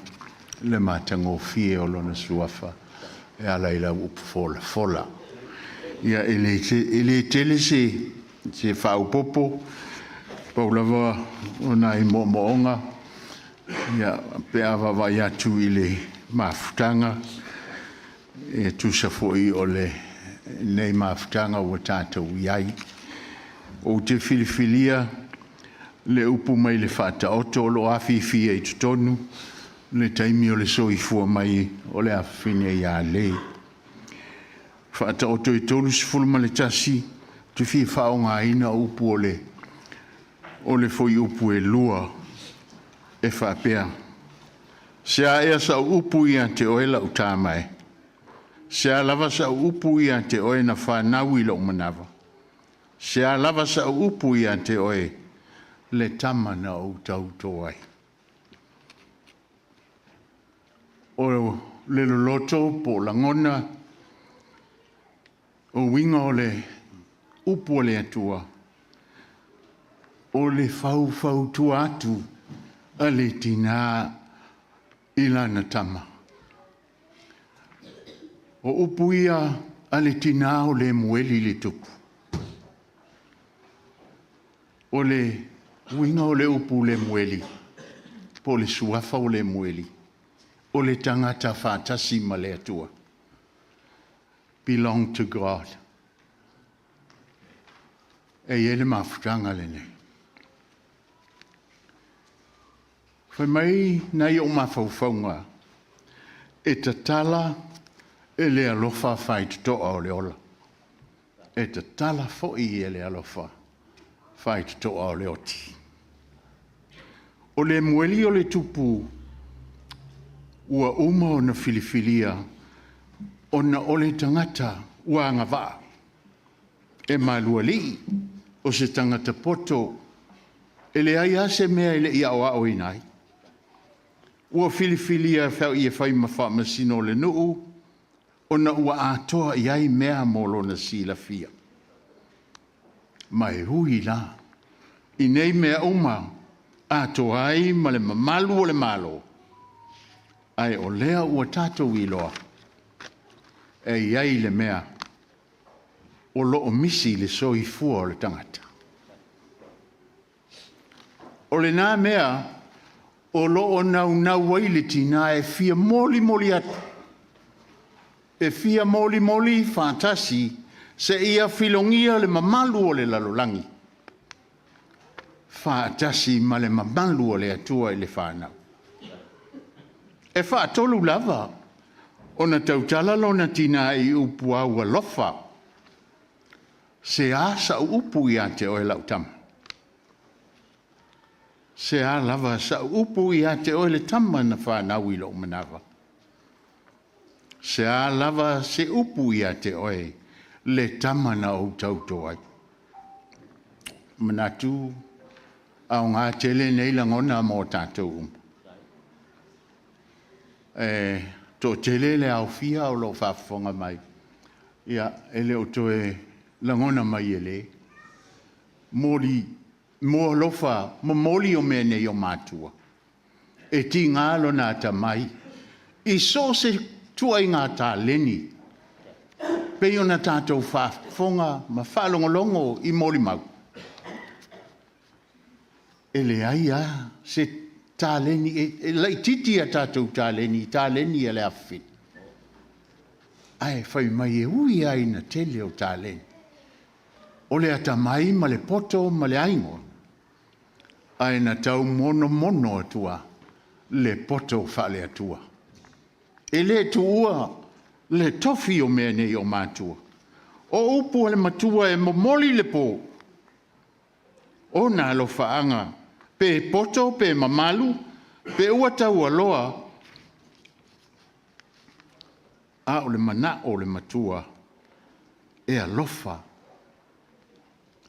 Speaker 6: le matango fie o lona suafa. E ala ila upu fola. Ia ele tele se whaupopo. Paulava o nai moonga. Ia pea wawai atu i le mafutanga. E tusa foi o le nei mafutanga o tātou iai. O te filifilia le upu mai le whata oto lo awhiwhia i tutonu. Le taimi o le soifua mai o le awhine ia le. Whata oto i tolu sifulma le tasi. Tu fi whaonga ina upu o le foi upu e lua e whapea. Sea ea sa upu ia te oela utamai. Sea lava sa upu ia te oe na whanau i lo manava. Sea lava sa upu ia te oe le tamana o tautoai. O le loloto po langona o winga o le upu o le atua. O le fau tua atu a le tina ilana tama. O upu ia a le tina o le mueli le tupu. O le winga o le upu le mueli. Po le suafa o le mueli. O le tangata whātasi ma le atua. Belong to God. E ele mafutanga le nei. Whai mai nei o mawhauwhaunga. E ta tala e le alofa whaitutoa o le ola. E ta tala fo'i e le alofa whaitutoa o le oti. O le mueli o le tupu ua uma o na filifilia o na ole tangata ua ngawaa. E malua li o se tangata poto e le ai ase mea ile ia o ao inai. Ua filifilia whau i e whai mawha masino le nuu o na ua atoa i ai mea molo na sila fia. Mai hui la. I nei mea uma atoa ai ma le mamalu o le malo. Ai o lea ua tātou i loa. E iai le mea. O loo misi le soifua o le tangata. O le nā mea, o loo nau wai le tina e fia moli atu. E fia moli fantasi se ia filongia le mamalu o le lalolangi. Fantasi ma le mamalu o le atua i le whanau. E whaatolu lava, o na tautala lo na tina i upu au alofa, se a sa upu i ate o e lautama. Se a lava sa upu i ate o le tama na whanau i lo manawa. Se a lava se upu i ate o le tama na o tautoai. Manatu, au ngā tele nei langona mo tātou to tele le au fia o lo whafonga mai. Ia, ele o toe langona mai ele. Mori, mo lofa, mo moli o mene i o mātua. E ti ngālo nā ta mai. I so se tua i ngā tā leni. Pei o na tātou whafonga ma whalongolongo i mori mau. Ele ai a, se tāleni, e lei titi a tātou tāleni e le awhi. Ai, whai mai e ui ai na tele o tālen. O le ata mai ma le poto ma le aingo. Ai na tau mono atua, le poto whale atua. E le tuua, le tofi o mea nei o mātua. O upu le matua e momoli le pō. O nā lo whaanga, pe poto, pe mamalu, pe ua tau aloa, a o le mana o le matua, e alofa.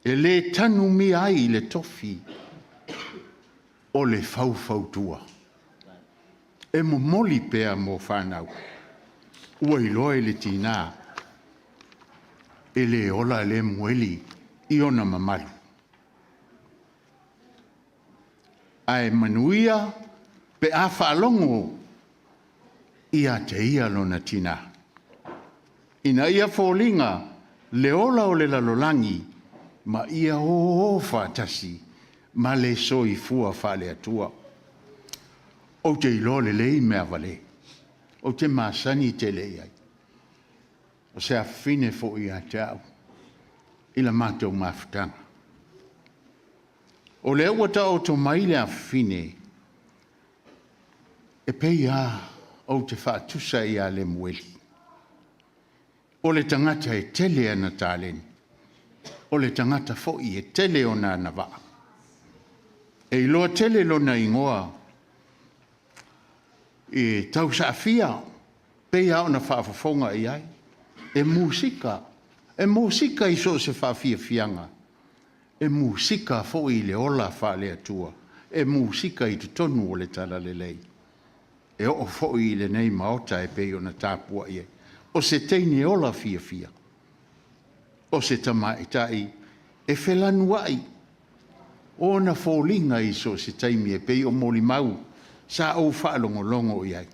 Speaker 6: E le tanu mi ai le tofi, o le fau e momoli pea mo whanau. Ua iloa le tina, e le ola le mueli, i ona mamalu. Ai manuia, pe a whaalongo, ia te ia lona tina. Ina ia fōlinga, le ola o le lalolangi, ma ia o whātasi, ma le soi fua whale atua. O te ilo le lei mea vale, o te māsani te lei ai. O se a fine fo i a te au, ila mātou mawhutanga. O le ua ta o to maile a fine, e pei a o te whaatusa i a le mueli. O le tangata e tele ana tāleni, o le tangata fo i e tele o nā na waa. E iloa tele lona ingoa, e tau saafia, pei a ona whaafafonga i ai, e musika i so se whaafia fianga, e musika fo i le ola whaale atua, e musika i tutonu o le tala le lei. E o fo i le nei maota e pei ona tāpua i e, o se teine ola fia. O se tamaitai, e whelanua i, o na fōlinga i so se taimi e pei o moli mau, sa au whaalongolongo i ai.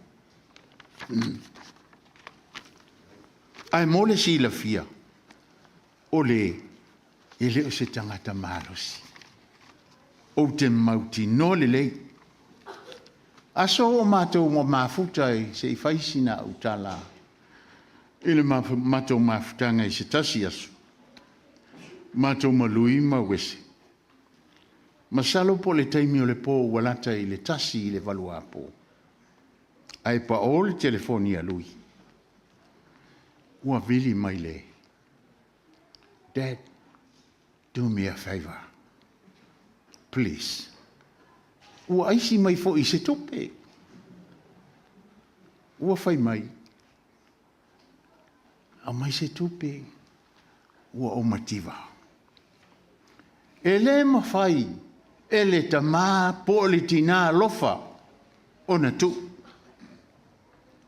Speaker 6: Ai mole si la fia, o le, e leo se tangata marosi. O te mauti no le lei. Aso o mātou mo mafutai se i whaisina au tala. Ele mātou mafutanga i se tasi asu. Mātou malui ma wese. Masalo po le taimi o le pō walata i le tasi i le valua pō. Ai pa o le telefoni a lui. Ua vili mai le. Dad, do me a favor. Please. Ua aisi mai fo i se tope. Ua fai mai. A mai se tope. Ua o mativa. E le mawhai. E le tamā po le tina lofa o na tu.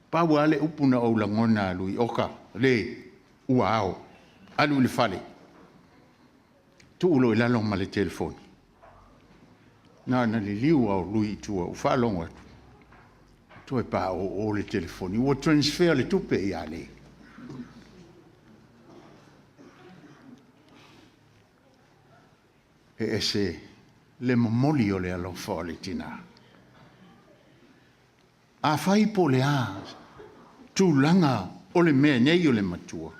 Speaker 6: Pau ale upuna o langona lui oka le ua ao. Alu le fale. Tu ulo ilalong ma le telefoni. Na li liu au lui tua u whalonga atu. Tu e pa o le telefoni. Ua transfer le tupe i ale. E ese le momoli o le alofa o le tina. A fai po le a tu langa o le mea nei o le matua.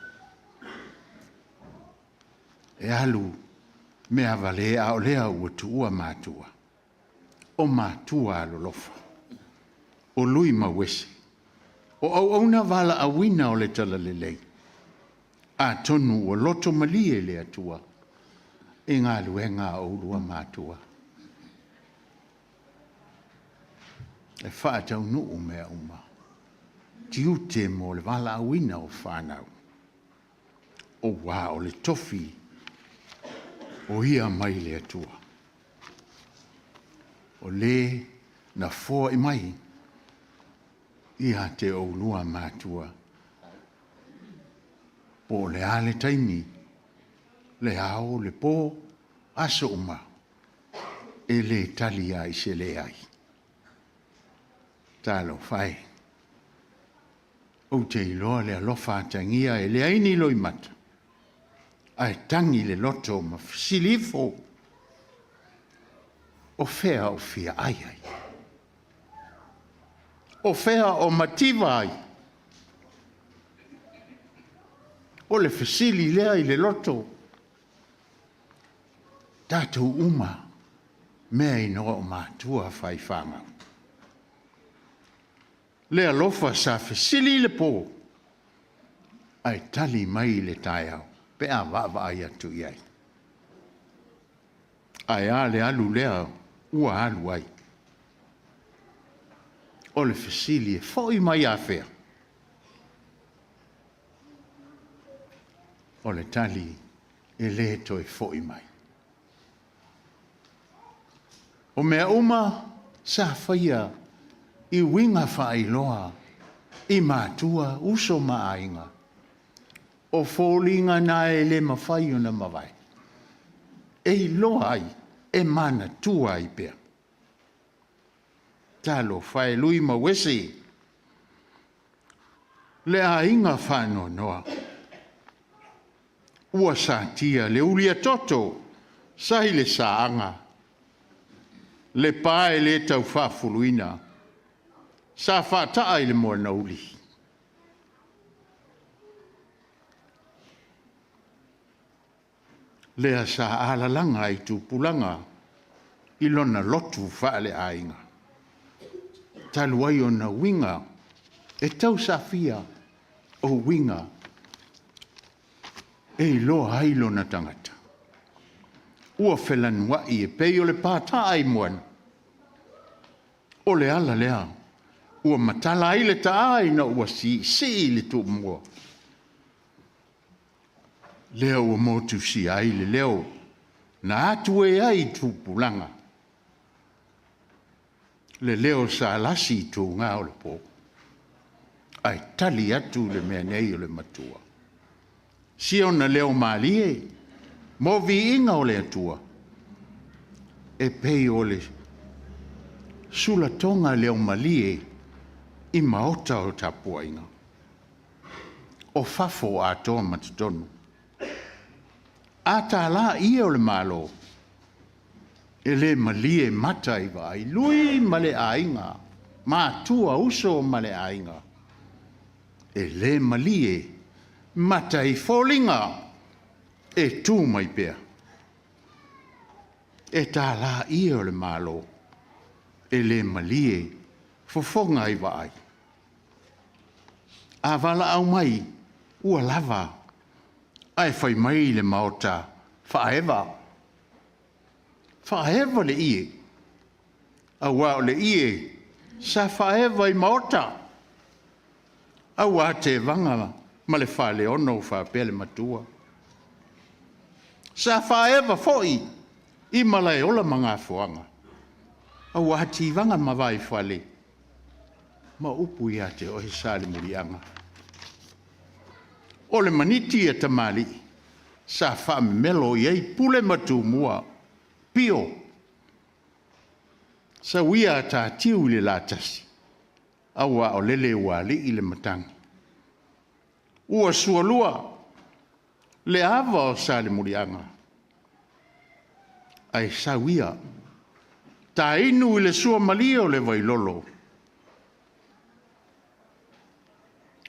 Speaker 6: E alu mea vale a o lea ua tuua mātua. O mātua alo lofa. O lui ma wese. O au na vala a wina o le tala le lei. A tonu o loto malie le atua. E ngā luenga o ulua mātua. E whaatau nuu mea uma. Tiute mo le wala awina o whanau. O wā o le tofi. O ia mai le atua. O le na fōa i mai. Ia te o ulua mātua. Po le ale taimi. Le ao le pō aso uma. E le tali ai se le ai. Talo fai. O te iloa le alofa tangia e le aini loi mata. Ai tangi le loto ma silifo. O fea o fia ai ai. O fea o mativa ai. O le fesili lea i le loto. Tātou uma mea inoa o mātua whaifanga. Lea lofa sa fesili le pō. Ai tali mai le tai au. Pea wawa ai atu iai. Ai a le alu lea ua alu ai. O le fesili e foi mai a fea. O le tali e le to e foi mai. O mea uma sa whaia i winga whailoa i mātua uso maainga. O fōlinga na e le mawhai o na mawai. E loa ai e mana tua ai pia. Talo whae lui ma wesi. Le a inga whano noa. Ua sa tia le ulia toto. Sahi le saanga. Le pae le tau whafuluina. Sa whataa i le moa nauli. Lea sa alalanga i tūpulanga i lona lotu whaale ainga. Taluai o na winga e tau sa fia o winga e loa hailo na tangata. Ua whelanua i e pei o le pāta ai moana. O le ala lea, ua matala i le taai na ua si le tu mua. Leo ua motu si ai le leo, na atu e ai tūpulanga. Le leo sa lasi tū ngā o le pō. Ai tali atu le mea nei o le matua. Si o na leo malie, mo vi inga o le atua. E pei o le sula tonga leo malie i maota o tapua inga. O fafo a toa matutonu. A tā la ia o le malo. E le malie mata i vai. Lui male ainga. Ma tua uso male ainga. E le malie mata i fōlinga. E tū mai pēr. E tā la ia o le malo. E le malie fofonga i vai. A wala au mai. Ua lava. Ai whai mai le maota. Whaewa. Whaewa le ie. A wao le ie. Sa whaewa i maota. A wā te vanga. Ma le whale ono whapele matua. Sa whaewa foi. I malai ola mga fuanga. A wā ti vanga ma vai whale. Ma upu ia te ohi sāle murianga. O le maniti e tamali, sa wha melo iei pule matu mua, pio. Sa wia ta tiu le latasi, awa o lele wali i le matangi. Ua sualua, le ava o sa le murianga. Ai sa wia, ta inu i le sua malio le vailolo.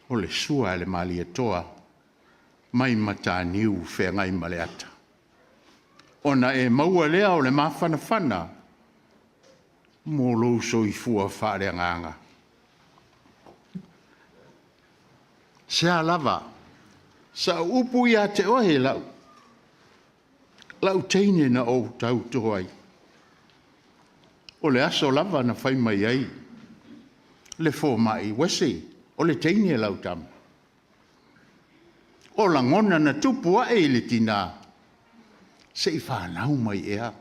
Speaker 6: O le sua le mali toa. Mai mataniu whengai maleata. Ona e maua lea o le mawhanawhana. Mō louso i fua whare nganga. Sea lava. Sa upu ia te ohe lau. Lau teine na o tau tohai. O le aso lava na whai mai ai. Le fō mai wese. O le teine lau tamu. O la ngona na tupua e le tina. Se i whanau mai ea.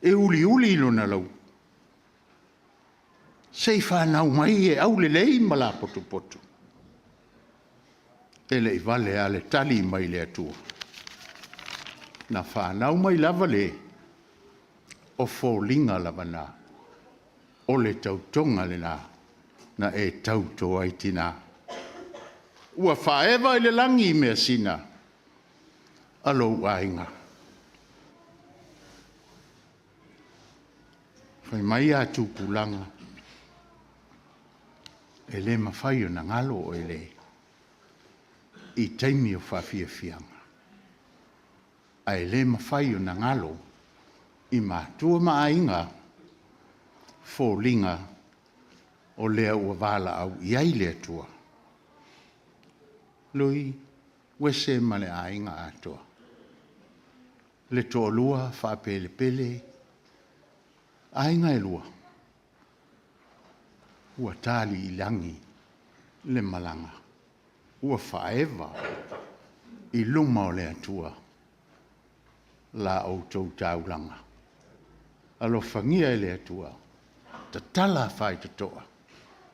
Speaker 6: E uli ilo na lau. Se i whanau mai e au le lei mala potu. E le i vale a le tali mai le atua. Na whanau mai lava le. O fōlinga lava na. O le tautonga le na. Na e tautoa i tina. Ua whaewa i le langi mea sina. Alo wainga. Whai mai a tūpulanga. E le mawhai o na ngalo o e le. i taimi o whawhiawhianga. Ai le mawhai o na ngalo i mātua maainga fōlinga o lea ua wala au iai lea tua. Lui, wese male ainga atua. Le toa lua whapele pele, ainga e lua. Ua tali i langi le malanga. Ua whaewa i luma o lea tua. La au tau taulanga. Alo whangia e lea tua. Ta tala whai te toa.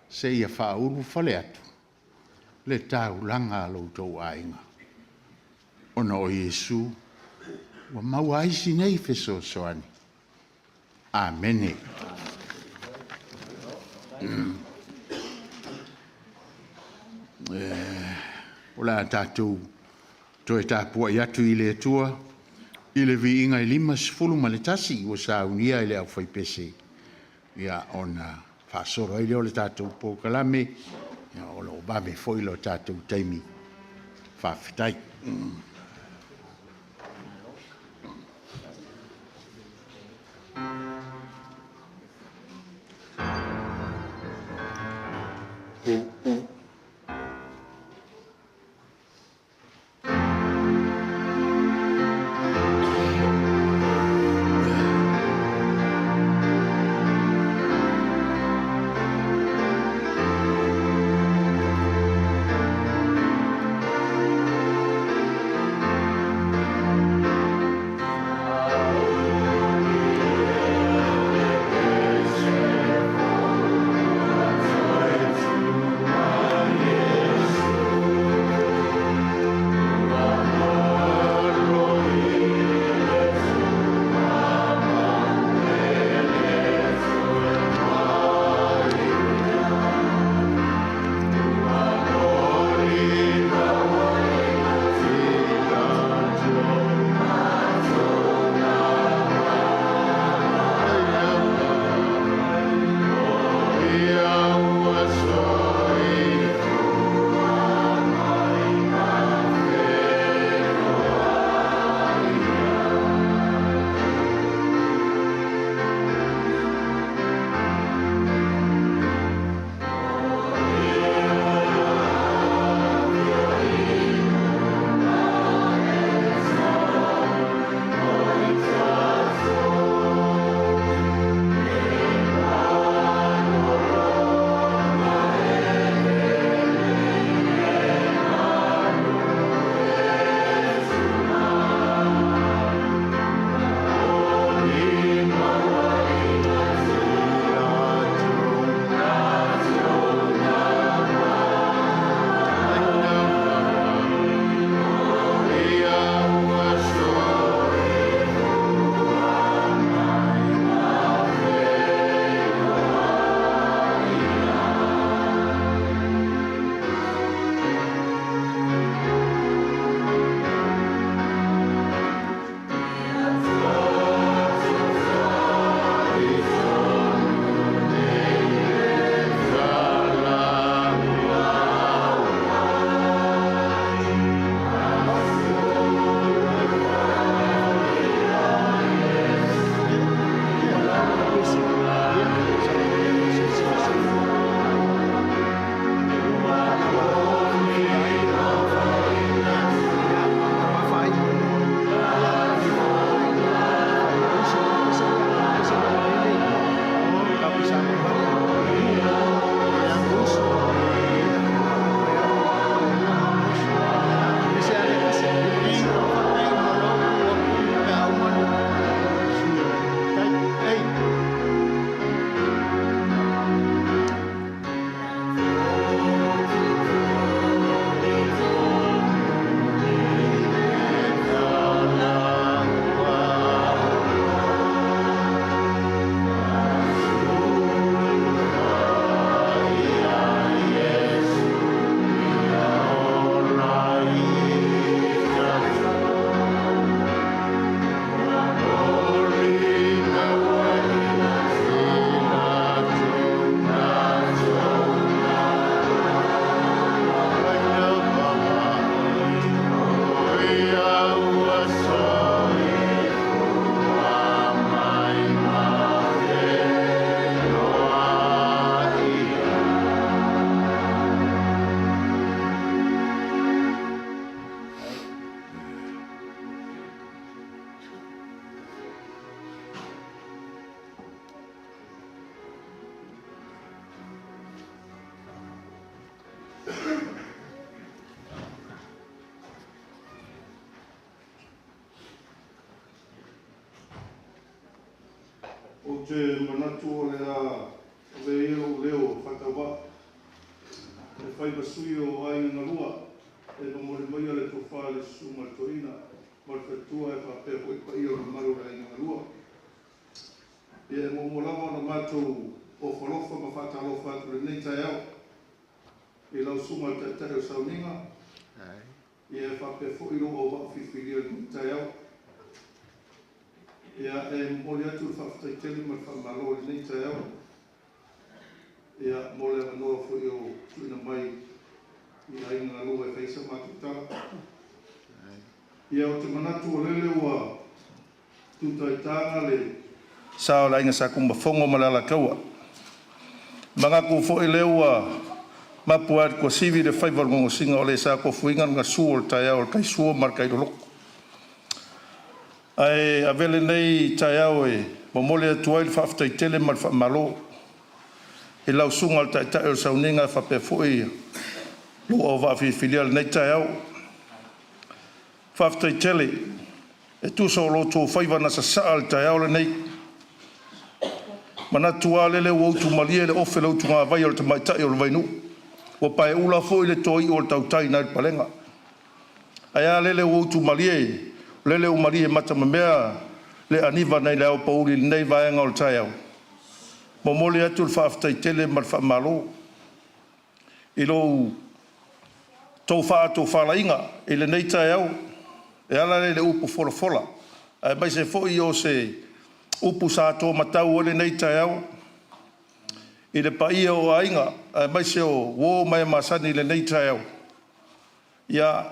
Speaker 6: Se ia whauru whale atu. Le taulanga alo tau ainga. Ona o Yesu. Wa mau aisi nei feso soani. Amene. Ola tātou toe tāpua i atu i le tua, i le vi inga i 5 ma le tasi o sa unia i le au whaipese. Ia ona whaasoro i leo le tātou pōkalame, ia o lo bame foilo tātou taimi whawhitai.
Speaker 7: o te manatu o lea leo whakawa. E whai basui o ai ngarua. E no mori mai ale to whale suma toina. Marwhatua e whapea hoi pa i o na maru ai ngarua. E mo lawa na mātou o whalofa ma whatalofa atu le nei tai au. I lau suma te o sauninga. Ia whape fo i roa o whawhiwhiria ni tai au. Ia mole atu whawhtai tele ma whamalo ni tai au. Ia mole anoa fo i o tuina mai i ainga lua e whaisa matutala. Ia o te manatu o lele ua tutaitanga le sao la inga sa kumba fongo malala kaua. Mga ku fo i leua mapuat ko sivi de faival mo singa ole sa ko fuinga nga suol taya o kai suo mar kai lok. Ai avele nei taya o e momole tuai fafta tele mar malo. E lau sungal ta ta o sauninga fa pe foi. Lo o va fi filial nei taya o. Fafta tele e tu so lo to faiva na sa sal taya o nei. Mana tua lele o tu malie le ofe lo tu nga vai o te mai tai o le vainu. O pai ula foi le toi o tau tai na palenga. Aya lele o tu malie, lele o malie mata mea le aniva nei leo pauli nei vaenga o tai au. Momole atu le whaftai tele mar whamalo. I lo tau whaato whalainga i le nei tai au. E ala lele upu fola fola. Ai mai se foi o se upu sa tō matau o le nei tai au. I le paia o ainga, mai se o wō mai masani le nei tai au. Ia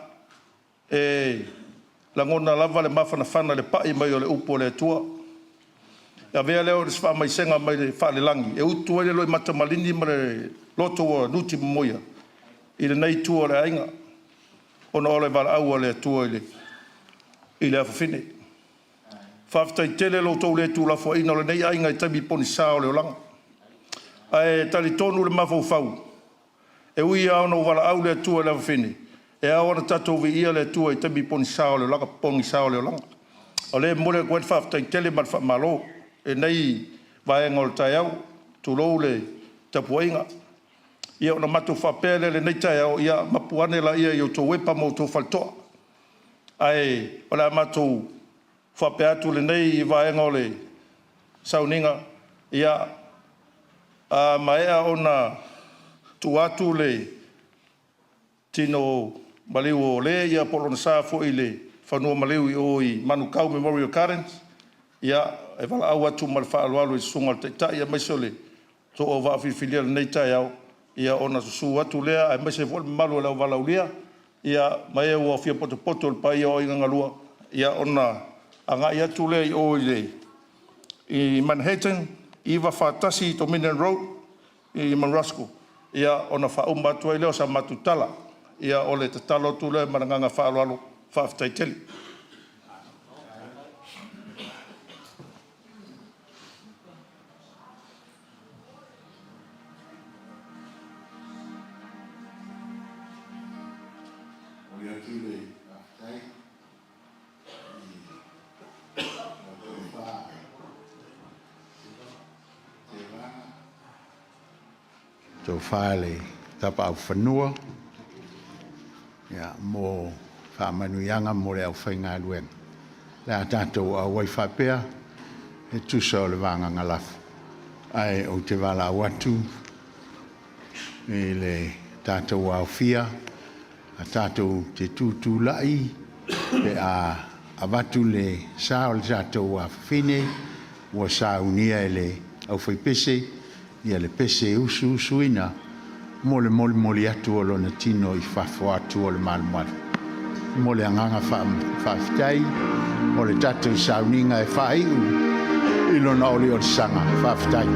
Speaker 7: langona lava le mawhana whana le pai mai o le upo le atua. Ia vea leo le swa mai senga mai le whale langi. E utu ele loi mata malini ma le loto o nuti moia. I le nei tua le ainga. Ona ole wala au le atua i le awhawhine. Whaftai tele lo tau le tu la fo ina le nei ainga i tabi poni sao le o langa. Ai tali tonu le mafau fau. E ui au no wala au le tua le awhine. E au ana tatou vi ia le tua i tabi poni sao le o langa, poni sao le o langa. O le mole kwen whaftai tele mat whamalo. E nei vaenga o le tai au, tu lou le tapuainga. Ia ona matu whapele le nei tai au, ia mapuane la ia i o tō wepa mo tō whaltoa. Ai, o le matu whape atu le nei i vaenga o le sauninga. Ia, maea ona tu atu le tino maliu o le, ia polona sa fo i le whanua maliu i o i Manukau Memorial Gardens. Ia, e wala au atu ma le whaalualu i sunga te tai, ia maise le to o whaafifilia le nei tai au. Ia ona susu atu lea, e maise fo le malu e lau wala ulia. Ia, maea ua fia poto poto le pai o inga ngalua. Ia, ona anga i atu lea i o i le i Manhattan, iwa whaatasi to Minden Road i Marasco. Ia ona whaumba atua i leo sa matutala. Ia ole te talo tu leo maranganga whaalualu whaaftai teli.
Speaker 6: Tō whaele tapa au whanua. Ia, mō whaamanuianga mō le au whainga aluenga. Le a tātou au wai whapea, e tusa o le wanga ngalafu. Ai o te wala au atu, e le tātou au fia, a tātou te tūtū lai, pe a avatu le sao le tātou a whine, ua sa unia e le au whaipese, ia le pese usu usuina mole atu o lona tino i whawha atu o le malumalu. Mole anganga whawhitai o le tatu sauninga e whaiu i lona oli o le sanga whawhitai.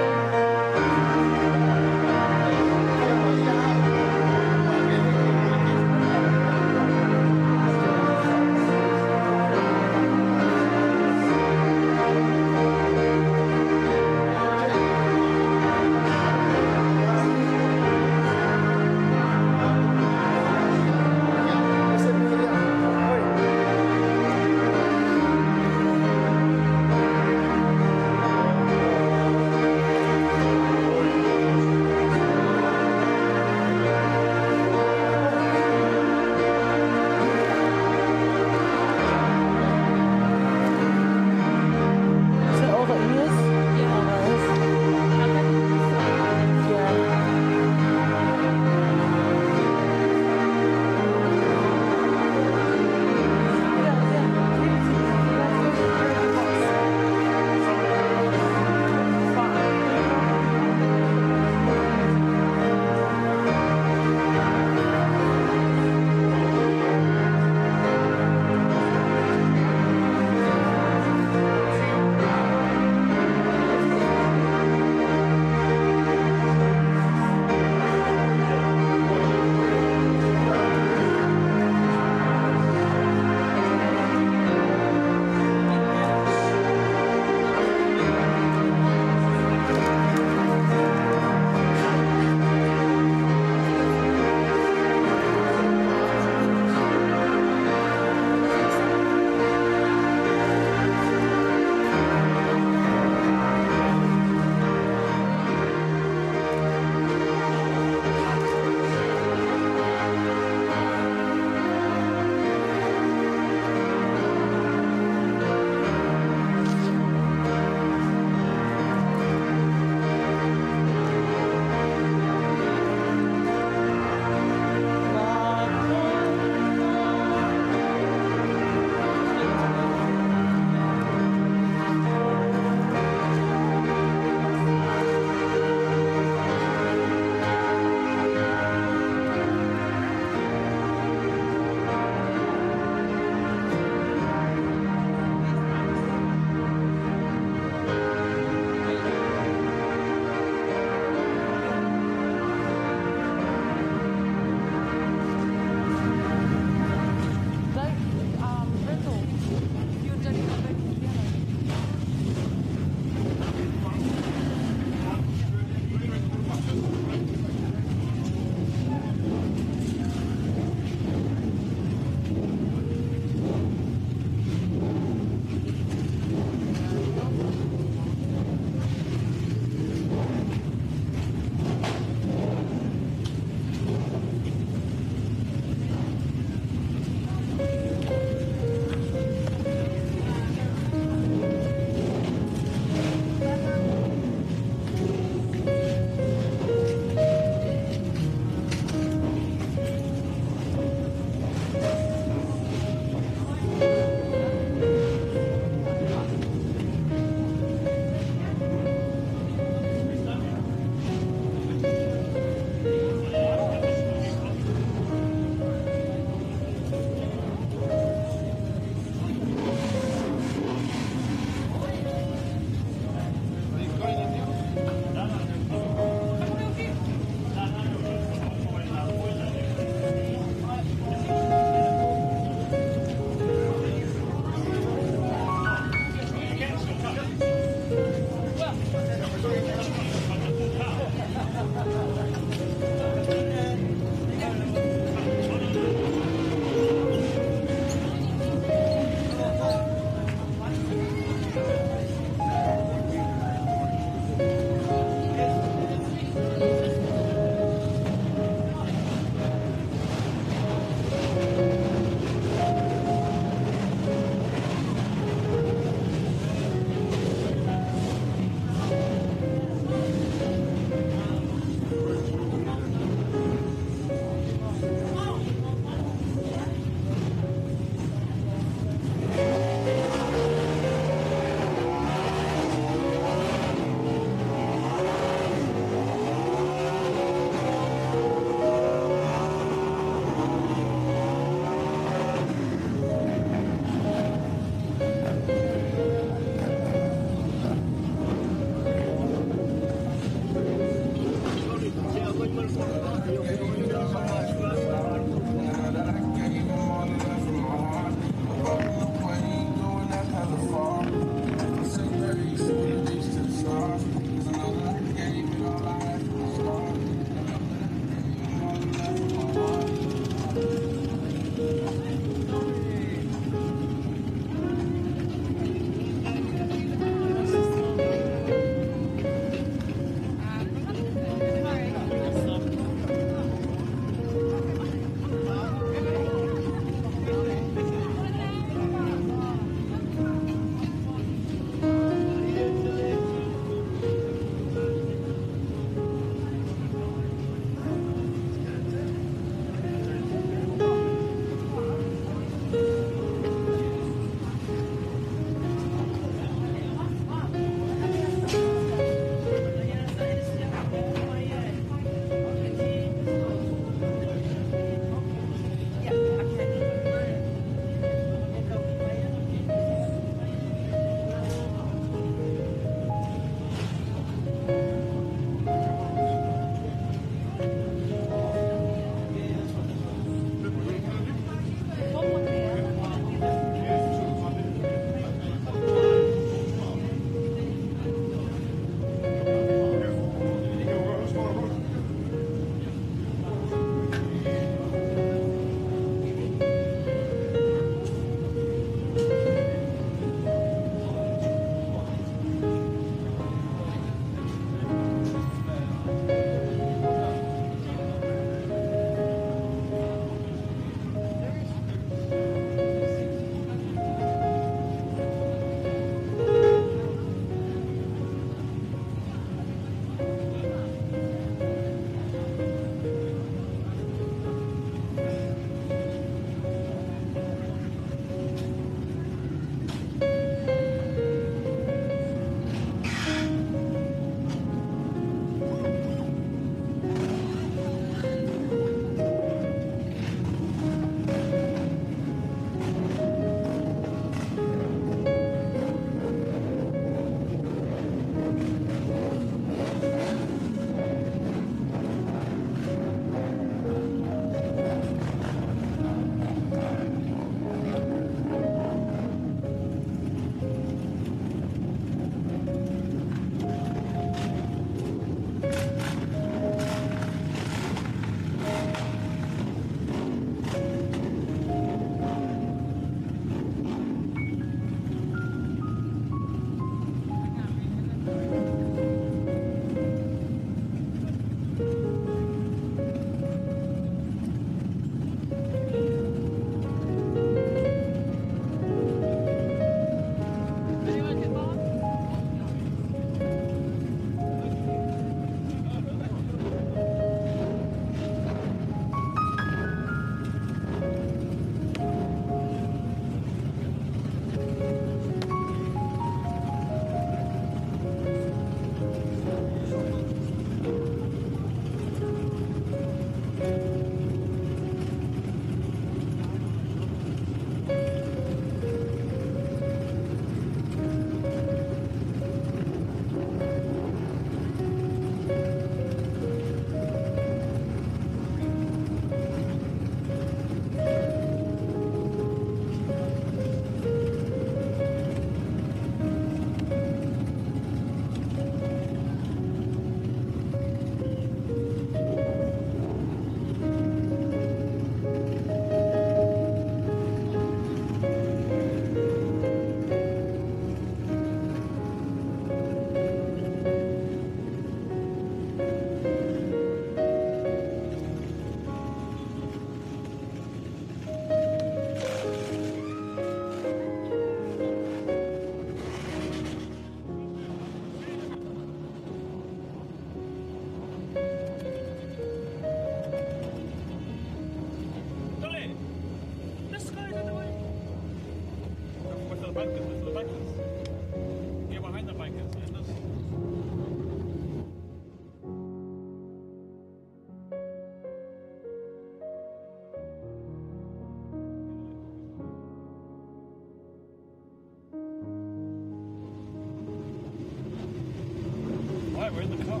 Speaker 12: Why? We're in the car.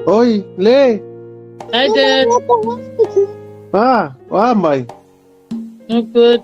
Speaker 10: Oi, Lê!
Speaker 2: Hi, Dad.
Speaker 10: Why, mày?
Speaker 2: I'm good.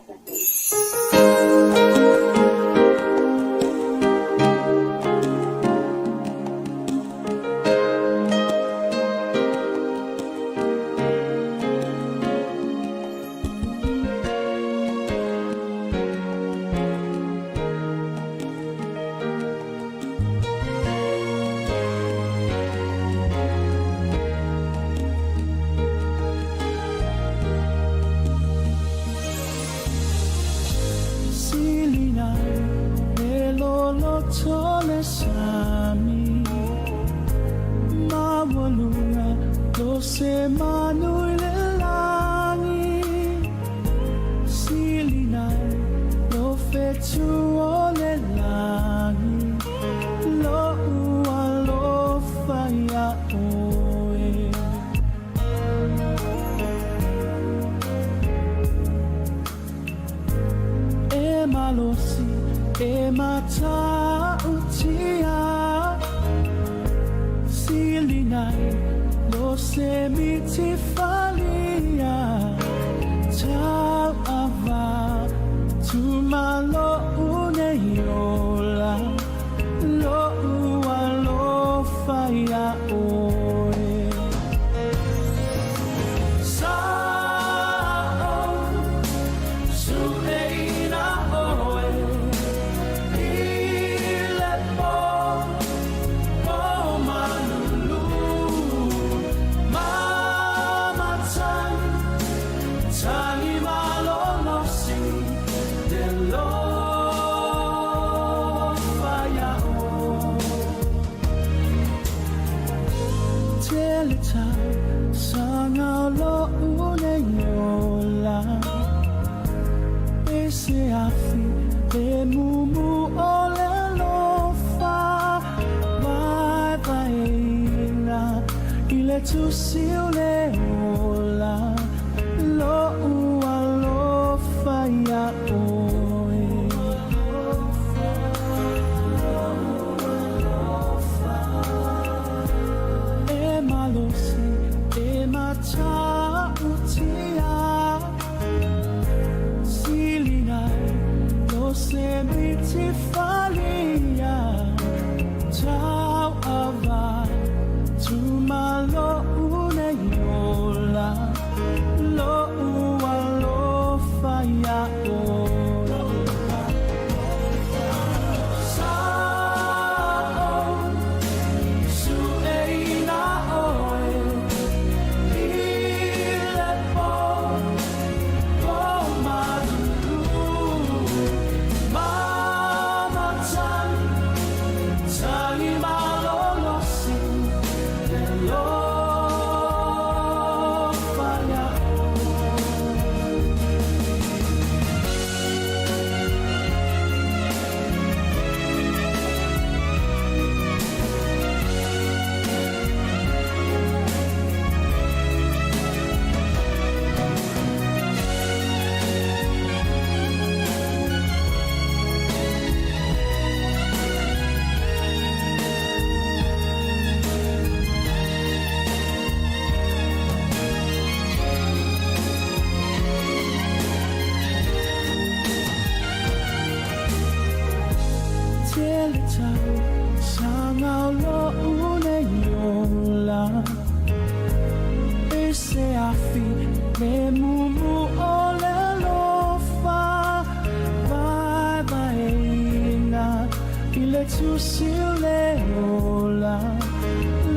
Speaker 4: sile ola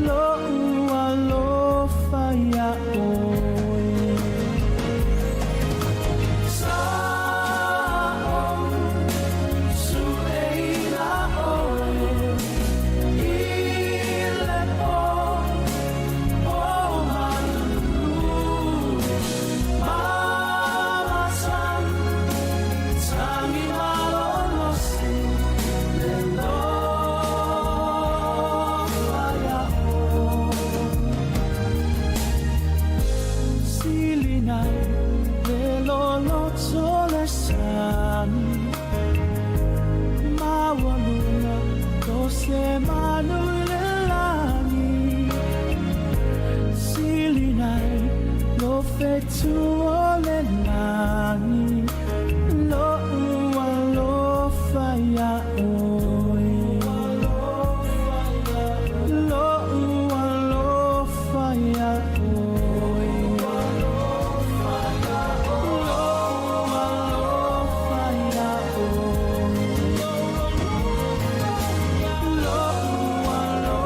Speaker 4: lo ua lo faya oe sao su eila oe ile po manu mama san tangi malo si le lo faya silinai le lo sole sani mawalula dose manu le lani silinai lo fetu le lani lo ua lo faya oe lo ua lo faya oe lo ua lo faya oe lo ua lo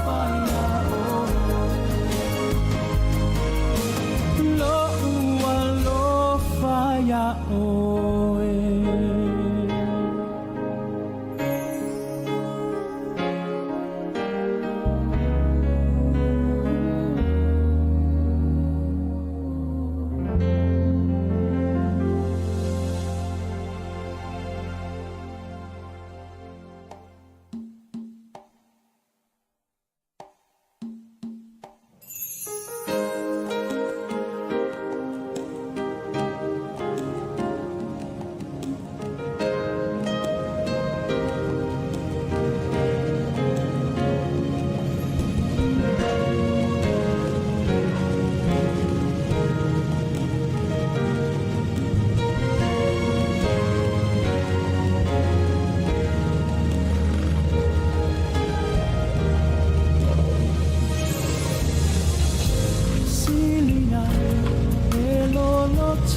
Speaker 4: faya oe lo ua lo faya oe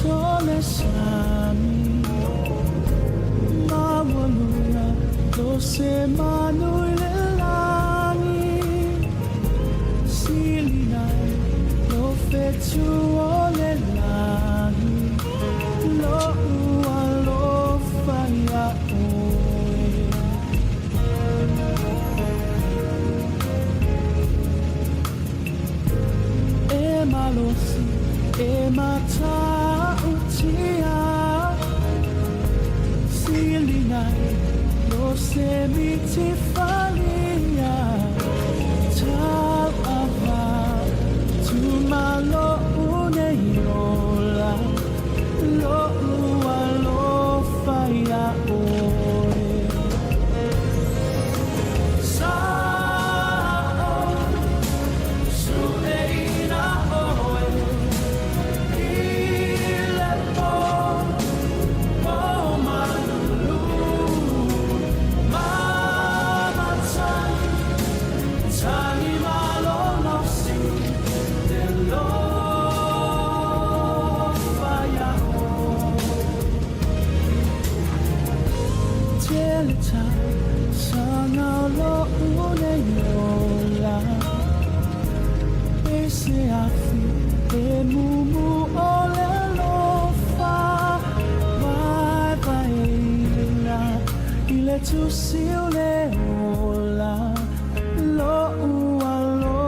Speaker 4: Tole sami mawalula dose manu le lani silinai lo fetu le lani lo ua lo faya oe e malosi e mata utia silinai lo semiti falia tal ava tu malo uneirola lo ua lo faya oe sao su eina oe ile po manu mama san tangi malo no si de lo faya telita sana lo uneyola ese afi e mumu ole lo fa vai vai la ile tu siule ola lo ua lo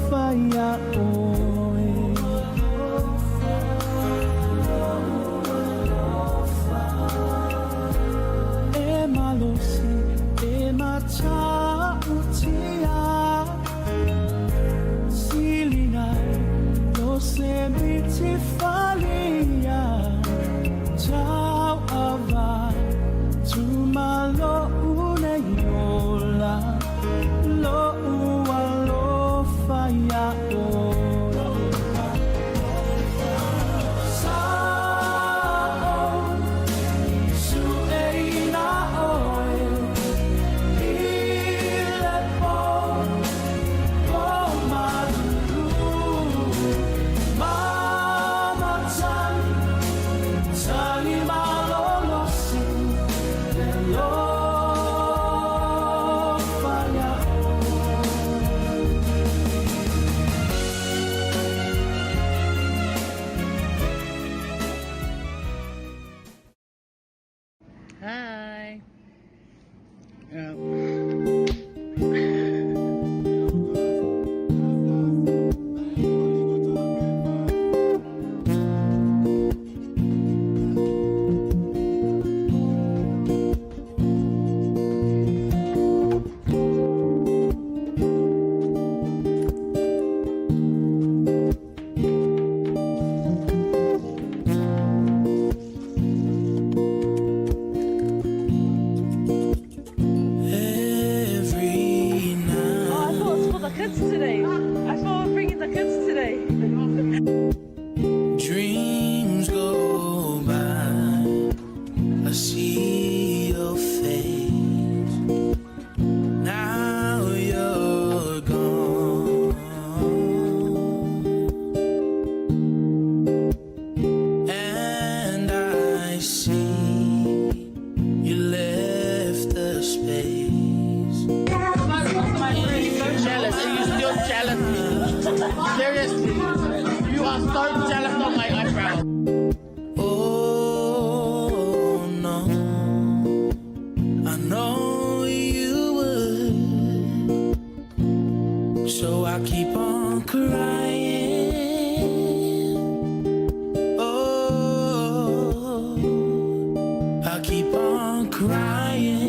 Speaker 4: faya oe e malosi e mata utia silinai lo semiti falia ciao ava tu malo uneyola lo ua lo faya oe sao su eina oe ile po manu mama san
Speaker 5: Hi.
Speaker 4: Every night.
Speaker 2: Oh, I thought it was for the kids today. I thought we were bringing the kids today.
Speaker 4: Dreams go by, I see your face. Now you're gone, and I see you left the space.
Speaker 11: Jealous, and you still jealous me. Seriously, you are so jealous of my eyebrows.
Speaker 4: Oh no, I know you would, so I keep on crying. Oh, I keep on crying.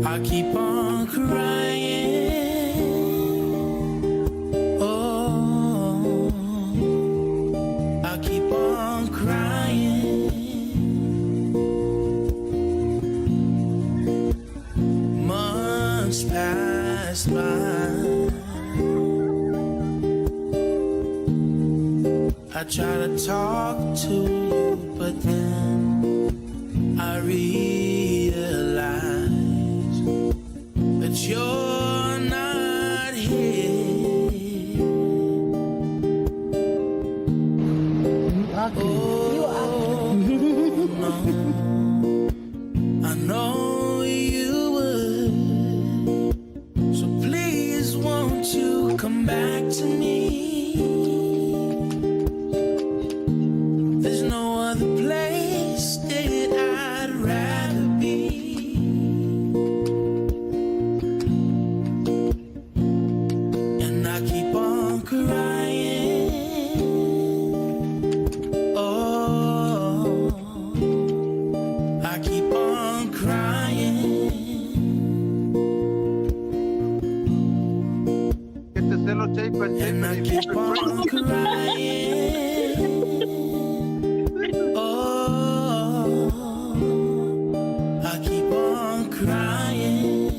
Speaker 4: I keep on crying. Oh, I keep on crying. Months pass by. I try to talk to you, but then I realize that you're not here. Oh, no. I know you would. So please, won't you come back to me? There's no other place that I'd rather be. And I keep on crying. Oh, I keep on crying.
Speaker 10: Get the sellotape
Speaker 4: And I keep on crying. Oh, I keep on crying.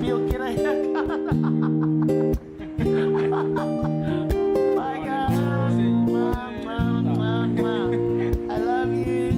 Speaker 11: Feel que My God. I love you.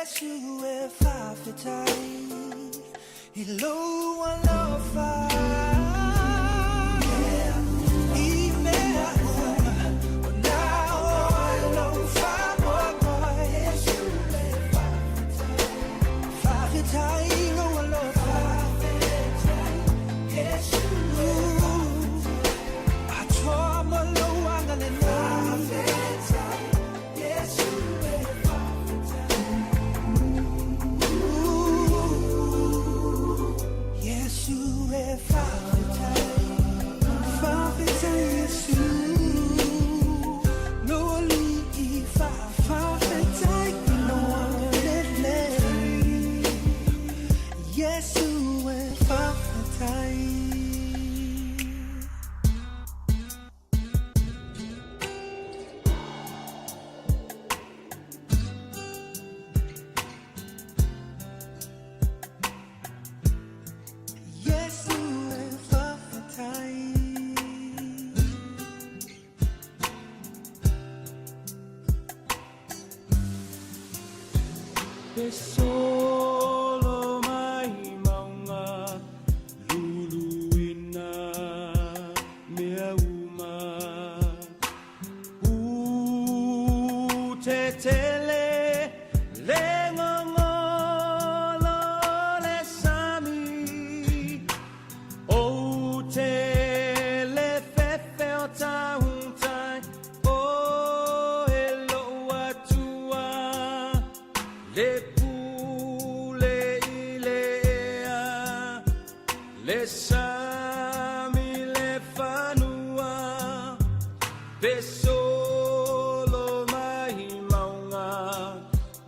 Speaker 4: Yesu e whawhetai, I loa loa I mea uma, o nā oe loa whamoa. Yesu e whawhetai, loa loa. Yesu e whawhetai, atoa mo loa ngale whawhetai. Yesu e Yesu e whawhetai, whawhetai Yesu. No li I whawhetai, no alele. Yesu e whawhetai. Yesu e whawhetai. Pe solo mai maunga luluina mea uma te tele le ngongolo le sami o te le fefe o tauntai o e loa tua le pule I le ea le sami le whanua pe solo mai maunga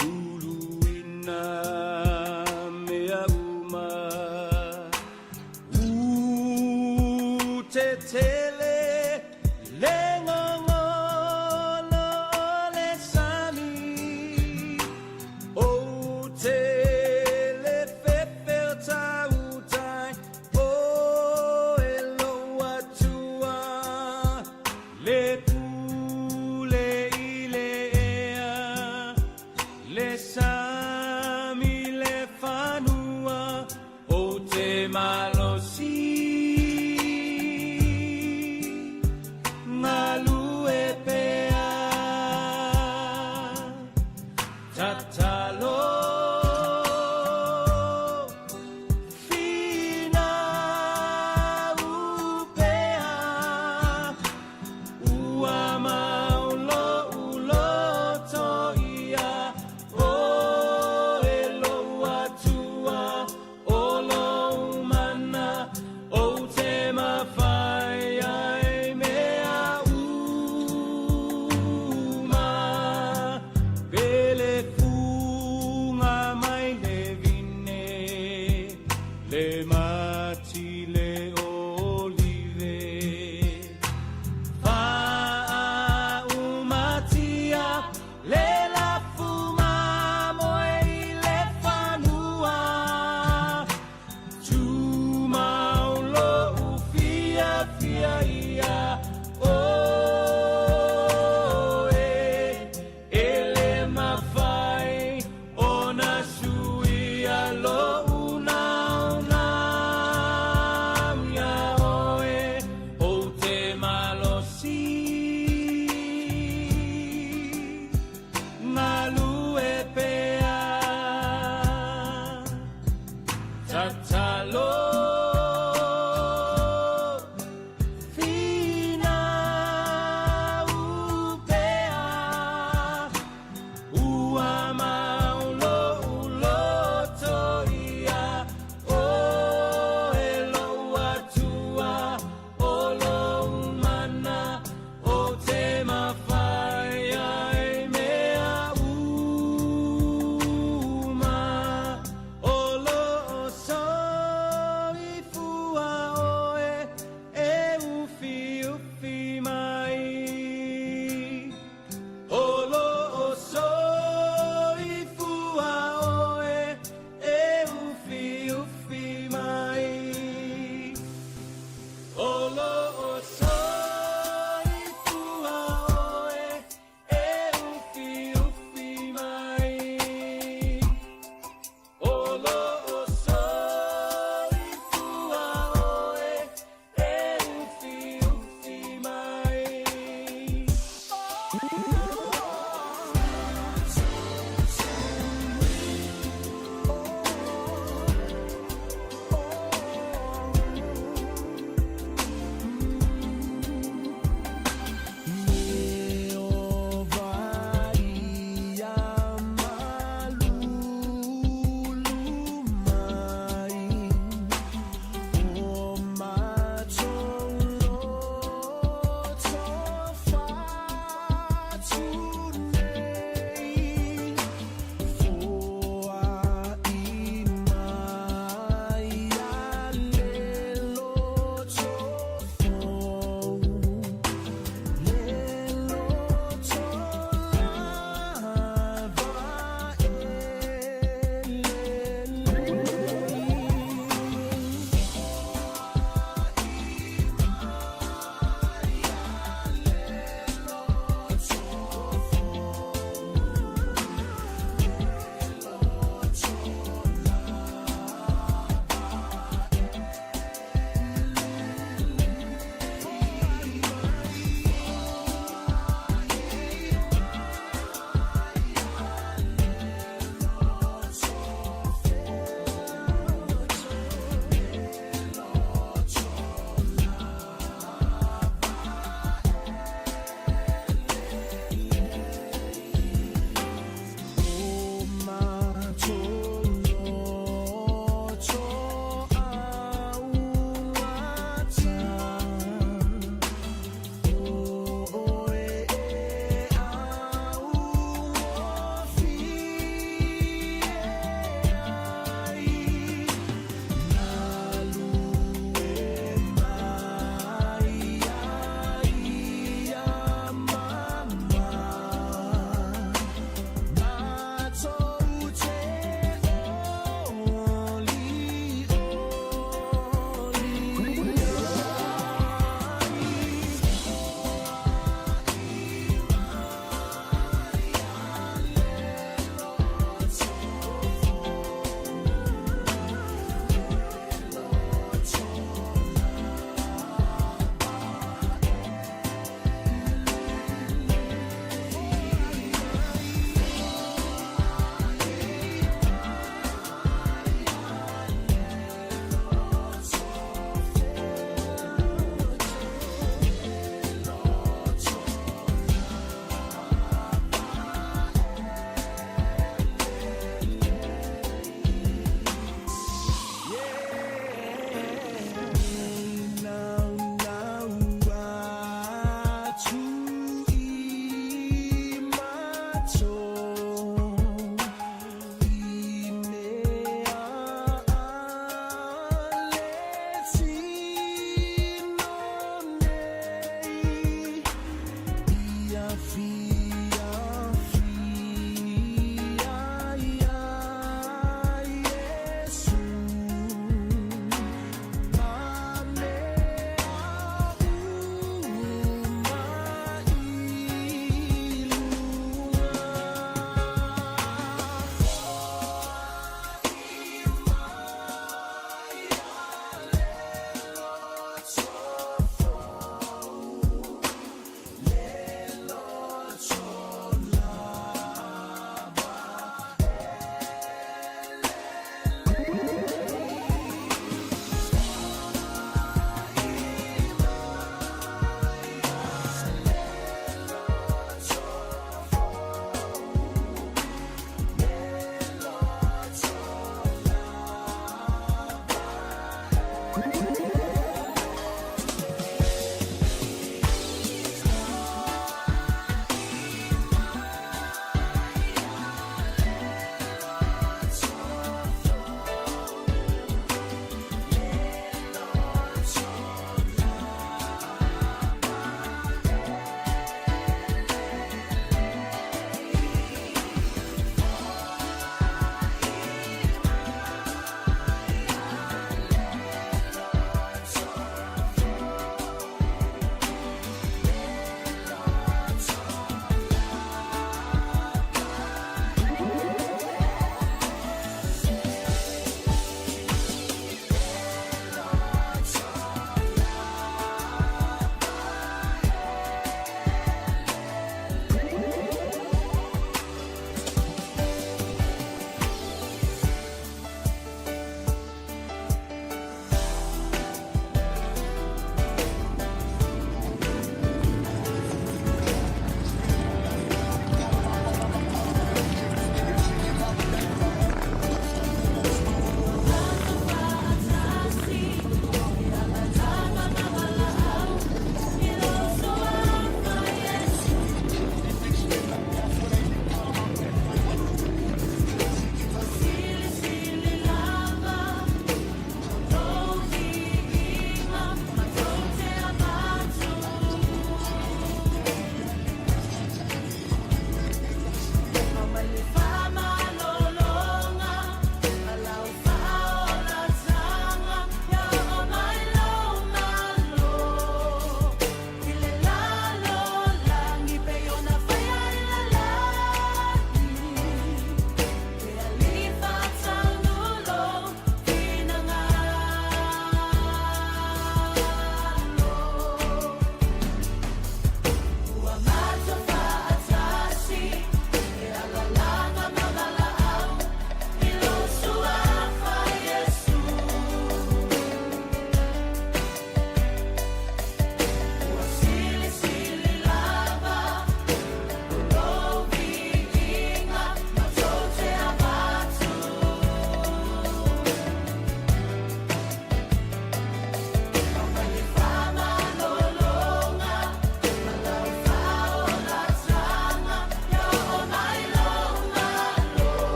Speaker 4: luluina mea uma te tele le ngongolo le sami o te le fefe o tautai o e loa tua le pule I le ea le sami le whanua o te malosi ngalu e pea tatalo fina upea ua maulo ulo toia o e loa tua o lo mana o te mawhai ai mea uma pele fu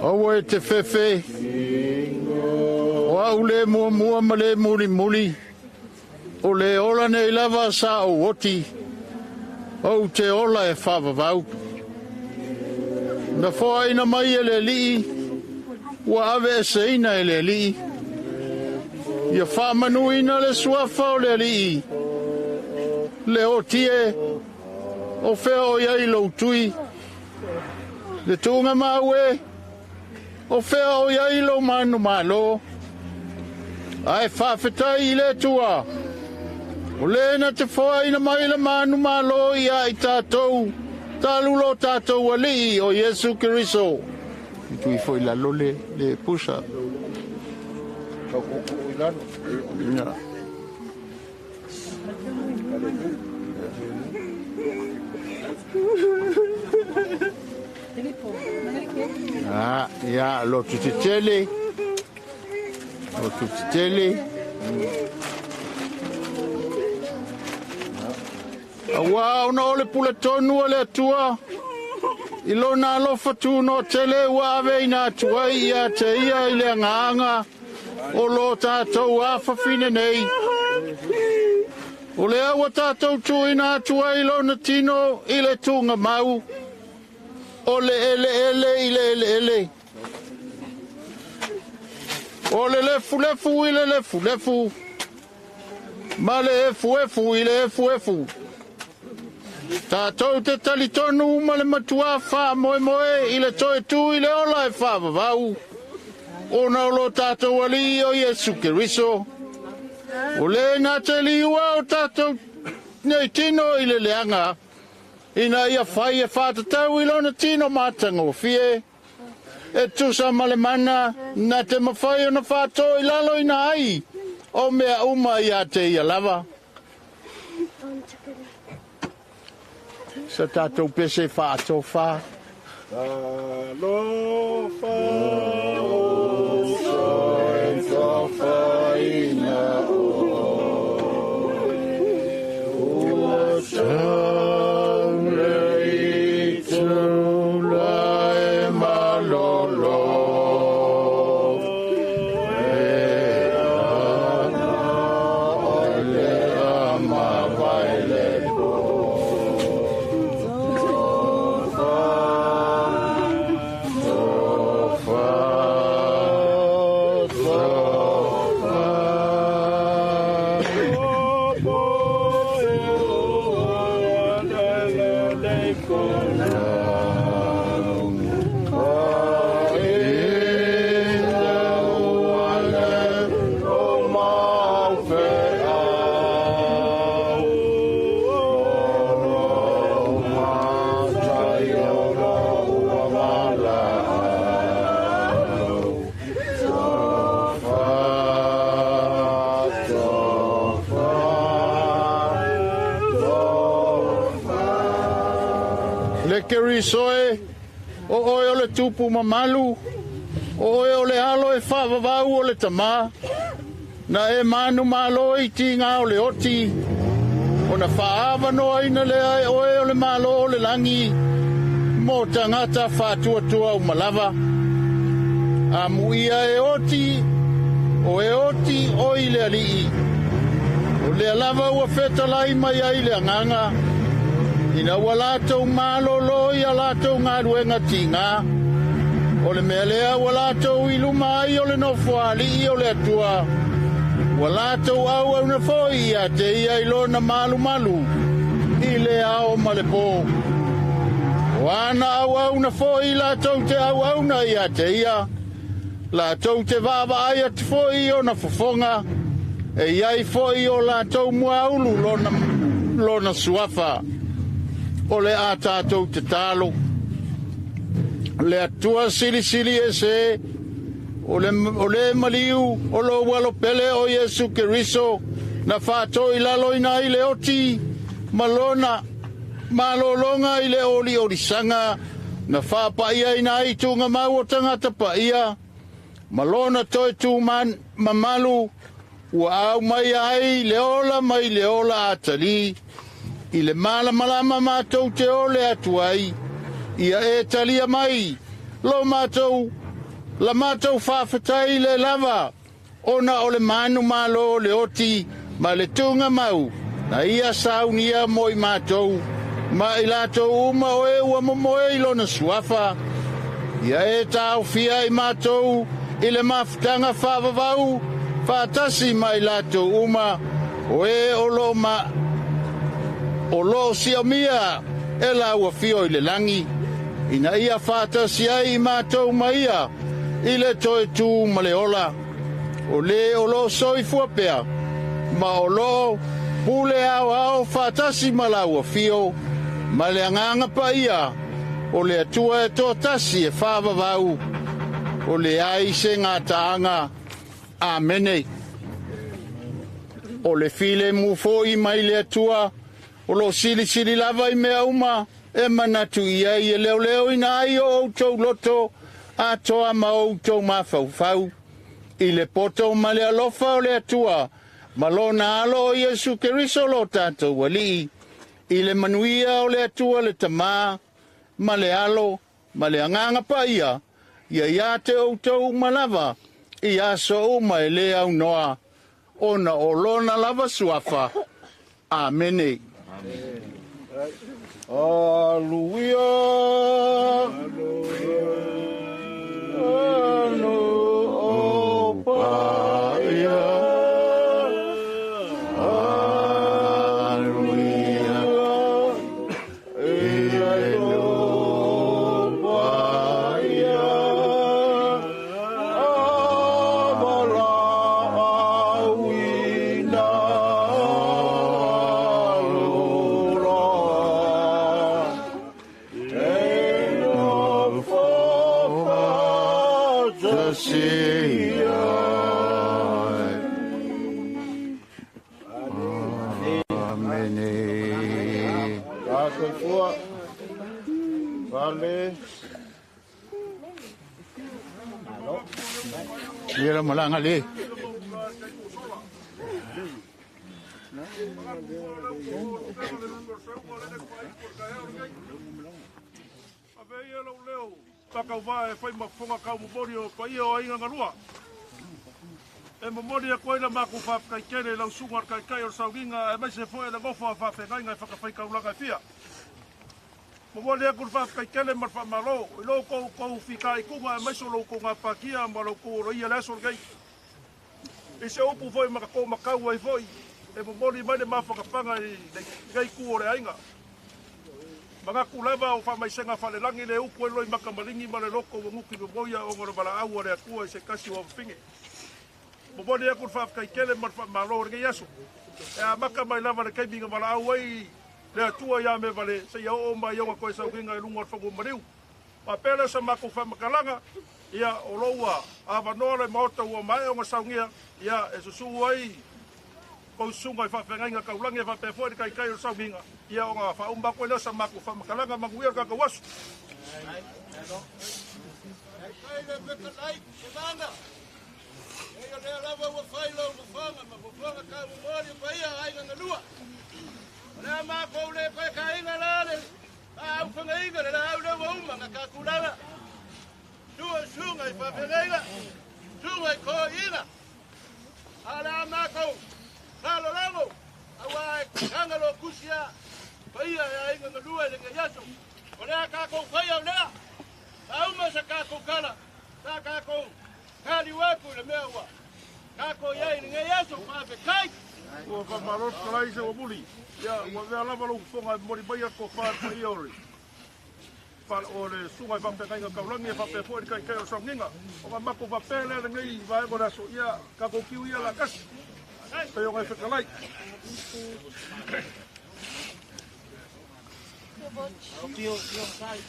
Speaker 6: O e te fefe. O au le mua ma le muli. O le ola nei lava sa o oti. O te ola e whavavau. Na whaina mai e le li. Wa ave e seina e le li. Ia whamanuina le suafa o le li. Le otie. O whea o iai loutui. Le tunga maue. O whea o iai lo manu malo. Ai whawhetai I le tua. O lena te whaina mai le manu malo ia I tātou. Tālulo tātou ali o Yesu Kiriso. I tui foi la lole le pusa. Ia. Ia, lo tu te tele. Lo tu te tele. Awa ona ole pula tonu ole atua. Ilo na alofa tu no tele wa ave ina atua ia te ia ile nganga. O lo tātou afa fine nei. O le awa tātou tu ina atua ilo na tino ile tunga mau. O le ele. O le lefu ile lefu. Ma le efu ile efu. Tātou te talitonu ma le matua wha moe ile toe tu ile ola e wha vavau. O na lo tātou ali o Yesu Kiriso. O le na te liua o tātou nei tino ile leanga. Ina ia whai e whātatau ilo na tino mātanga o fie. E tusa male mana na te mawhai o na whātoi lalo ina ai. O mea uma ia te ia lava. Sa tātou pese whātou whā. Alofa o soe whawhaina o tangre tula e malolo e ana ole ama vaile Kirisoe, o oe o le tupu mamalu, o oe o le halo e whavavau o le tama, na e manu malo I ti ngā o le oti, o na whaava noa ina le ai oe o le malo o le langi, mo tangata whātuatua o malava. A muia e oti o I le alii, o le alava ua whetalai mai ai le anganga, ina walatou malolo ia latou ngā ruenga tinga. O le mea lea walatou iluma ai o le nofo ali o le atua. Walatou au au na foi ia te ia ilona malu. I le ao ma le pō. Wana au au na foi latou te au au na ia te ia. Latou te vava ai at foi o na fofonga. E iai foi o latou mua ulu lona suafa. O le a tātou te tālo. Le atua sili e se. O le maliu o lo walo pele o Yesu Kiriso. Na whātoi lalo ina I le oti. Malona. Malolonga I le oli sanga. Na whāpaia ina I tunga mau o tangata paia. Malona toi tu mamalu. Ua au mai ai leola mai leola atali. I le malama mātou te ole atu ai. Ia e talia mai. Lo mātou La mātou whawhetai le lava, ona o le manu malo le oti, ma le tunga mau, na ia saunia mo I mātou, ma I lātou uma o e ua momoe ilo na suafa, ia e tau fia I mātou, I le mafutanga whawavau, whātasi ma I lātou uma, o e o lo ma, o lo sia mia, e la ua fio I le langi, ina ia whātasi ai I mātou ma ia, I le toe tū ma le ola, o le o lo soi fuapea, ma o lo pule au au whātasi ma la ua fio, ma le anganga pa ia, o le atua e tō tasi e whāwawau, o le ai se ngā taanga, amene. O le file mufoi mai le atua, o lo sili sili lava I mea uma, e manatu ia I e leo leo ina ai o outou loto, a toa ma outou mawhauwhau. I le poto ma le alofa o le atua, ma lo na alo o Iesu Keriso lo tātou wali. I le manuia o le atua le tamā, ma le alo, ma le anganga pa ia ia te outou malava, I aso uma e le au noa, ona o lona lava suafa. Amene. Aleluia. Alo o paia. Mira malanga le.
Speaker 7: Takauwa e whai mafonga kau mumori o pai o ainga nganua. E mumori a koina maku whapkai kere lau sungar kai kai o sauginga e mai se fo e na ngofa whapkai ngai whakawhai kaulanga fia. Mumori a kur whapkai kere mar whamalo, I lo kou whikai kunga e mai so lo kou ngā pakia ma lo kou roia lesor gai. I se upu foi makakou makau ai foi, e mumori mai ne mawhakapanga I gai ku o re ainga. Mga kulava o whamaisenga whalelangi le upu e loi makamalingi ma le loko o nguki no moia o ngora bala au ore akua I se kasi o whinge. Mumori a kur whapkai kele mar whamalo ringa yasu. E a maka mai lava le keiminga bala au ai le atua ia me vale se ia o mai onga koe saukinga I lunga o whangu mariu. Ma pere sa mako whamakalanga ia o loua a wanoa le maota ua mai onga saungia ia e susu ai ko sunga I whawhengainga kaulangi e whapefo I kai o saukinga. Ia o ngā whaumba koe leo sa mako whamakalanga manguia ka kawasu. Kai le pekalai, ke vanga. Ea lea lava ua whaila o mawhanga, ma mawhanga ka mumori pa ia ainga ngalua. Lea mako le koe ka inga lare, a au whangainga, le au le wauma nga ka kulanga. Tua sunga I whawhengainga, sunga I ko inga. A lea mako, kalo lango, awa e kangalo kusia, pa ia e ainga ngalua le nga yaso. O lea kako whaia o lea, auma sa kako kala, sa kako kali waku le mea ua. Kako iai ni ngai aso whaafe kai. Ua whamarot kalai se wa muli. Ia, ua vea lava lau whonga mori baia ko whaata I ori. O le sungai whape kainga kaulangi e whape fo I kai kai o saunginga. O ma mako whapele le ngai vaego raso. Ia, kako kiu ia la kasi. Pei o ngai whekalai. Tio sai.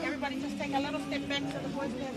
Speaker 12: Everybody just take a little step back so the boys can.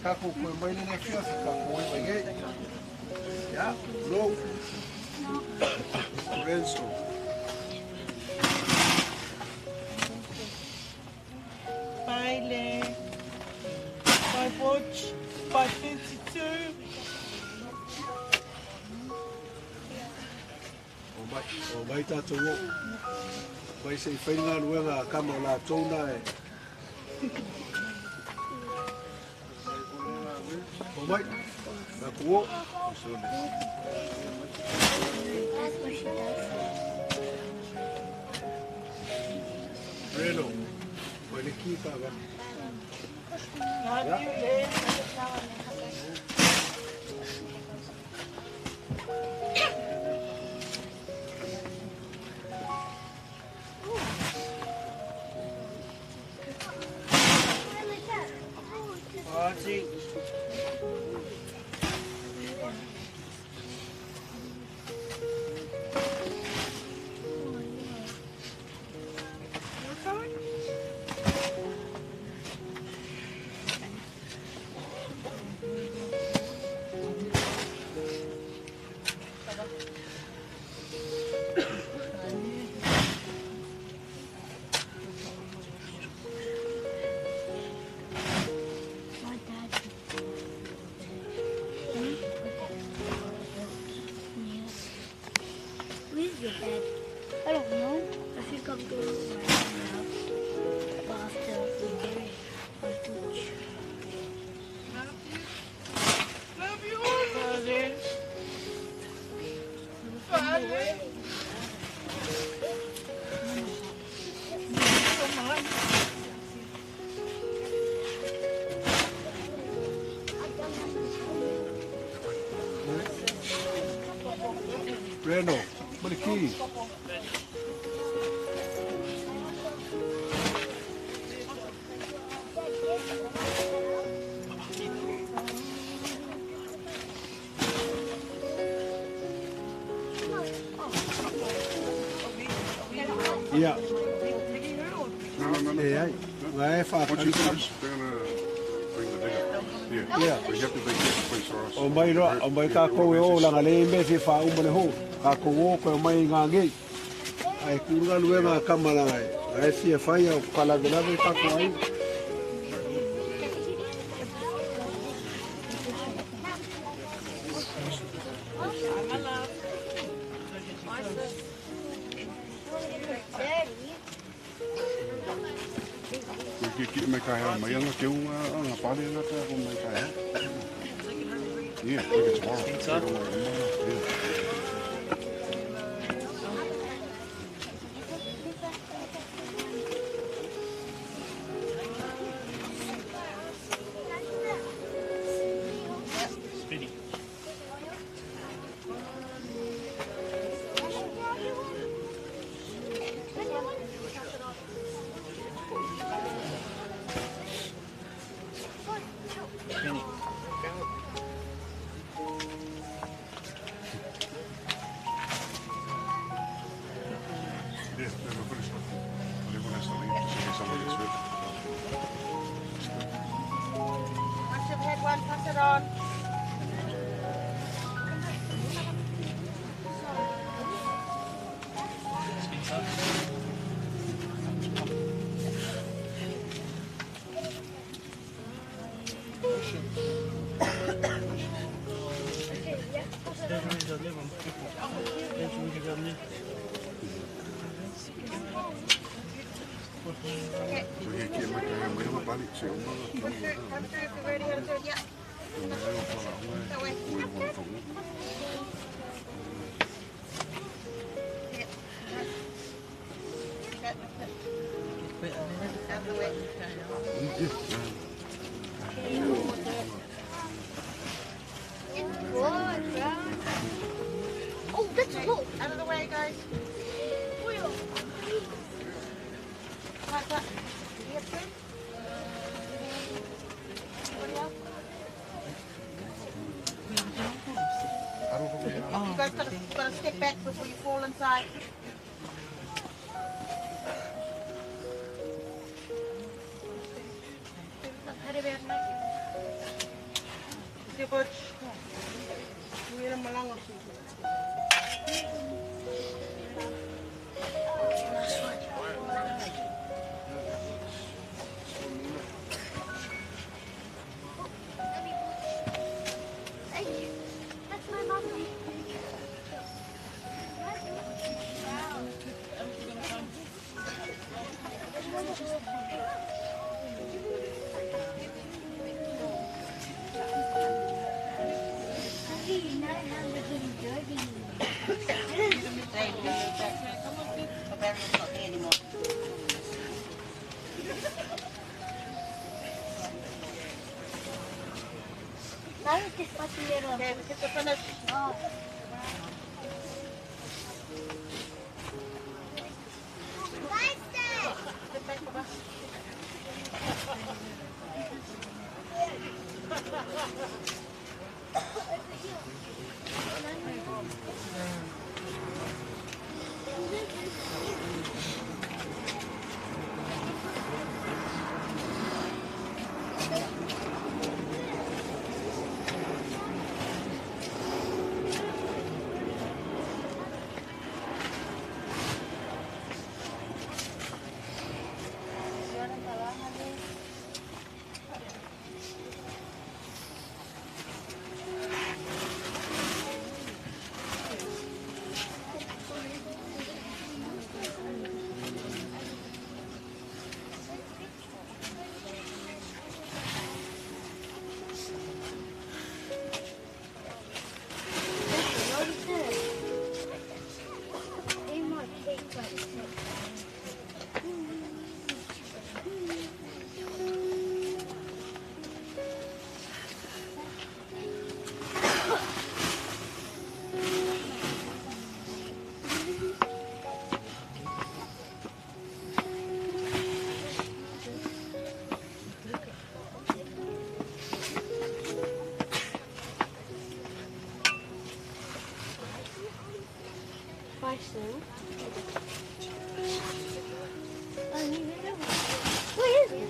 Speaker 10: Kako koe mai nene fia fi kako mai mai gai. Ya, no. Renzo.
Speaker 5: Baile. By Butch. By 52.
Speaker 10: O mai tātou o. Mai se i whainga ruenga kama o la tōna e. O mai, nā kuo. Reno, mai le ki tāwa.
Speaker 5: Love you, Len. Party.
Speaker 3: Where's your dad? I don't know. I think I'm going to my house. But after we bury our Butch.
Speaker 5: Love you, Father. Father. Come on.
Speaker 10: Reno, mai le ki. Ia. E ai, nga e whātari. Ia. O mai roa, o mai ka koe o langa le me fi wha umane ho. Ka koe o koe mai ngā ngei. Ai kurunga luenga kamana ai. Ai fia whai au kalagelawe ka koe ai.
Speaker 7: Ki mai kai mai anga ke unga anga pale na ta ko mai kai. Yeah, I think it's tomorrow.
Speaker 12: Once you've had one, pass it on.
Speaker 3: Oh, that's cool.
Speaker 12: Out of the way, guys. Like that. You get through? Anybody else? You guys gotta step back before you fall inside. How do you you, Butch. We're in Malanga.
Speaker 3: Thank you. That's my mom. Now it's just what's in the
Speaker 12: Okay, we get the finish. Get back, Papa.
Speaker 3: Bison. Where is it?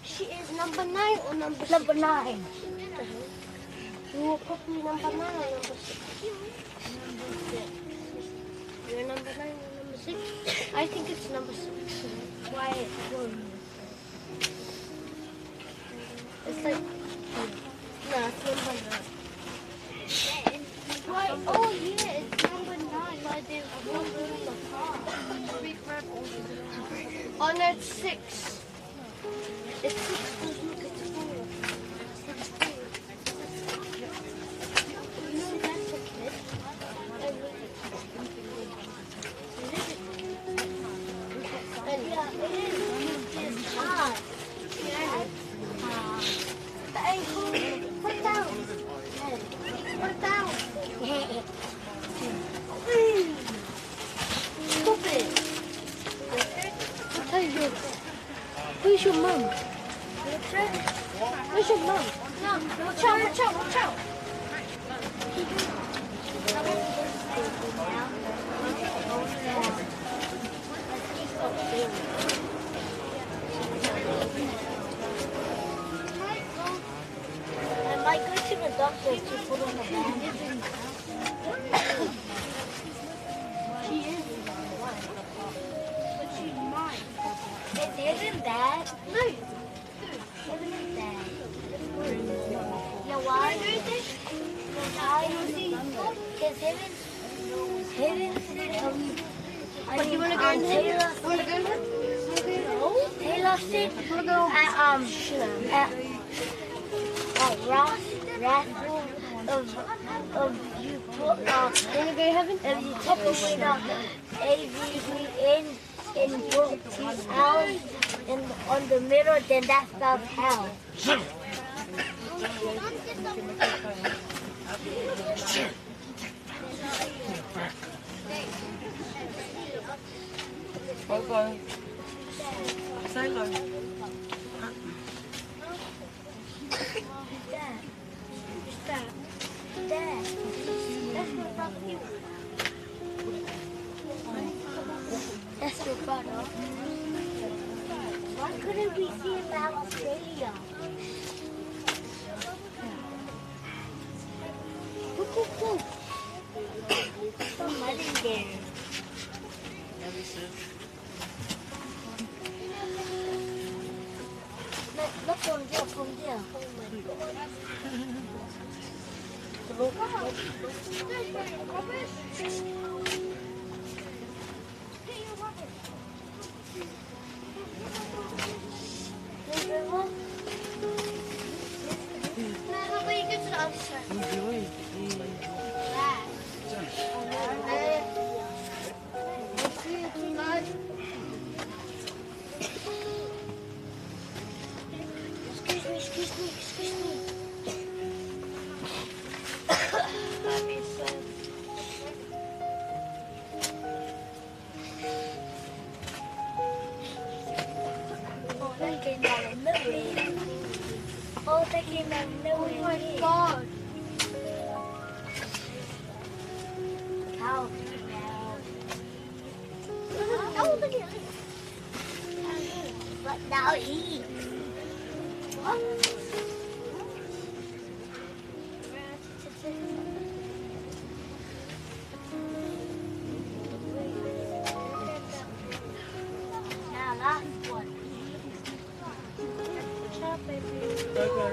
Speaker 3: She is number 9 or number 9. You will probably number 9 or number 6. You're number 9 or number 6? I think it's number 6. Why? It's like, no, it's number 9. Why? Oh yeah, it's number 9. Why there's one in the car. Oh no, it's 6. It's 6 because look, it's 4. It's 4. You know that's a kid. Yeah, it is. It's hard. The ankle. Put it down. Put it down. Stop it. I'll tell you. Where's your mum? Where's your mum? No, watch out, watch out, watch out. I might go to the doctor to put on a band. She is mine. But she's mine. Isn't that? No. Isn't that? Yeah, why? Because But you want to go in there? You want to go in there? Taylor said at Ross raffle of you put want to go heaven? If you put AVV in book 2 hours on the middle, then that spells hell.
Speaker 12: Okay. Say hello.
Speaker 3: Dad. There. That's my brother. That's your brother. Why couldn't we see him out of Australia? Look. Some mud in there. Look from there. Oh my God. Excuse me. Oh, they came out of nowhere. Oh my God. How? Oh, look at it. But now he. What? Now last one. Okay.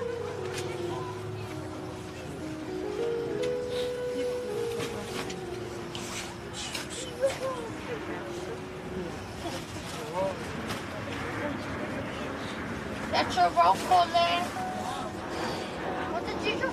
Speaker 3: That's your roll call there. What did you do?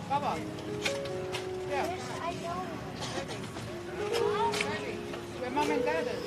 Speaker 12: Baba. Yeah. Where mom and dad is.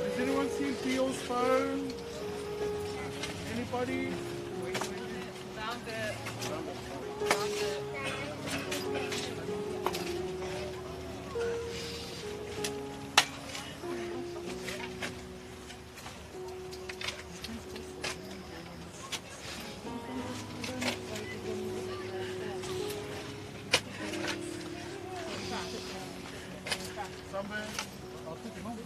Speaker 7: Has anyone seen Theo's phone? Anybody?
Speaker 12: Found it.
Speaker 7: Somewhere? I'll pick him up.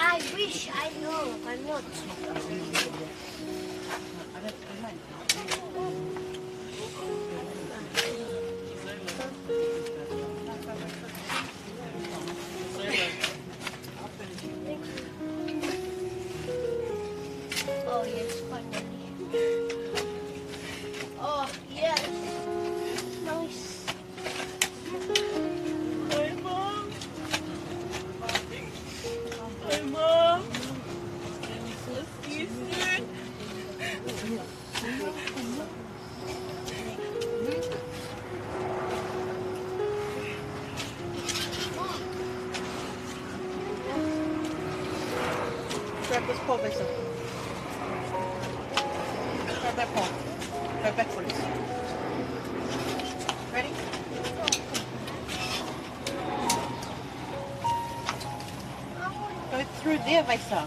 Speaker 3: I wish I know. I'm not. Oh yes, finally. Oh yes, nice. Hi mom. Hi mom. See you soon.
Speaker 12: Grab this paw, Vesa. Grab that paw. Go backwards. Ready? Go through there, Vesa.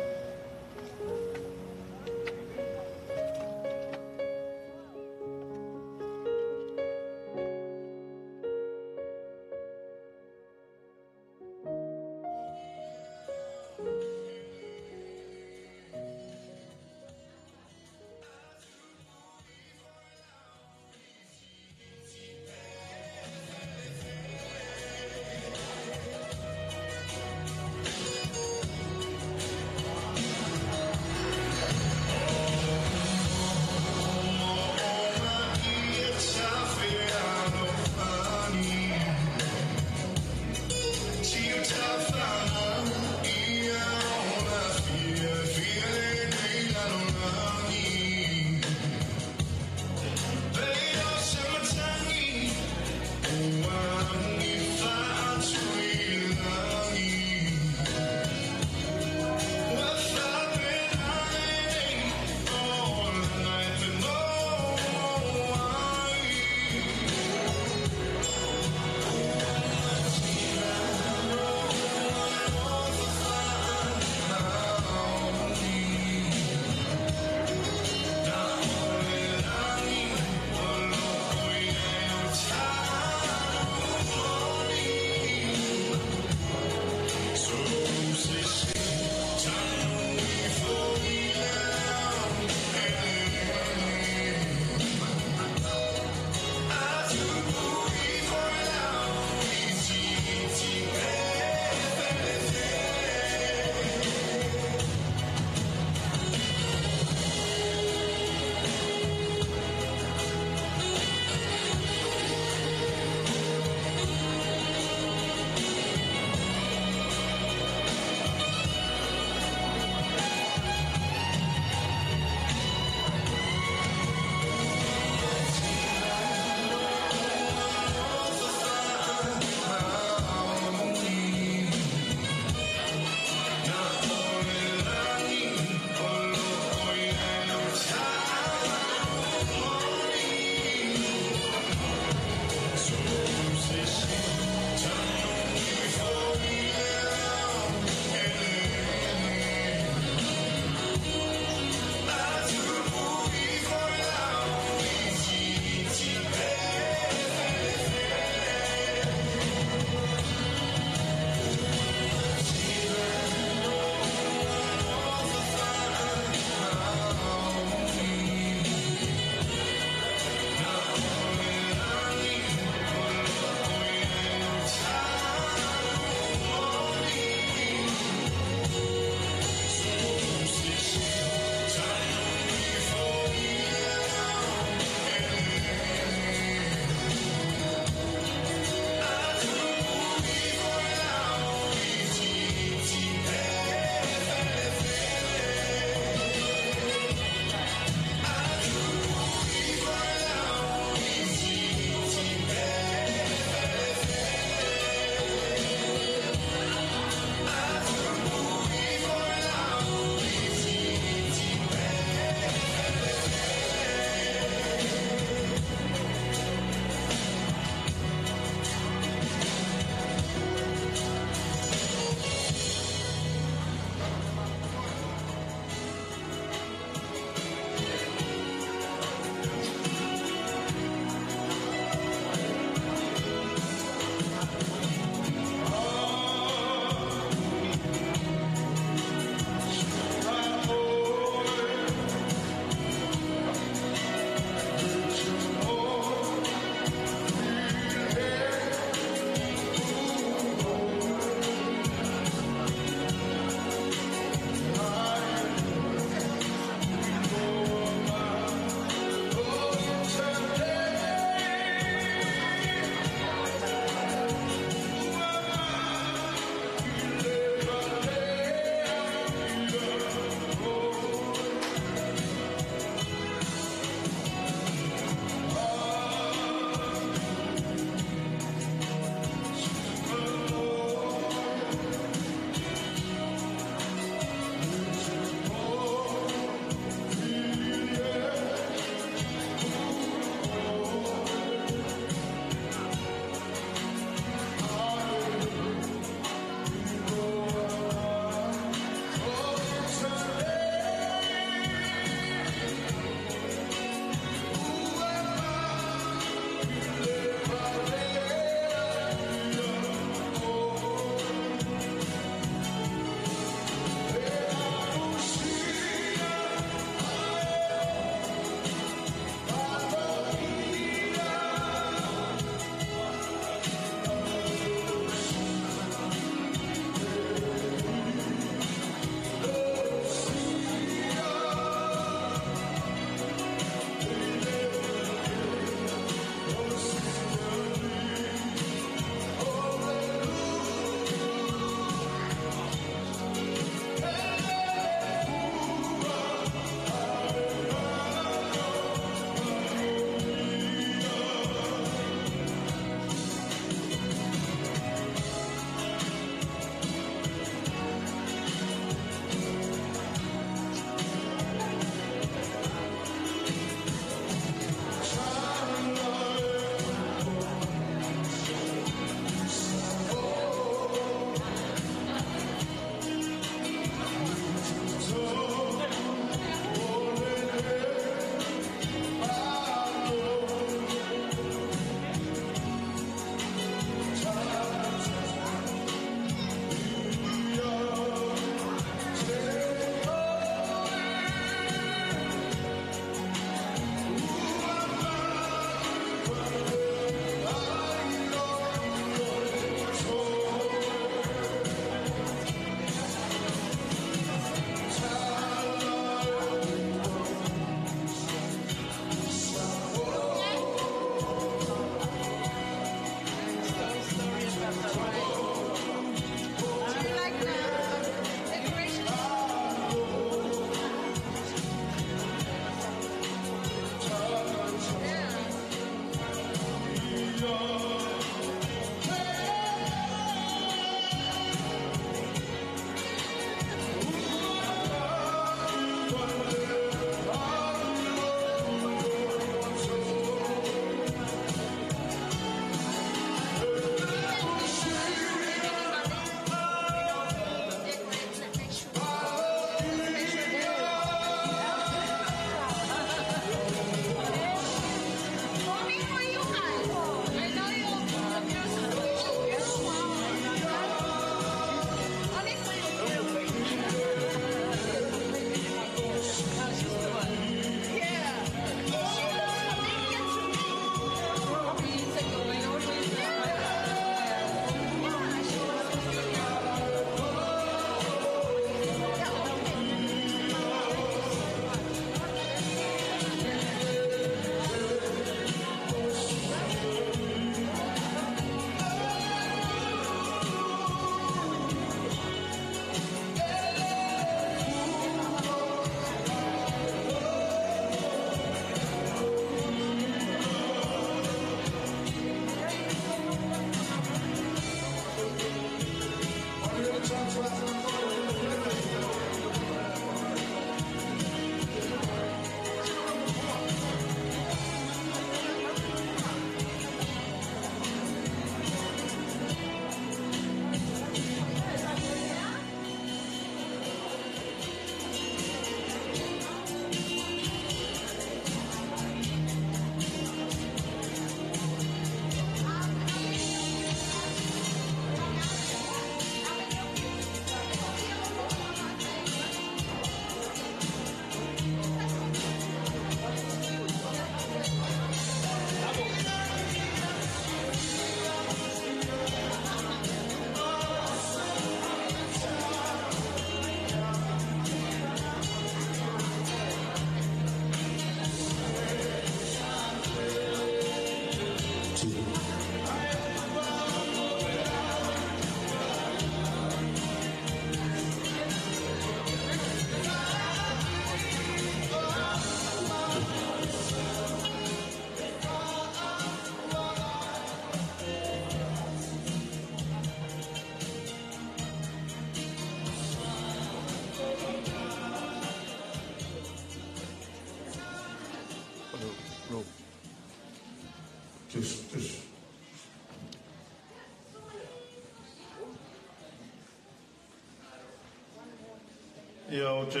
Speaker 7: Ia o te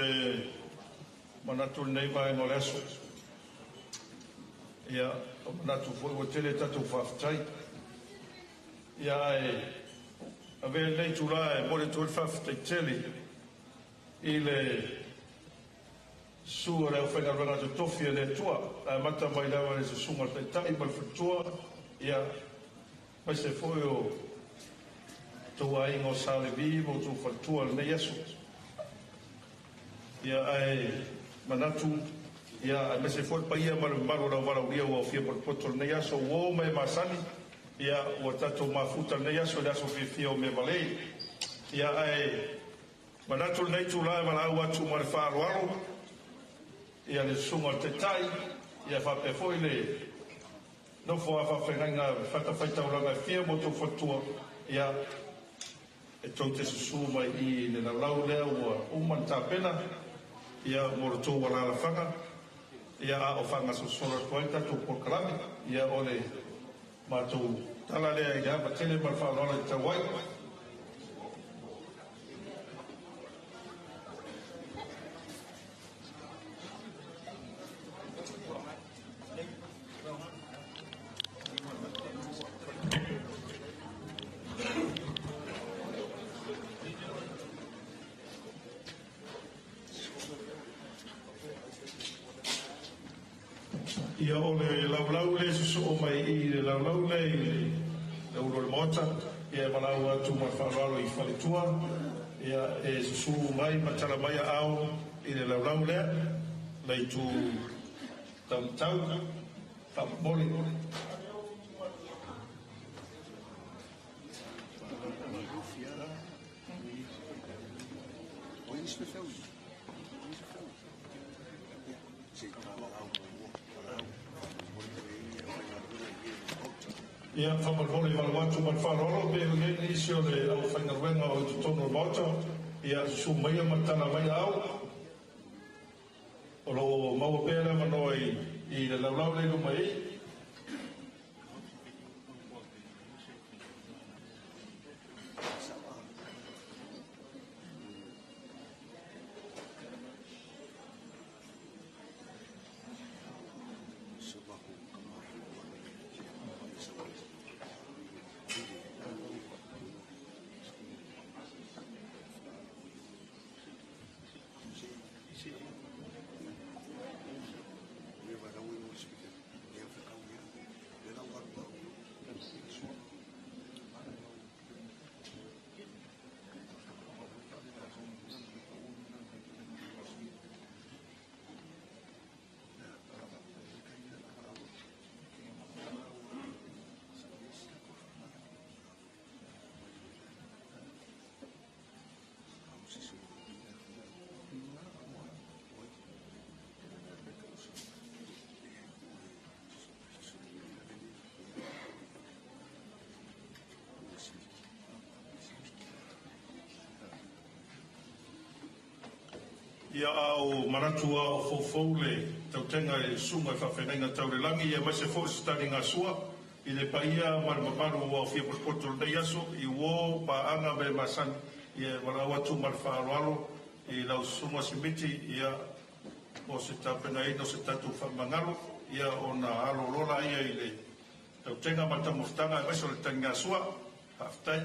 Speaker 7: manatu nei mai no leso. Ia o manatu foi o tele tatu whaftai. Ia a vea nei tula e mole tu whaftai tele i le sua reo whainga ranga te tofi e le tua. A mata mai lawa e se sunga te tai mal whatua. Ia mai se foi o tua ingo sale vivo tu whatua le Yesu. Ia ai manatu ia me se foi paia maru na wala uria o fia por potol nei aso o me masani ia o tato mafuta nei aso le aso fia me vale ia ai manatu nei tu la wala wa tu mar fa ro ia le sunga te tai ia fa pe foi le no fo fa fenanga fata faita ora fia mo tu fotua ia e tonte su mai i le lau le o manta pena ia morto wala la fanga ia o fanga so sora toita to por kalami ia ole mato tala le ia batele mar fa lola te wai ia o le laulau le so o mai i le laulau le le uro le mota ia malau atu ma whaararo i whaletua ia e su mai matala mai au i le laulau lea lei tu tau mole ia whamarhore walawatu man wharoro pe o isio le au whaingaruenga o te tono mauta ia su maia matana mai au o lo maua pēra manoa i le laulau leiru mai ia au maratua o fofou le tautenga e sunga whawhenenga taurelangi ia mai se fo stari ngā sua i le paia maramaparu o fia porpoto nei aso i uo pa anga me masani ia wala watu marwhaaloalo i lau sunga simiti ia o se tapena ino se tatu whamangalo ia o na alo lola ia i le tautenga matamuftanga e mai so le tangi ngā sua haftai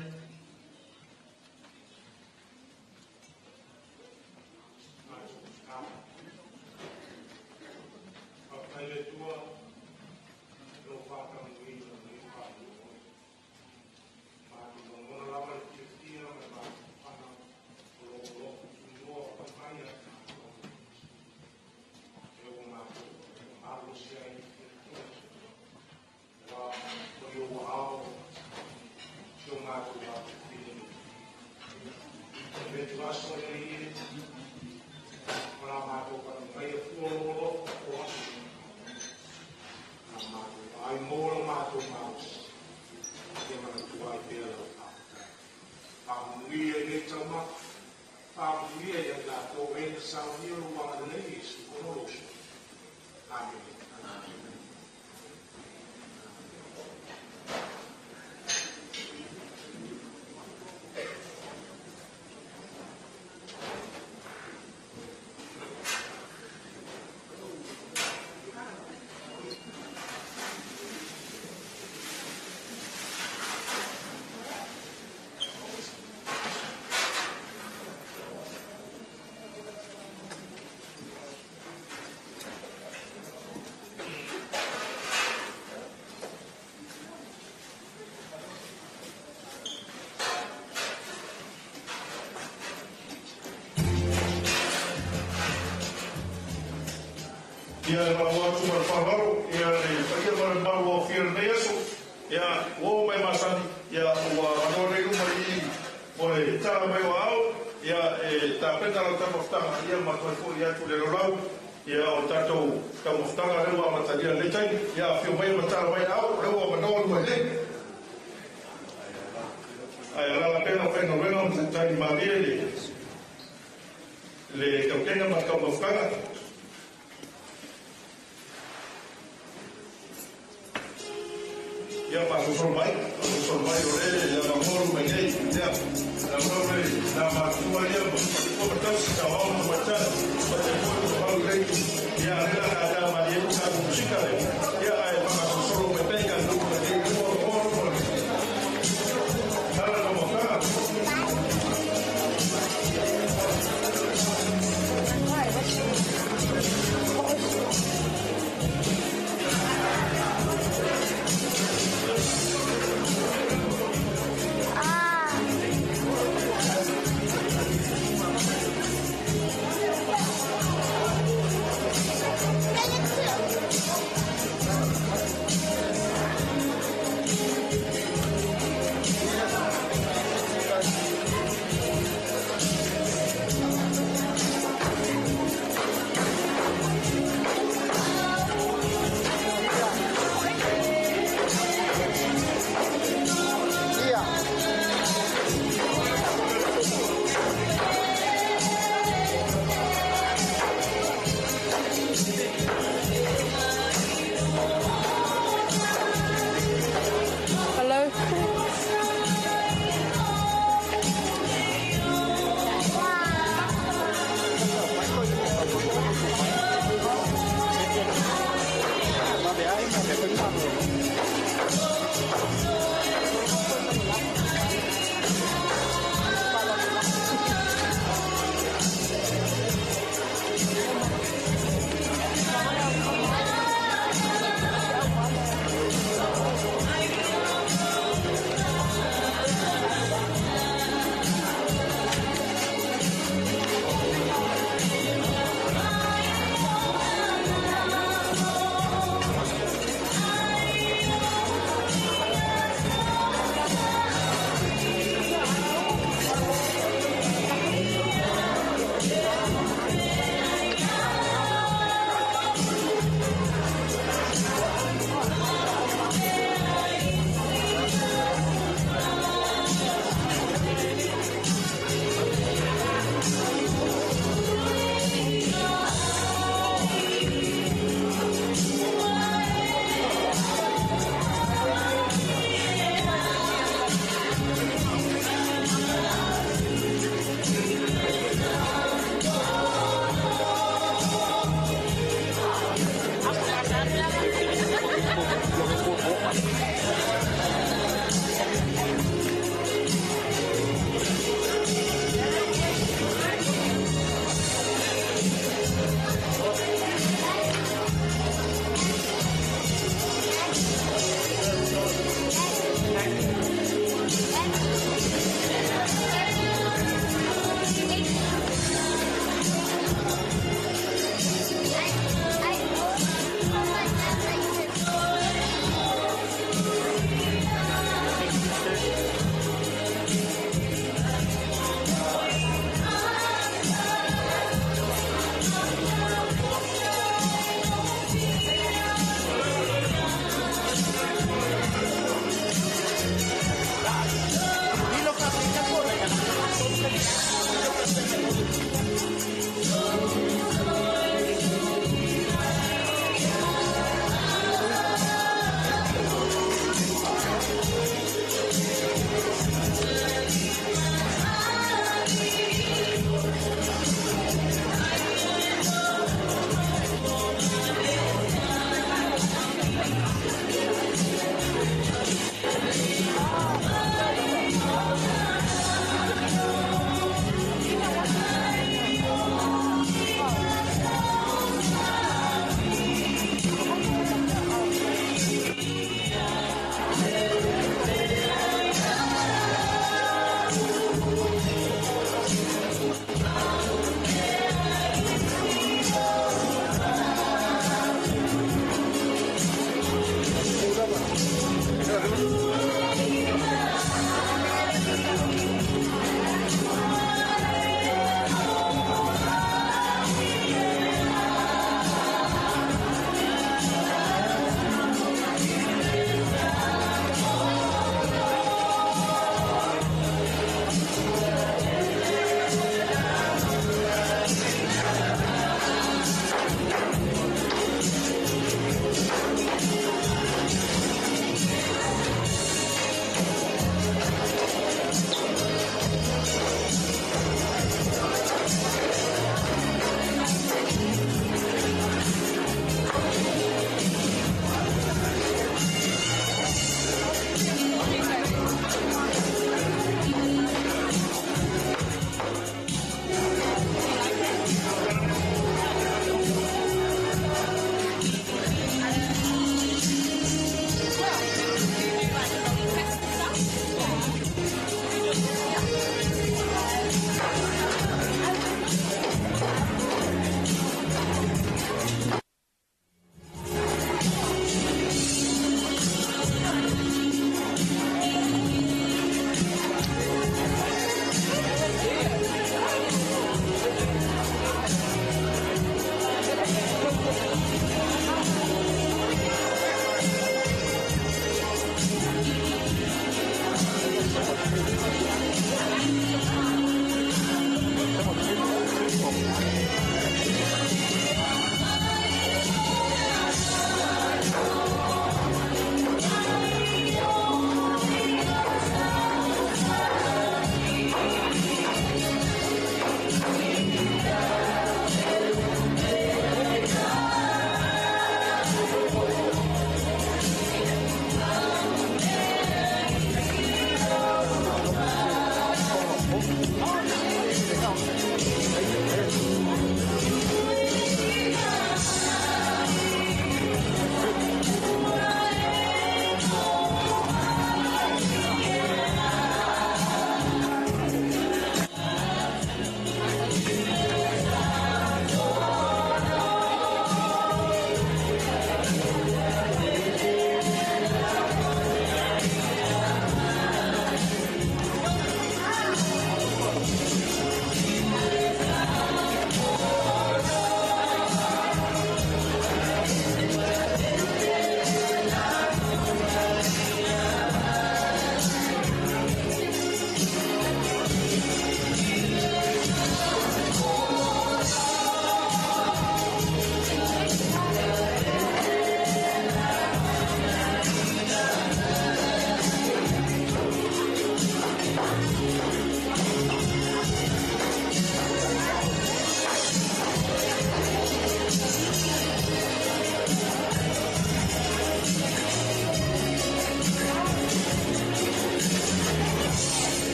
Speaker 7: ia la watu ma whawaro, ia le whaia mara maru o whira nei aso, ia o mai masani, ia ua anore umari i o e tara mai o au, ia e ta peta la tamofutanga, ia matoi fu ia tu le rolau, ia o tatou tamofutanga rewa mataria le tai, ia whio mai matara mai au, rewa manoa mai nei. Ai ala la pena whaino wena, tai mabie le kaukenga ma tamofutanga, ia pasosol mai o le la mamoru mai nei, ia la mamoru la matua ia o patasi ka o no mata pa te mo o le ia la la ma ia ka musika ia ai pasosol mai pe ka no le o nada como está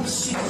Speaker 4: See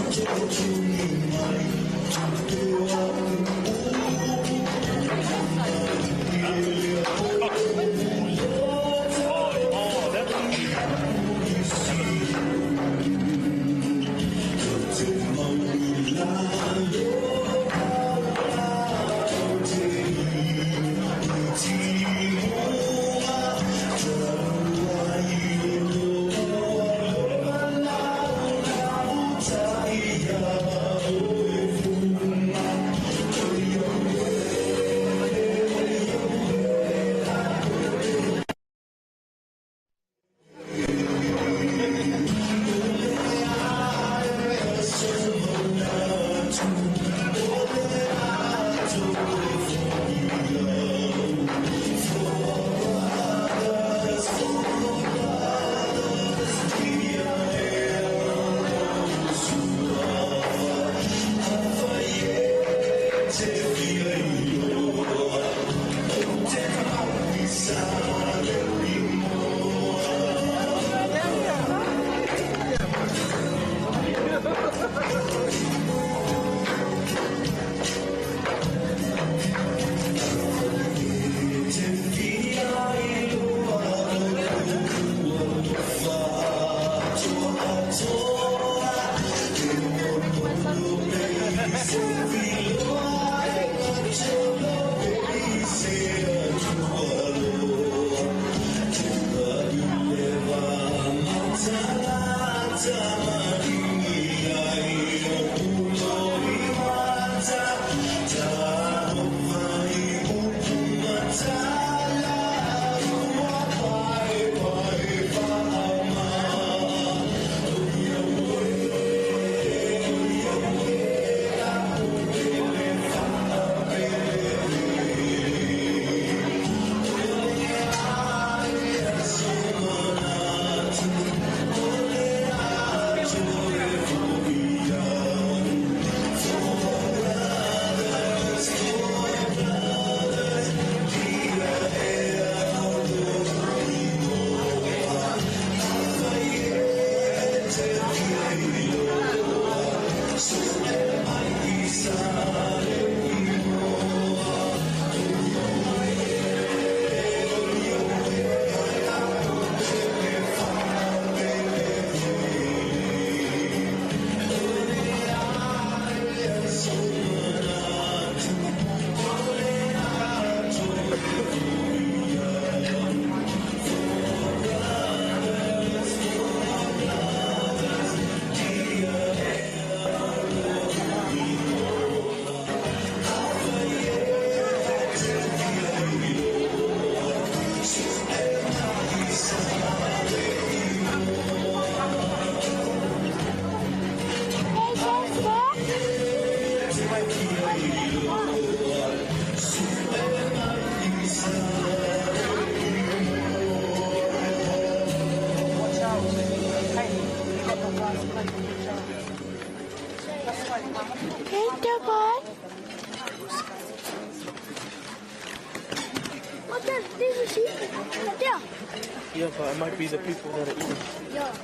Speaker 13: Yeah, but it might be the people that are eating.
Speaker 3: Yeah.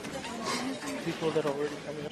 Speaker 13: People that are already coming up.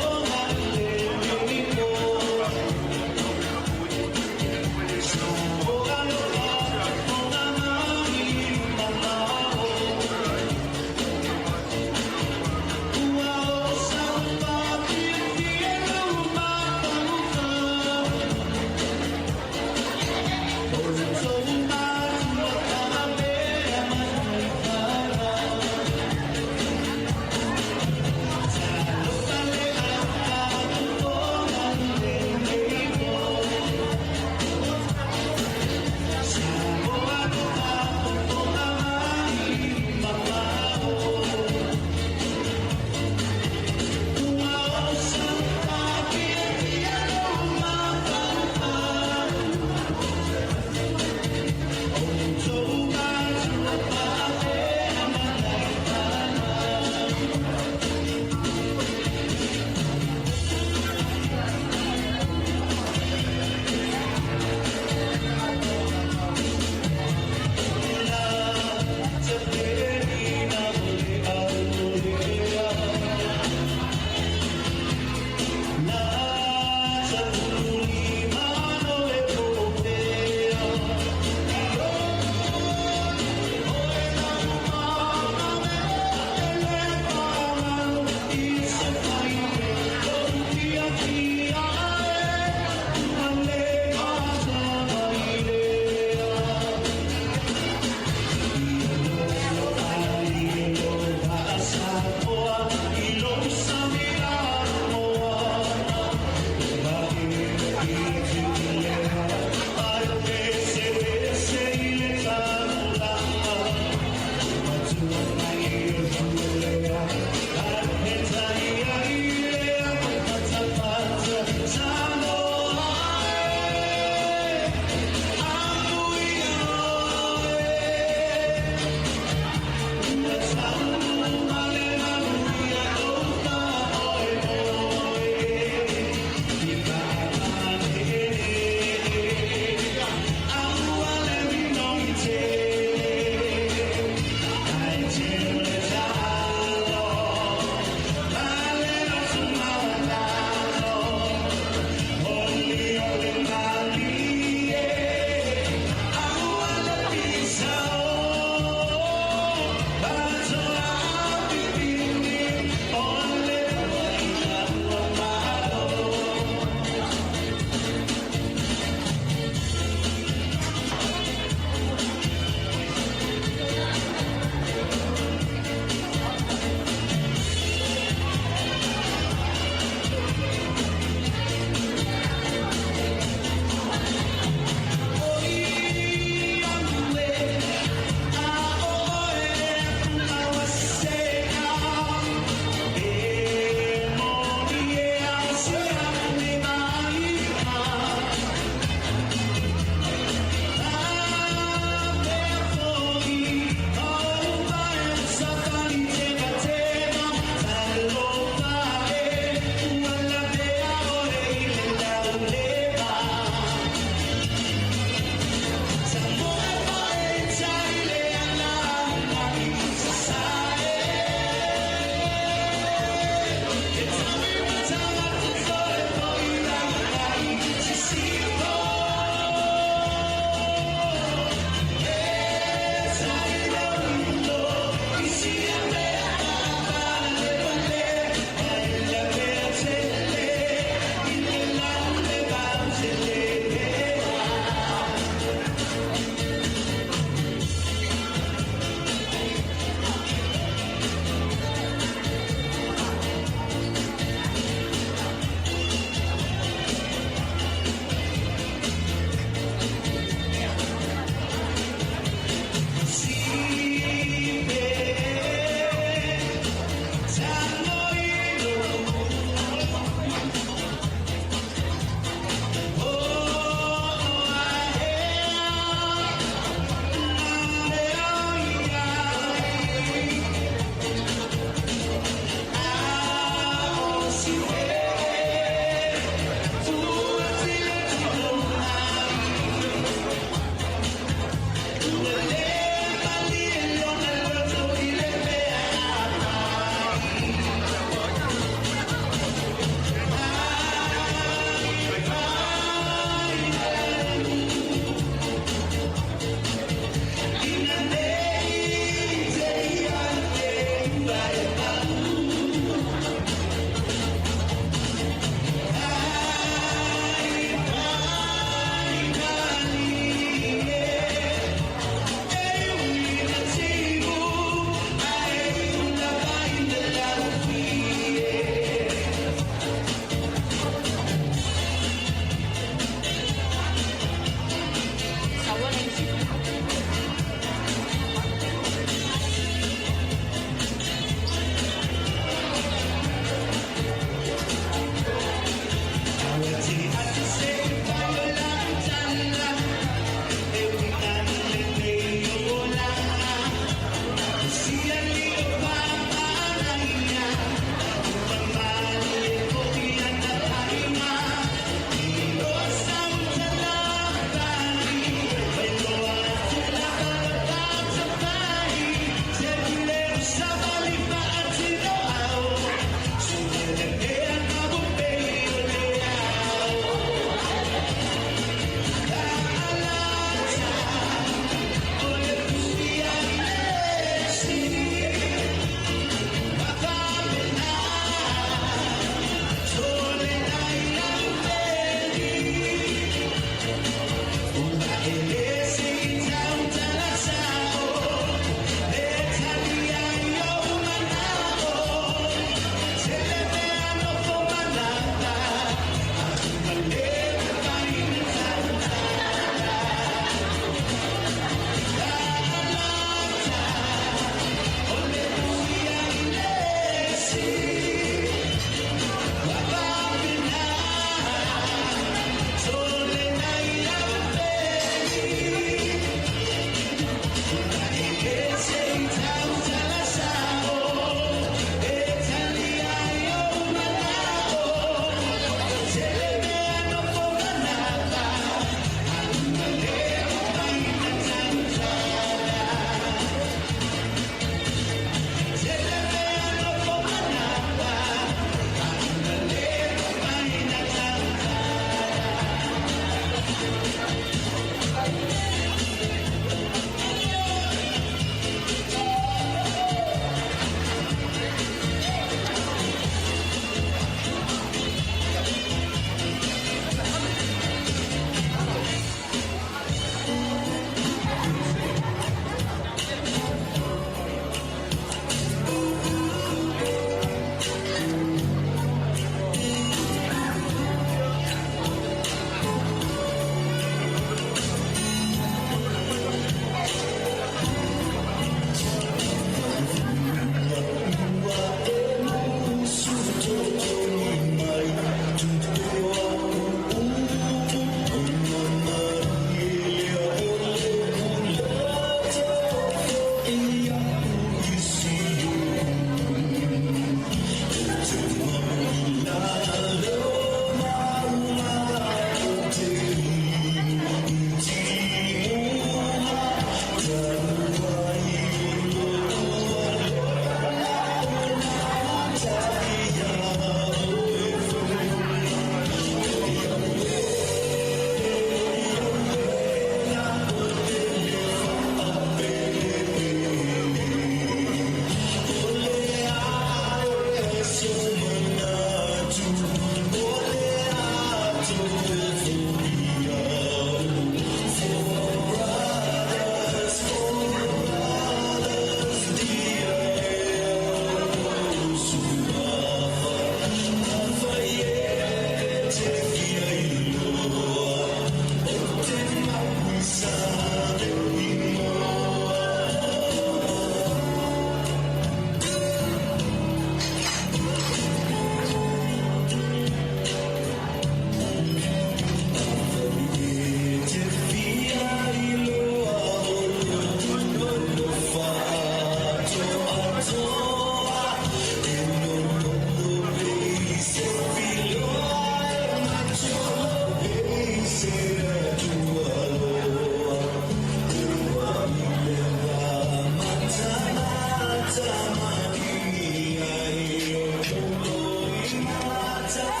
Speaker 4: So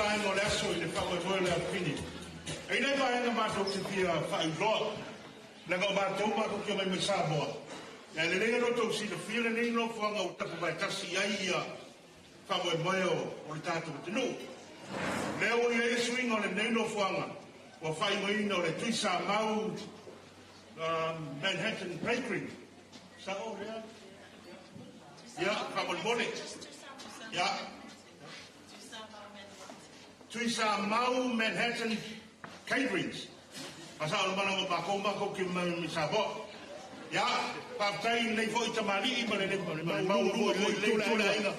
Speaker 7: vai mo le aso i le whaua moe le apini. Ei nei vai anga mātou te pia whai loa. Nanga o mātou mātou kia mai mai Samoa. Ia le renga no tau si le while nei no whanga o tapu vai tasi ai ia whaua moe o le tātou te nu. Leo i e swinga o le nei no whanga. Wa whai mo ina o le tuisa mau Manhattan Bakery. Sa o rea? Ia, whaua mole. Ia. Tuisa mau Manhattan Caterings. Asa o mana o mako ki mai sabo. Ya, papai nei foi tamali i male nei mau ru le tula.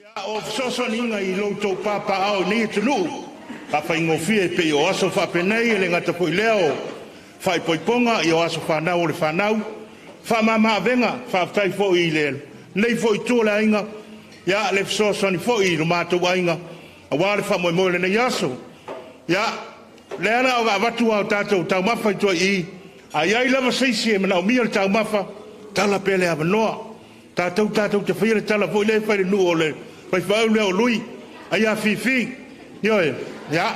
Speaker 7: Ya, o soso ninga i lo to papa au ni tulu. Papa ingo fie pe o aso fa penei le ngata foi leo. Fai poiponga i o aso fa na o le fa nau. Fa mama venga, fa tai foi le. Nei foi tula inga. Ya, le soso ni foi lo mato wainga. A wale fa mo le nei aso. Ya, le ana o watu au tatou tau mafa to i ai ai lava seisi e mana o mia tau mafa tala pele ava noa tatou te whaia le tala foi le whaile nu o le pai whau le o lui ai a fifi ioe ya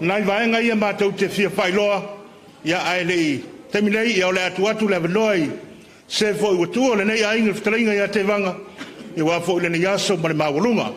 Speaker 7: nai vaenga ia mātou te whia whailoa ia ai le i teminei i au le atu le ava noa i se foi watua le nei ainga whtaringa ia te vanga i wa foi le ni aso ma le mawalunga.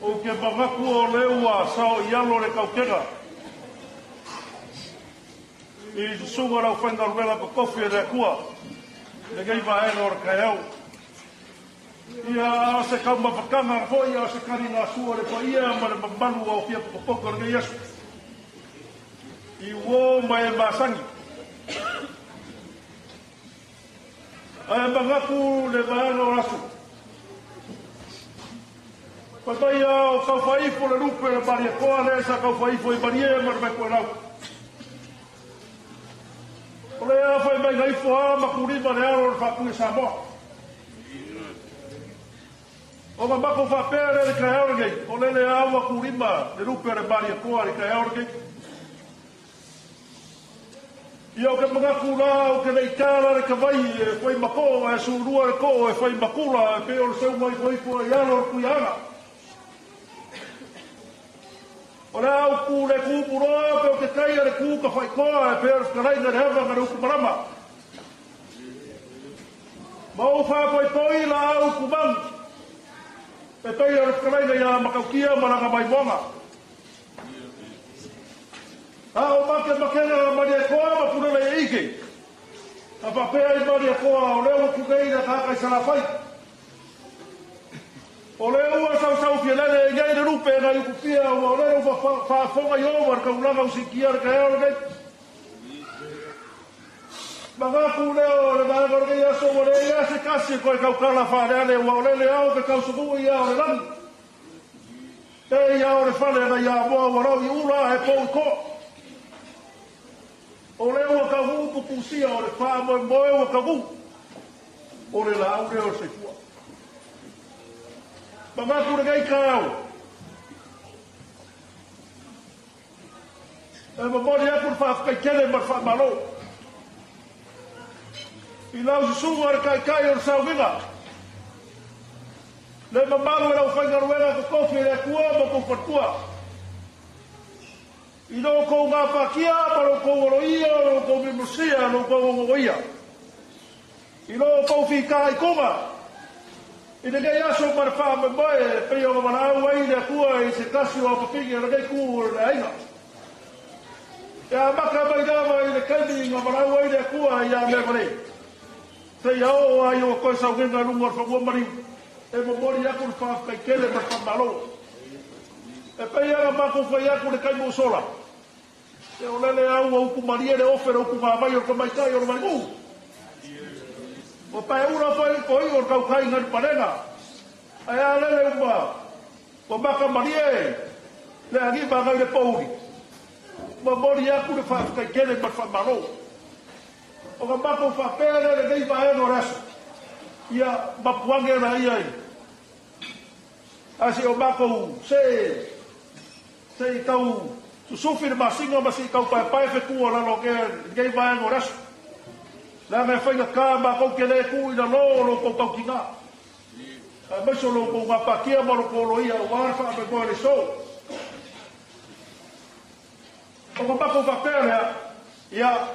Speaker 7: O ke mangaku o leua sao i alo le kaukega. I sunga rau whainga ruela ko kofi e rea kua. Le gei vaena o kai au. Ia se kau mapakanga hoi a se kari ngā sua le pa ia ma le mamalu au fia popoka le gei asu. I uo mai e masangi. Ai mangaku le vaena o rasu. Patai o kau whaifo le rupe le baria koa le sa kau whaifo i baria ma le mai koe rau. O le a whai mai gaifo a makurima le aro le whakui Samoa. O ma mako whapere le kai auragei. O le le a makurima le rupe le baria koa le kai auragei. I o ke mga kura o ke leitara le kawai e whai mako e surua le ko e whai makura e peo le seu mai whaifo e aro le kuiana. O le au ku le kupuroa pe o ke kaia le ku ka whaikoa e pēr skaraina le hewa ngare uku marama. Ma o whapoi poi la au ku mang. E peia le skaraina ia makaukia maranga mai monga. A o make makena maria koa ma puna le ike. A papea i maria koa o leo ku keina kakai salafai. O le ua sau fielele e ngai le rupe e ngai uku pia o le ua whaafonga i over ka ulaga usikia le ka eo le Magaku leo le maagor ke aso o le ia se kasi koe kaukala whareale ua o le au ke kausuku i au le lani. Te i au le whale na ia moa warau i ula e pou ko. O le ua ka hu pupusia o le wha moe moe ua ka hu. O le lau reo se fua. Mangaku re gai ka au. E mamori aku le wha kele ma wha malo. I lau si sunga re kai o le sauginga. Le mamaru e lau whainga ruenga ka kofi e le kua ma kou patua. I no kou ngā whakia, ma no kou oroia, no kou mimusia, no kou ongoia. I no kou whika i konga. I ne gai aso ma le wha me mai, pei o mana au ai le kua i se kasi o papingi, e le gai kua o le ainga. E a maka mai dawa i le kaimi i ngā mana au ai le kua i a mea marei. Sei au ai o koe sau genga lunga o whangua mariu. E mamori aku le wha kele ma whamalo. E pei aga mako whai aku le kaimu sola. E o lele au au ku maria le ofera au ku mamai o ka mai kai o mai u. O pai ura whai koi o kau kai ngari parenga. E a lele uma. O maka maria e. Le agi magai le pauri. Mamori aku le wha kele ma whamalo. O ka mako whapere le nei vaengo rasu. Ia mapuange na ia i. Asi o mako se i kau susufi le masinga ma si kau pai fe kua lalo ke gei vaengo rasu. La me whainga kā mako ke le ku i na lo kou kau ki ngā. Maiso lo kou ngā pakia ma lo kou lo ia o warfa me koe le so. O ka mako whapere ia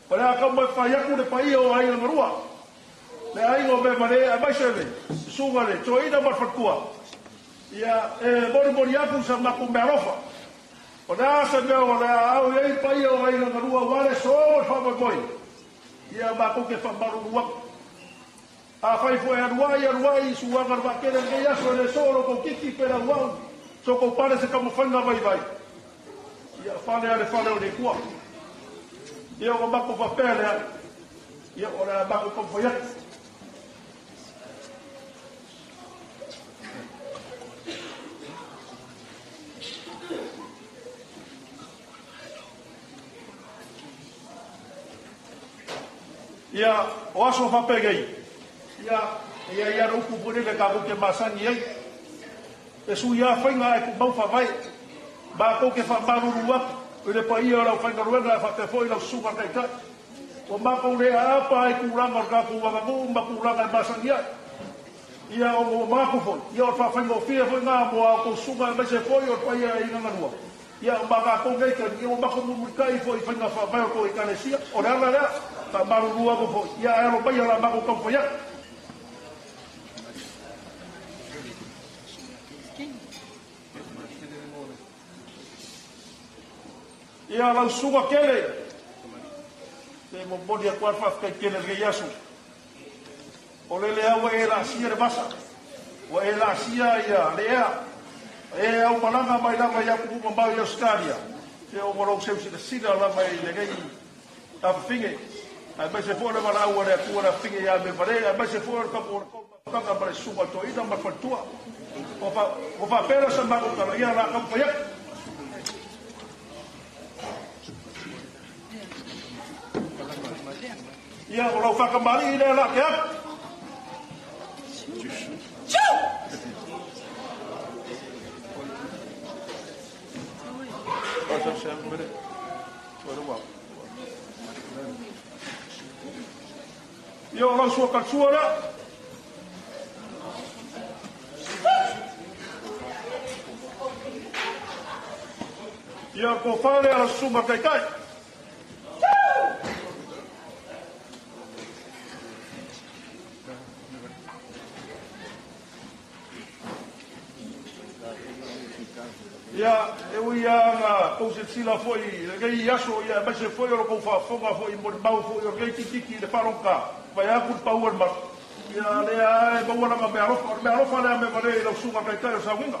Speaker 7: Pare a kau mai whai aku le pai o ai na marua. Le ai o me mare a mai seve. Sunga le, to ina mar fatkua. Ia mori aku sa maku me arofa. O na asa mea o le au ei pai o ai na marua wale so o whama moi. Ia maku ke whamaru ruak. A whai fo e aruai suanga rwa kere ngei aso le so ro ko kiki pera uau. So ko pare se kamo whanga vai. Ia whale ale whale o le kua. Ia o mako whapere, ia o rea mako kompoiaki. Ia o aso whapegei. Ia ruku pune le kako ke masangi ei. E su ia whainga e ku mau whawai. Mako ke whamaruru aku. O le pai o lau whainga ruenga e whate fo i lau sunga kai kai. O mako le apa e kuranga o kako wangangu, ma kuranga e masangi ai. Ia o mako fo, ia o whainga o fia fo i ngā moa o sunga e maise fo i o pai e inganganua. Ia o maka ko ngai ka, ia o mako mumukai fo i whainga whawai o ko i kanesia. O le ala rea, ta marurua ko fo, ia e alo pai ala mako kampo ia. Ia lau sunga kele. Te mo bodi a kuar whafkai kele rei asu. O le au e la sia re basa. O e la sia ia le ea. E au malanga mai lama ia kupu mau i Australia. Te o morau seusi le sina lama i le gei a whinge. Ai mai se fōre mara au area kua whinge ia me vare. Ai mai se fōre kapu o kanga mare sunga to ina ma whatua. O whapera sa mako kara ia la kampaiak. Ia o lau whakamari i rea la ke ap. Ia o lau sua katsua rea. Ia ko whare ala suma kai kai. Ia, e ui a ngā kause tila foi, le gei aso, ia, mai se foi o kou whafonga foi, mo le mau foi, o gei tiki le wharonga, vai aku le pauar mar. Ia, lea e mauaranga me arofa lea me vare i lau sunga kai kai o sa winga.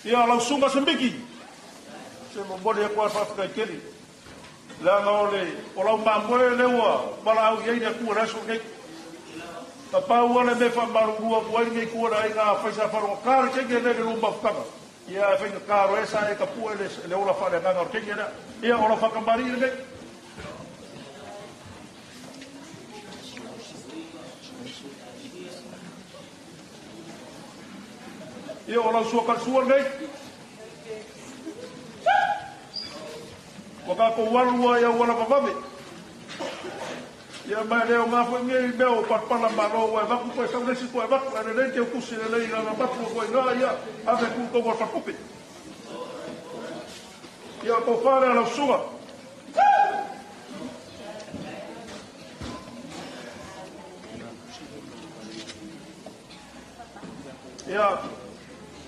Speaker 7: Ia, lau sunga se miki, se mo mori e kua whafkai keri. La ngole o la mamwe le wa bala au ye de ku raso ke ta pa wala me fa maru rua ko ngai ku ra nga fa sa fa ro ka ke ke le lu ba fa ia fa ka ro esa e ka pu le ola fa le nga ke ke na ia ola fa ka mari le ia ola so ka suar ngai ko ka ko walua ia wala bababe ia mai leo nga foi ngai beo parpala maro wa va ku sa nesi ko va la de ke ku se le ina na papo ko nga ia ave ku ko wa papupe ia ko fara la suga ia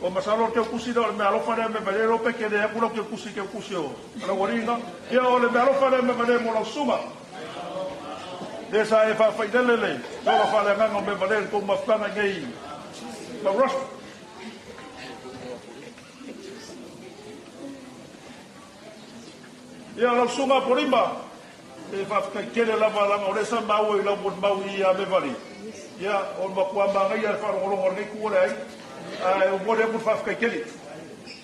Speaker 7: o masalo ke kusi do me alo fare me vale ro pe ke de akulo ke kusi o ala goringa ia o le me alo fare me vale mo la suma de sa e fa fa dele le do la fare nga me vale ko ma fa ngai ma ros ia la suma porima e fa ka kele la bala o le sa mau e la mo mau ia me vale ia o ma kwa ma ngai fa ro ro ngai ku le ai o bode por fa ka kele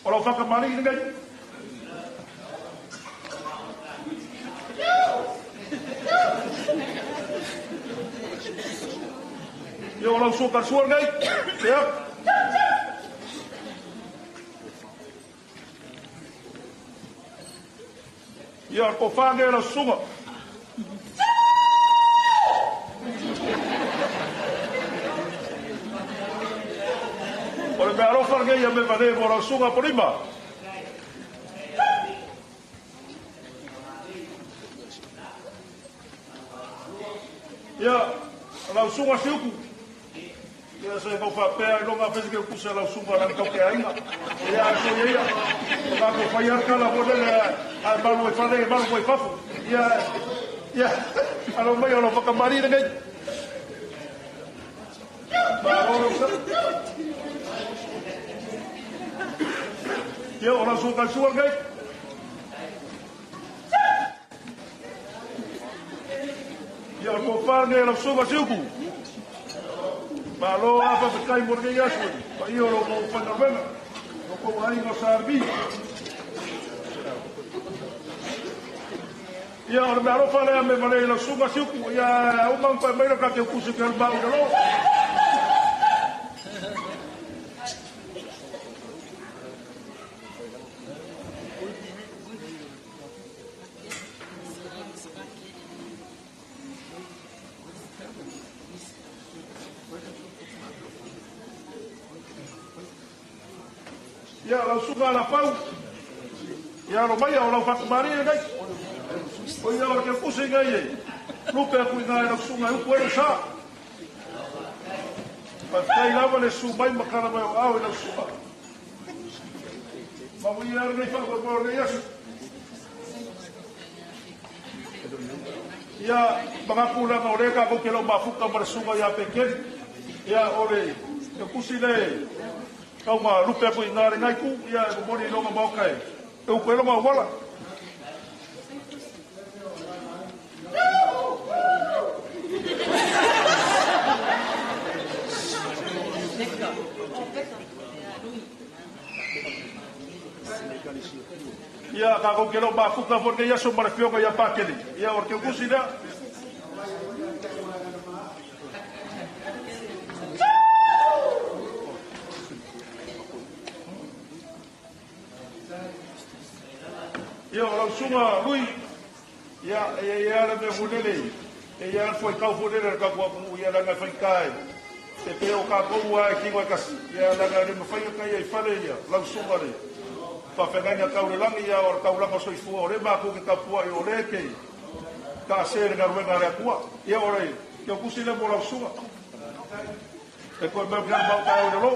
Speaker 7: o la fa ka mari ngai yo la so ka suar ngai ia ia ko fa ngai la suma Ora me aro farge ia me vale ora sunga porima. Ia, la sunga siuku. Ia se ko fa pe no nga fese ke kusa la sunga la ka ke ainga. Ia ko ia. Ka ko fa ia kala modele a ba no fa le ba no fa fu. Ia. Alo mai alo fa ka mari ngai. Ba oro sa. Ia ora so ka suar ngai. Ia ko fa ngai la sunga siuku. Ma lo apa kai mo ngai asu. Pa io lo mo fa na bena. Lo ko ai no sarbi. Ia ora me aro fa le me vale la sunga siuku. Ia o man pa mai ka ke kusu ke ba o lo. Ia la sunga la pau. Ia lo mai o la fa mari ngai. O ia o ke kusi ngai. Lupe ku ngai la sunga u puero sa. Pa kai lava le su mai makana mai au la sunga. Ma voi ia ngai fa ko ngai asu. Ia banga pula ka ore ka ko ke lo mafuka mar sunga ia pequeno. Ia ore ke kusi le kau ma lupe ko ingare ngai ku ia ko moni no ma kai e ko lo ma wala ia ka ko ke lo ba fuka porque ia so mar fio ko ia pa kele ia or ke kusida Ia o sunga lui ia le me hulele ia foi kau hulele ka ko ia la fai kai te pe o ka ko wa ki wa kas ia la le me fai kai ia fale ia la sunga le pa fenga ka le langi ia o ka la so fu o le ba ko ka pu o le ke ka ser ga ruega le ku ia o le ke ku si le mo la sunga e ko me ga ba ka o lo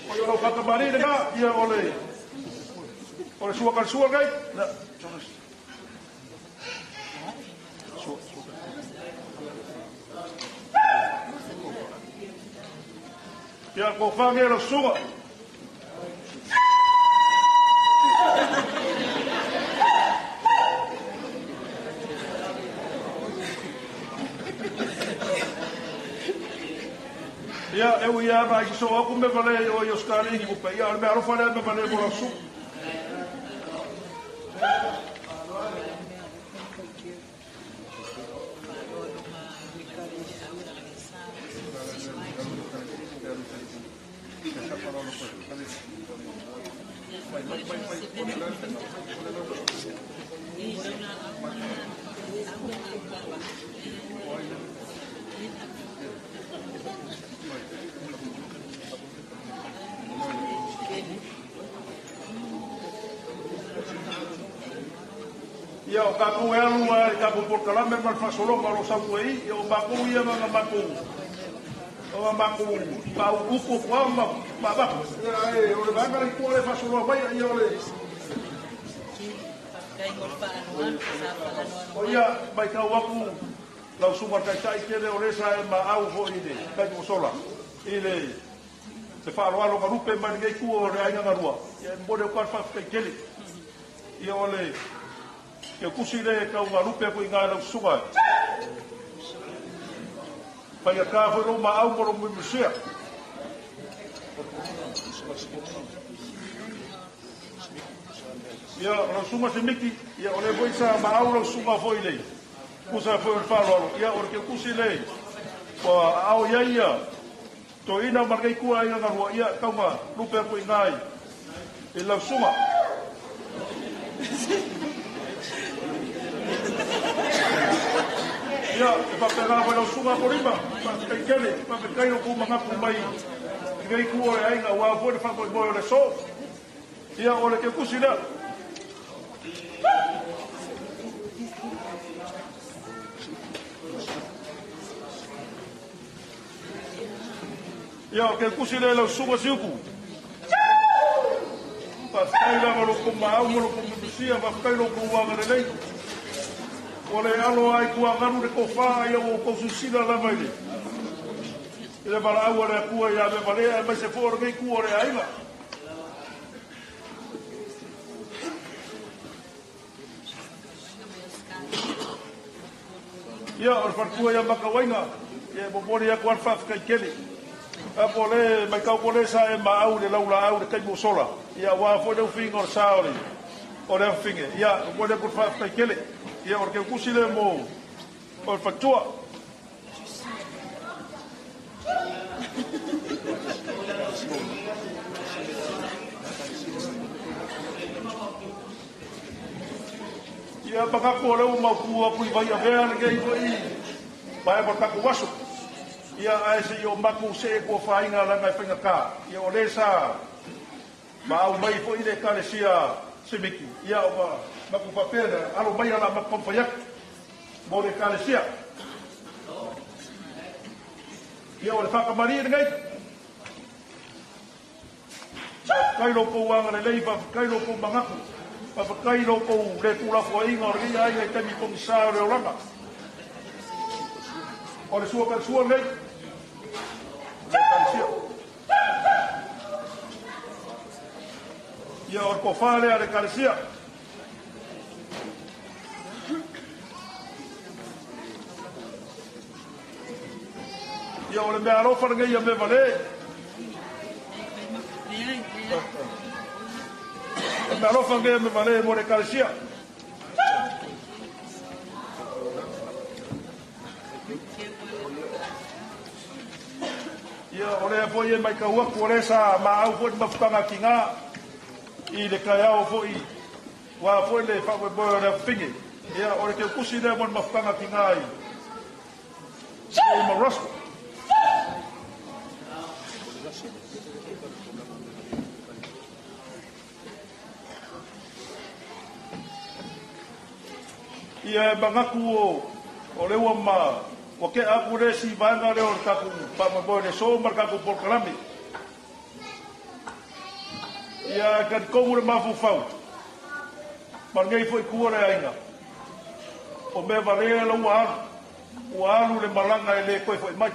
Speaker 7: Oyo lo fa mari na ia ole suwa kan suwa gai na ia ko fa nge lo suwa Ia, eu ia na i so aku me vale o yo skali ki pupe. Ia, me arofa le me vale mo la su. Ia o ka ko elu ka ko por kala me mal fasolo ma lo sa kuei ia o ba ko ia ma ma ko o ma ko ba u ko ko ma ba e o le ba ka ko le fasolo mai ia o le o ia mai ka wa ku la suma ka tai ke le o le sa ma au ho ide ka ko sola ile se fa lo alo ka rupe ma ngai ku o re ai na rua ia mo de ko fa ka kele ia o le ke kusire ka unga lupe ko inga na suga pa ya ka fo ma au mo mo musia ya ro suma se miki ya ole voi sa ma au ro suma foi lei kusa foi fa lo ya or ke kusile ko au ya to ina margai ku ai na ro ya ka ma lupe ko inga e la suma ia e whapera wai au sunga porima, kai kere, pe kai o kuma ngapu mai, ngai ku o e ainga, ua fwere whakoi moi o le so, ia o le ke kusi lea. Ia o ke kusi lea lau sunga siuku. Whaskai lama lo kuma au, lo kuma misia, whaskai lo kuma wanga le leitu. O le alo ai kua ngaru le kofa ia o kosusina la mai le. Ile mara au le kua ia me mare mai se for ngai kua le ainga. Ia o farkua ia makawainga ia bobori ia kuar fa kai kele. Apo le mai kau pole sa e ma au le laula au le kai mo sola. Ia wa fo le fingo o saole. O le finge ia o le kuar fa kai kele. Ia orke kusile mo o fatua ia baka ko le mo ku ku vai a ver que i vai por ku waso ia ai se yo maku se ko fainga la ngai fainga ka ia o le sa ma au mai fo ile ka le sia semiki ia o maku papera alo mai ala maku payak mo le kalesia ia o le whaka mari ngai kai lo ko wanga le leiva kai lo ko mangaku pa kai lo ko le tula fo inga o ria ai e tami ko sa o langa o le suo ngai le kalesia ia o ko fale ale kalesia ia o le mea alofa ngai ia me vale. Le mea alofa ngai ia me vale mo le kalesia. Ia o le apoi e mai kaua kuore sa ma au fo mafutanga ki ngā i le kai au fo i wa fo le whakwe boe le fingi. Ia o le ke kusi le mo mafutanga ki ngā i Marasko. Ia bangaku o le ua ma o ke aku le si vanga le o taku pa ma boe le so marka ku por kalami. Ia kan komu le mafu fau. Mar ngai foi ku le ainga. O me vale le ua alu le malanga le koe foi mai.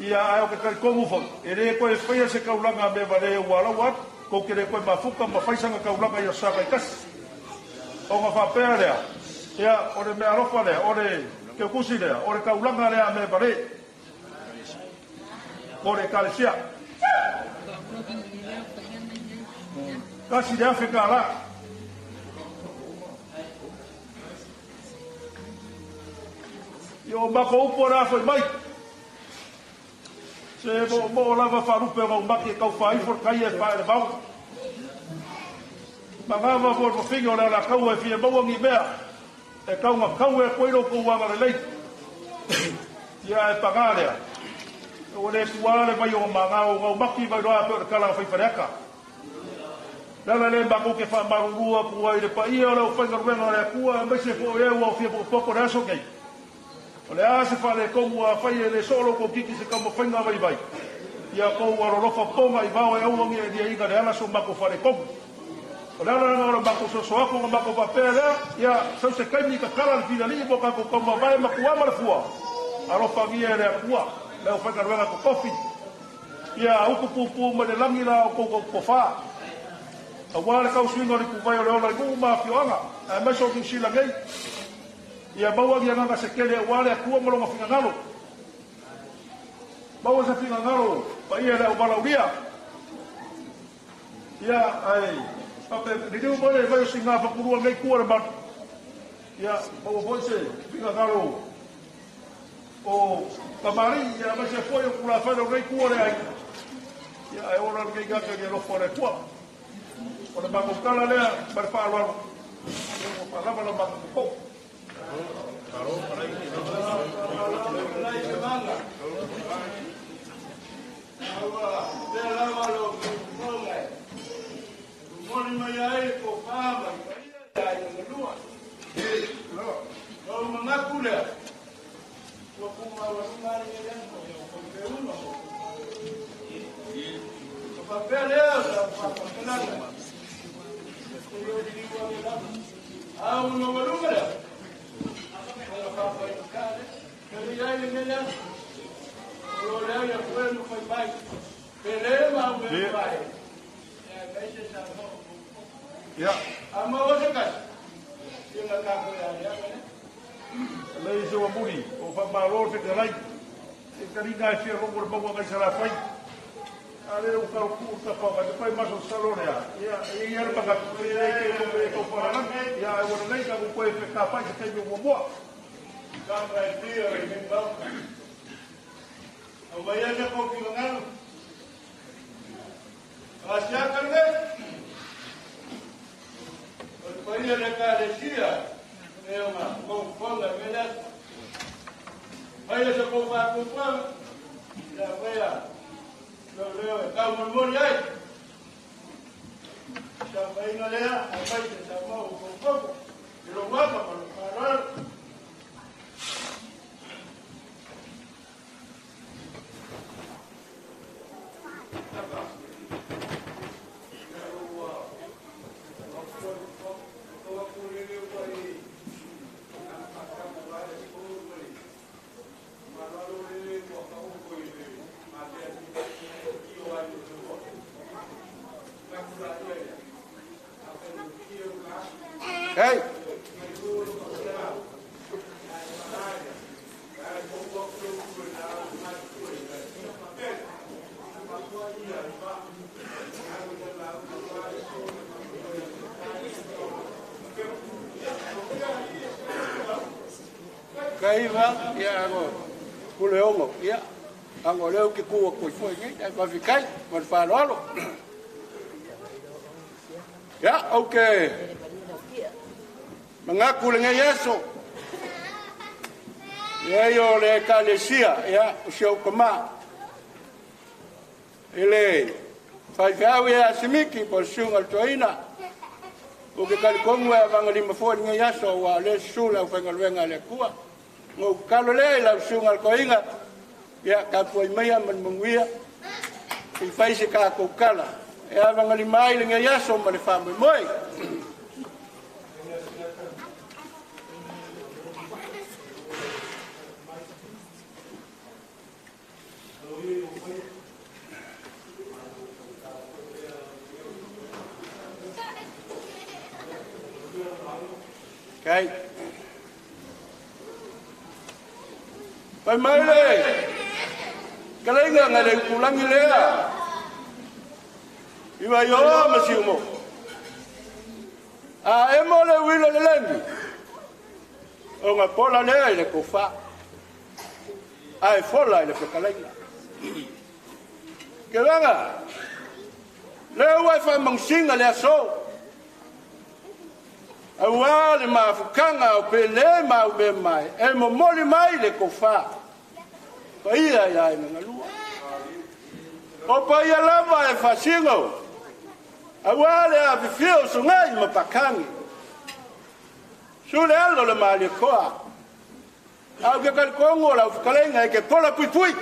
Speaker 7: Ia ai o ke kan komu fau. E le koe fai se kaulanga me vale ua lau ko ke le koe mafuka ma faisanga kaulanga ia sa kai kas. O nga whapea lea, ia, o le mea rofa lea, o le ke kusi lea, o le kaulanga lea me pare. ko le kalesia. Kasi de Afrika la. Yo mako upo na foi mai. Se mo lava farupe o maki kau fai for kai e fa le bau. Magava por mo fingo na kau e fie bau ngi bea. E kau ma kau e koiro ko wa le lei. Ya e pagarea. O le kuale mai o mangao o maki vai roa pe kala fai fareka. Dala le bako ke fa marurua pua i le paia o le fai ngaruenga le kua mai se fo e o fie popo raso kei. O le ase fa le kongu a fai e le solo ko kiki se kamo whainga vai vai. Ia kou arorofa ponga i vau e auangi e dia inga le ala so mako fa le kongu. O le ala ngora mako so soako nga mako pa pere lea, ia sau se kaimi ka kala le fina li mo kako kama vai maku ama le fua. Arofa ngia e le akua, leo whainga ruenga ko kofi. Ia uku pupu ma le langi la o kou kofa. A wale kau swinga ni kuvai o le ola i ngu maa fioanga, a meso ki sila ngei. Ia bawa ki nganga se kele wale akua malonga finga ngalo. Bawa sa finga ngalo, pa ia le o balauria. Ia, ai, pape, nidiu mole vai o singa whakurua ngei kua le manu. Ia, bawa boi se finga ngalo. O kamari, ia mai se foi o kula whare o ngei kua le ai. Ia, ai ora ngei gaka ki lofo le kua. O le mako kala lea, mare wha aluaro. O palama la mako kou. Lei se wa muri o fa malo se que lai e caringa e fia rongo bongo ngai sala fai ale o ka ku ka pa de pai maso salone ya ia ia pa ka e ko para na ya e wona nei ka ku e ka pa se te mo mo ka ra e dia e me ba o vai a ko ki ngalo asia ka ne o pai le ka le sia Elma, com fome, melhor. Aí eu vou falar com fome. Já foi lá. Eu calma no molho aí. Já vai na lea, aí vai se chamar o fogo. E lo guarda para parar.
Speaker 1: Hey! Cái vâng, ya ngồi, cô leo ngồi, ya, anh ngồi leo cái cua của phơi nhé, anh còn vì cái, còn phà đó luôn. Ya, ok. Mengaku dengan Yesus. Ya yo le kalesia ya usio kama. Ele fai gawe ya simiki por sungal toina. O que kal kongo ya bangali mafo dengan Yesus wa le sula fangal wenga le kuwa. Ngo kalo le la sungal koinga. Ya ka poi maya man mungwia. I fai se ka ko kala. Ya bangali mai dengan Yesus ma le famoi moi. Okay. Pai mai le.
Speaker 14: Kalenga ngale kulangi lea. Iwa yo masiumo. A emole wilo le lengi. O nga pola lea ile kufa. Ai fola ile kalenga. Kelanga. Le wifi mangsinga le so. Awale mafukanga o pele ma ube mai. E momoli mai le kufa. Pa ia ia ina ngalua. O pa ia lava e fasingo. Awale a vifio sungai mapakangi. Sule alo le mali koa. Au ke kalikongo la ufukalenga ke pola pui pui.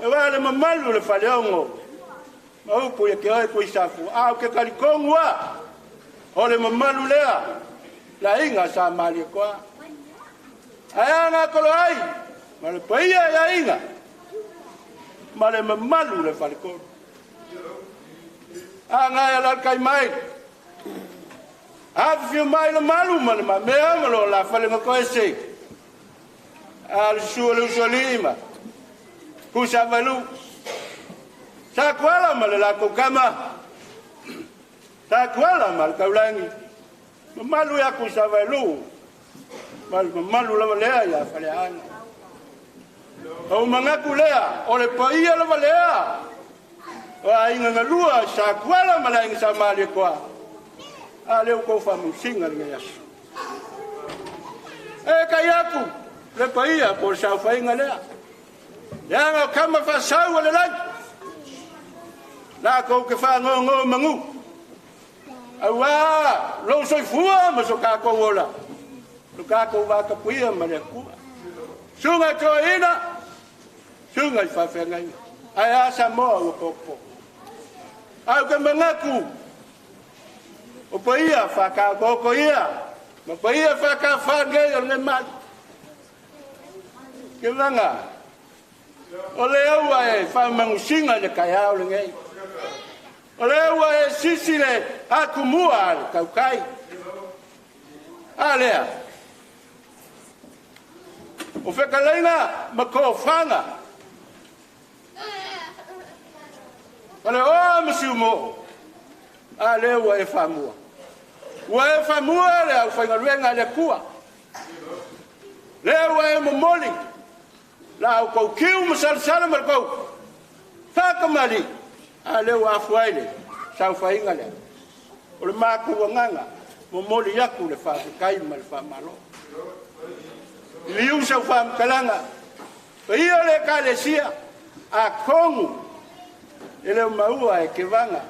Speaker 14: Awale mamalu le faleongo. Maupu ya ke pui safu. Au ke kalikongo wa. Ole mamalu lea. La inga sa mali koa. Ayanga kolo ai. Male paia ya inga. Male mamalu le falekongo. Anga ya la kai mai. Afi mai le malu man ma me amalo la fale ko ese. Al sulu solima. Kusa valu. Sa kwala mal la ko kama. Sa kwala mal kaulangi. Malu ya kusa valu. Mal malu la valea ya fale ana. O manga kulea, o le paia la valea. Wa inga ngalua sa kwala malaing sa mali kwa. Ale ko fa musinga le yasu. E kayaku le paia por sa fa inga le. Ya kama fa sa wala la. La ko ke fa ngo mangu. Awa lo soi fua ma so ka ko wala. Lo ka ko va ka puia ma le ku. Sunga to ina. Sunga fa fa ngai. Aya sa mo ko. Au ke mangaku. O paia fa ka ko ia. Ma paia fa ka fa ngai le mal. Ke langa. O le aua e fa mangusinga le kaya o le ngai. O le aua e sisile akumua le kaukai. Alea. O fekalaina ma ko fanga. Ole o masiumo. Ale wa e famua. Wa e famua le au fainga luenga le kua. Le wa e momoli. La au kou kiu masalsala mal kou. Faka mali. Ale wa afuaile. Sau fainga le. Ole maku wanganga. Momoli yaku le fa kai mal fa malo. Liu sau fa kalanga. Pa ia le kalesia. A kongu. Ele maua e ke vanga.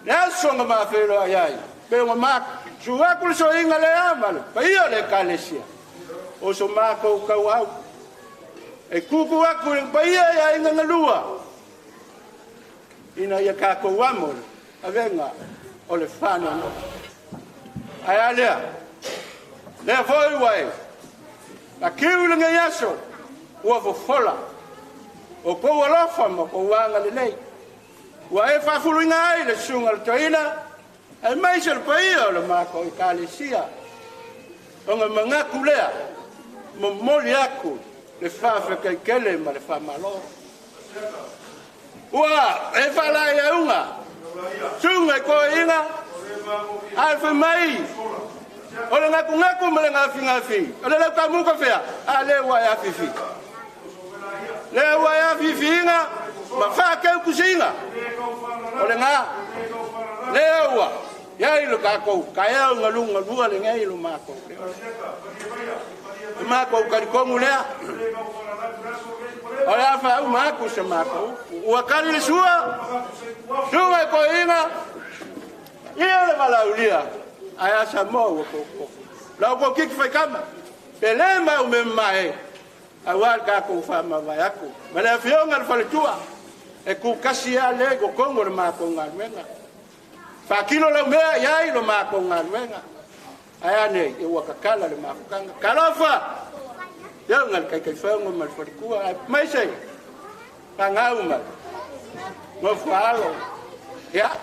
Speaker 14: Nea songa mawhero ai ai. Pe o maka. Sua kule so inga le amale. Pa ia le kalesia. O so maka o kau au. E kuku aku le pa ia ia inga ngalua. Ina ia kako wamole. Avenga. O le whana no. Ai alea. Lea foi wai. La kiu le ngai aso. Ua fo fola. O ko alofa mo ko wanga le nei. Wa e fa fulu ngai le sunga le toina. Ai mai se pa ia le ma ko kalesia. Onga manga kulea. Mo moli aku le fa fa kai kele ma le fa malo. Wa e fa la ia unga. Sunga ko ina. Ai fa mai. Ole ngaku mo le ngafi. Ole le ka mu ko fea. Ale wa ya fifi. Le wa ya fifinga ma fa ke kusinga ole nga le wa ya ilo ka ko ka ya ngalunga lua le ngai lo ma ko ka ko mulea ole fa ma ko se ma ko wa kali le sua ko inga ia le malaulia aya sa mo ko la ko kik fa kama pele ma o me mai awal ka ko fa ma vai aku mala fionga fa le tua e ku kasia le go kongo le ma ko ngalwenga fa kilo le mea ya lo ma ko ngalwenga aya ne e wa kakala le ma kanga kalofa yo ngal kai fa ngo mal fa ku mai sei pa ngauma mo falo ya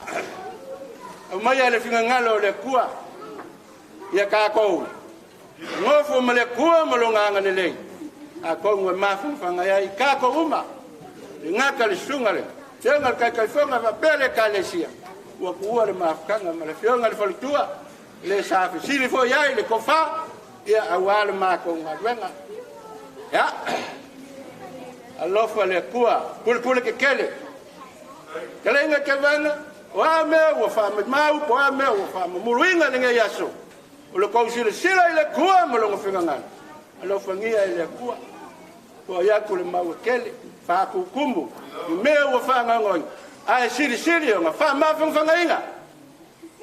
Speaker 14: o mai ale finga ngalo le kua ya ka ko ngo fo male kua mo lo nganga le a ko ngwe mafu fanga ya ka ko uma ngaka le sungale tenga kai fonga va pele kalesia wa kuwa le mafkanga mala fionga le falitua le safi sili fo ya le kofa ya awal ma ko ngwenga ya alofa le kuwa kul ke kele kalenga kevana wa me wa fa mau po me wa fa muruinga nge yaso le ko sili sila ile kuwa mo lo finga alofa ngia ile kuwa po ya kul mau kele fa kukumbu me wa fa ngon ai sili nga fa ma fanga inga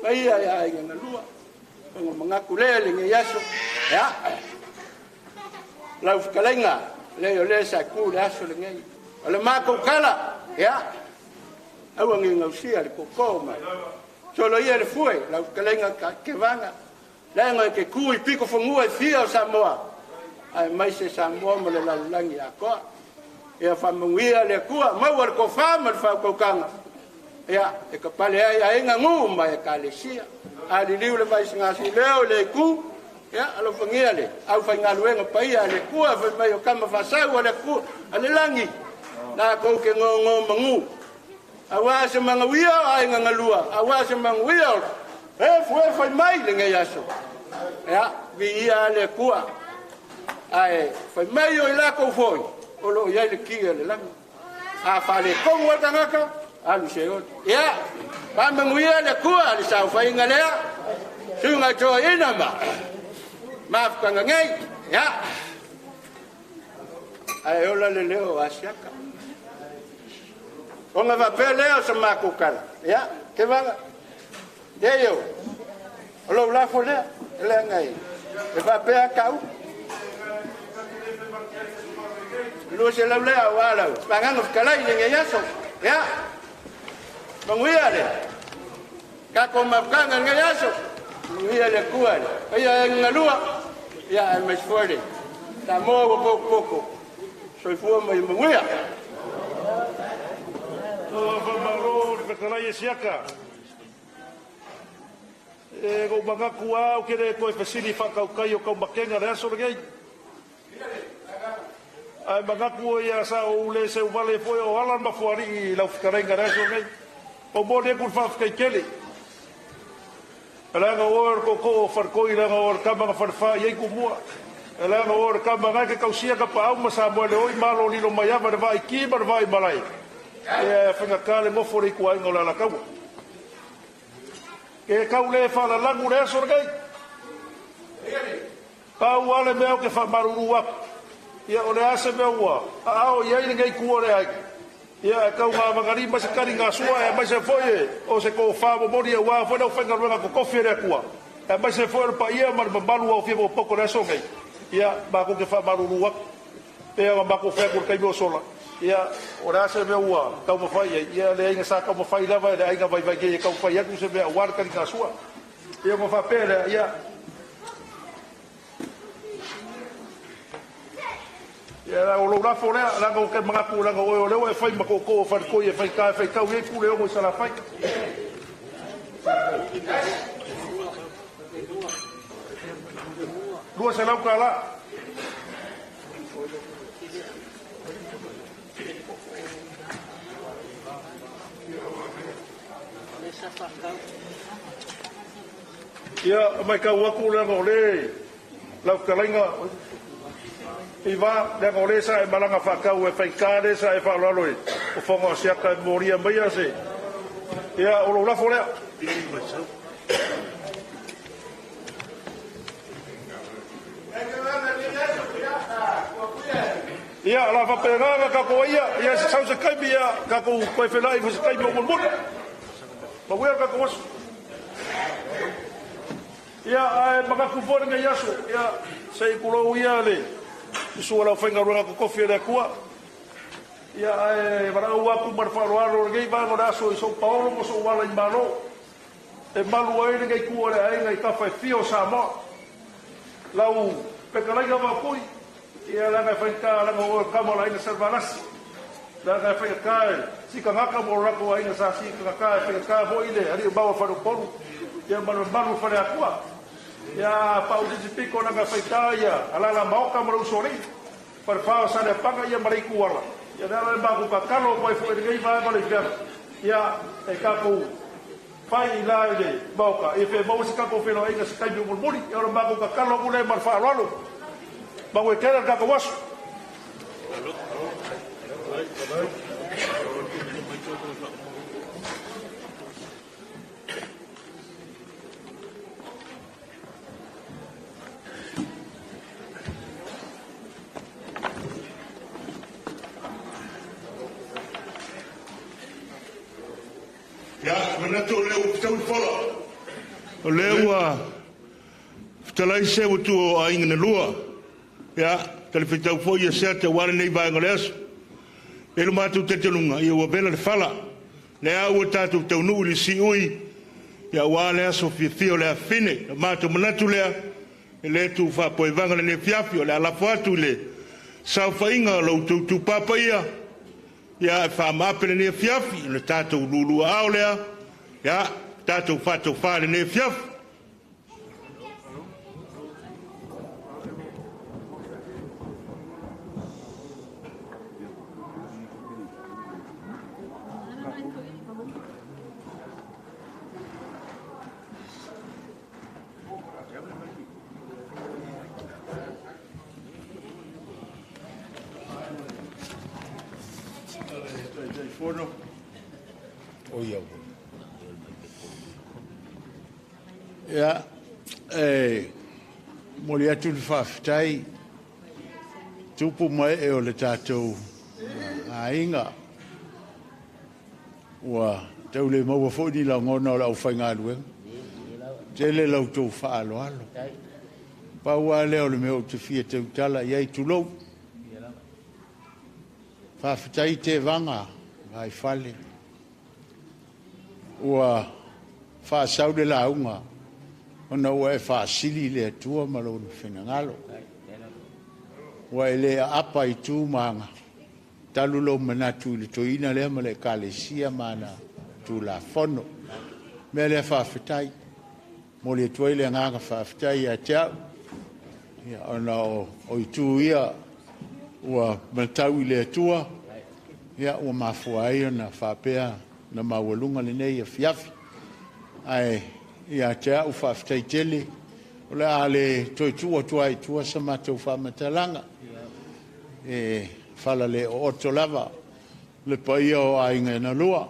Speaker 14: ai ai nga lua ngo mangakulele nge yaso ya la kalenga le yo le sa ku la so le ngai ale ma ko kala ya awa ngi ngausia le kokoma solo ia le fue la kalenga ke vanga la ngo ke ku i piko fongua fia Samoa ai mai se Samoa mo le la langi a ko ya fa mungia le ku ma war ko fa ma fa ko kanga ya e ka pale ai nga nguma e kalesia ali liu le vai singa si leo le ku ya alo fangia le au fa ngaluenga pai ale ku fa mai o kama fa sa le ku ale langi na ko ke ngo mangu awa se mangawia ai nga ngalua awa se mangawia e fa mai le ngayaso ya vi ia le ku ai fa mai o la ko foi o lo ia le ki le langi a fa le ko wa tangaka alu seo ya pa mangawia le ku ali sa fa ngalea sunga to ina maaf kanga ngai ya ai ola le leo asiaka onga va peleo sa makukala ya ke va yo lo la fole le ngai e va pe akau lo se la le awala pangano kala ile ngai yaso ya banguia le ka ko mafkanga ngai yaso ngai le kuala ai ngalua ya mas forde ta mo pouco soi fu mai manguia
Speaker 7: va maro de kala yesiaka e go banga kuwa o kere ko fasili fa ka kai o ka makenga le so ngai ai banga kuwa ya sa o le se vale foi o ala ma fuari la fkarenga le so ngai o mo de kur fa kai kele Alanga or ko farkoi langa or kama farfa ye ku mua. Alanga or kama nga ke kausia ka pa uma sa mo le oi malo ni lo maya ba vai ki ba vai balai. E fanga kale mo fori ku ai ngola la kau. Ke kau le fa la langu le sorgai. Pau ale meo ke fa marurua. Ia ole ase meo wa. Ao ye ni ngai ku ore ai. Ia kau nga mangari ma se kari nga sua e mai se foi o se ko fa mo mori wa foi no fenga ruanga ko kofi re kua e mai se foi pa ia mar balu o fie mo poko re so ngai ia ba ko ke fa maru wa e ba ko fe ko kai mo sola ia ora se me wa kau mo fai ia le nga sa kau mo fai lava le nga vai ke kau fai ia ku se me wa kari nga sua ia mo fa pere ia ya o lo la fole la ko ke mga ku la ko o le o fai ma ko ko fa ko e fai ka ye ku le o sa la fai dua se la ka la ya mai ka wa ku la ko le la ka la nga Iva le ngole sa e malanga fakau e faikade sa e falolo o fongo sia ka moria mai ase ia o lo la fole ia la fa pega ka ko ia sa sa kai bia ka ko ko felai fa kai mo mo ma we ka ko ia ai maka ku fo nga yaso ia sei kulo ia le Sua la fenga ruanga ko kofi le kua. Ia e bara ua ku mar fa roaro ngai ba ngora so Paulo mo so wala i malo. E malu ai ngai ku ore ai ngai ka fa fio sa mo. Lau pe ka lai ga pui. Ia la ga fa ka la ngo ka mo la ina servanas. La ga fa ka si ka ngaka mo ra ko ai na sa si ka ka ho ile ari ba fa ro polu. Ia malu fa le akua. Ya pau de pico na ga faitaia ala la moca mo sori wha sa le panga ia marei kuala. Ia nea le maku ka kalo koe fo e ngei vai male fia. Ia e kako fai I la I le mauka. E fe mau se kako whenua inga se kaimi umulmuri. Ia ora maku ka kalo kule mar wha alalo. Mau e kera kako wasu.
Speaker 15: Ya, mana tu leu tau fola. Leu talai se tu a ingna lua. Ya, tali fitau fo ia se te wale nei vai ngoles. Elu matu te telunga ia wa bela de fala. Le au tatu tau nu li si ui. Ya wale aso fio le afine, matu manatu le le tu fa po vanga le fiafio le ala fatu le. Sau fa inga lo tu papa ia. Ya fa mapele ne fiafi le tato lulu aulea ya tato fato fale ne fiaf
Speaker 6: O ia. Ya, moli atu le whawhitai, tupu mai e o le tātou a inga. Ua, tau le maua fōni la ngona o lau whainga luenga. Te le lau tau whaalo alo. Paua leo le meo te fia tau tala, iai tulou. Whawhitai te vanga, ai fale. Ua whaasau le launga, ona ua e whaasili le atua malo na whenangalo. Ua e le apa I tū maanga, talulo manatu le toina lea ma le kalesia mana tū la fono. Mea le whawhitai, mo le tuai le nganga whawhitai a teau. Ona o I tū ia, ua matau I le atua, ia ua mafua ai na whapea, na mawalunga le nei a fiafi. Ai, ia te au whawhitai tele, o le a le toi tua tua I tua sa matou whamatalanga. E whala le o oto lava, le paia o ainga na lua.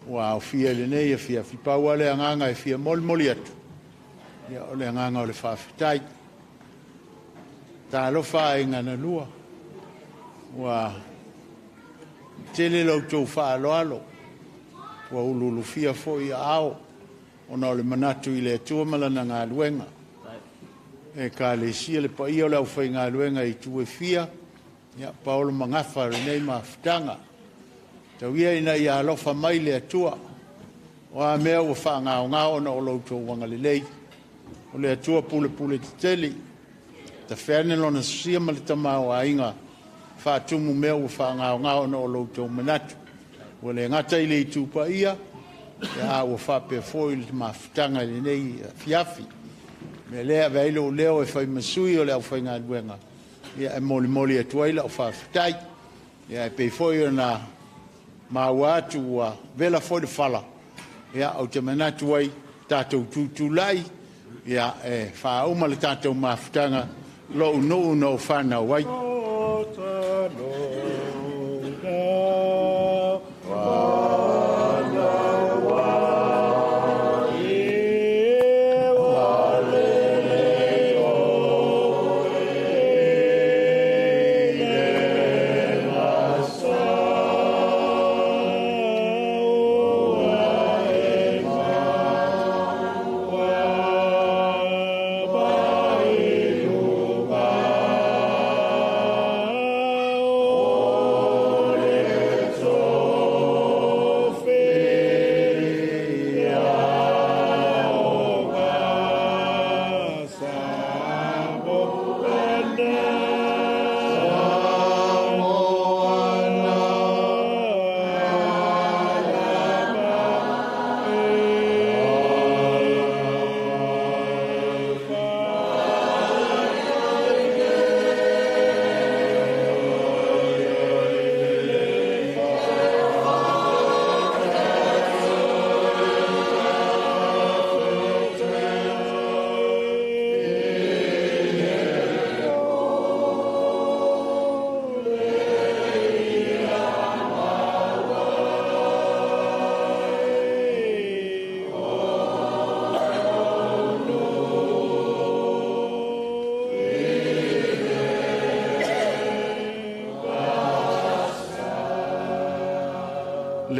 Speaker 6: Ua au fia le nei a fiafi, paua le anganga e fia moli atu. Ia o le anganga o le whawhitai. Tā lofa ainga na lua. Ua tele lau tau whaaloalo. Ua ululu fia fo I ao. Ona o le manatu I le atua malana ngā luenga. E ka le sia le pa ia o lau whai ngā luenga I tue fia. Ia paolo mangafa re nei mawhitanga. Tau ia ina I alofa mai le atua. O a mea ua wha ngā ona o lau tau wanga le lei. O le atua pule te teli. Ta whanelo na sia ma le tamau a inga. Whātumu mea ua whangao na o loutou manatu. Ua le ngata I le I tūpa ia, ia ua whape foi le mawhitanga le nei fiafi. Me lea veilo leo e whai masui o leo whai ngā duenga. Ia e moli atuaila o whawhitai. Ia e pei foi o na maua atu ua vela foi le whala. Ia au te manatu ai tātou tūtulai. Ia e whauma le tātou mawhitanga lo unu no whanau wai.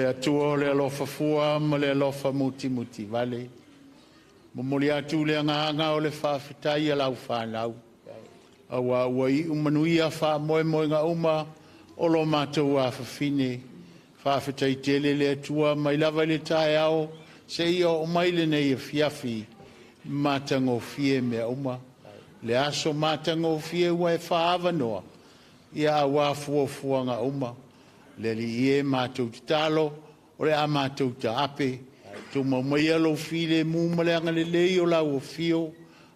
Speaker 6: le atua, le alofa fua, ma le alofa muti muti, vale. Momoli atu le anga o le whawhitai a lau whanau. Awa wai umanuia wha moe moe ngā uma o lo mātou a whawhine. Whawhitai tele le atua mai lava le tae ao se ia o maile nei a fiafi mātango fie mea uma. Le aso mātango fie ua e whaava noa. Ia a wā fua ngā uma. Le li ie mātou te talo o le a mātou te ape. Tu mai alo file mu le anga le lei o lau o fio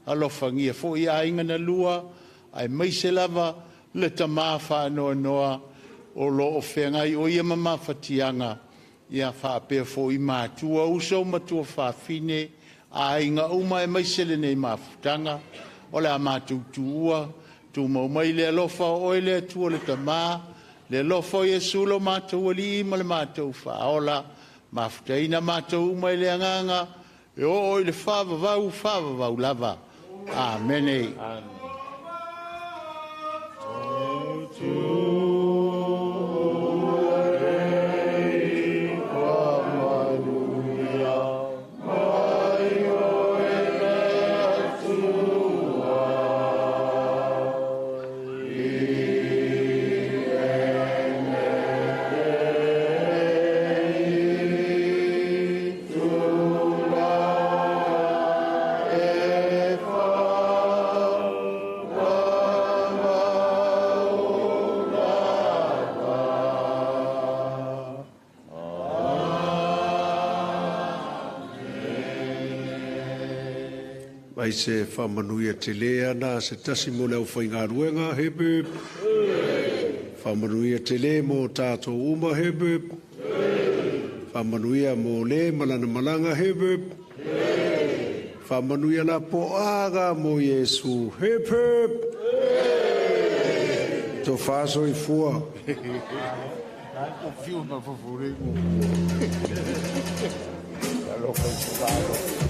Speaker 6: alo fangia fo ia inga na lua ai mai se lava le tama fa no noa o lo o fengai o ia mama fatianga ia fa pe fo I ma tu o so ma tu fa fine a inga uma e mai se le nei mafutanga o le ama tu tua tu mai le lofa o le tu le tama le lofa Yesu lo ma tu li ma le ma tu fa ola Mafutaina mātou mai le anganga, e o le whāwavau lava. Amen.
Speaker 10: Ai se whamanuia te lea na se tasi mo leo whainga ruenga hebe. Whamanuia te le mo tātou uma hebe. Whamanuia mo le malana malanga hebe. Whamanuia la po aga mo Yesu hebe. To whaso I fua.
Speaker 6: O fio na fufure. Alo fai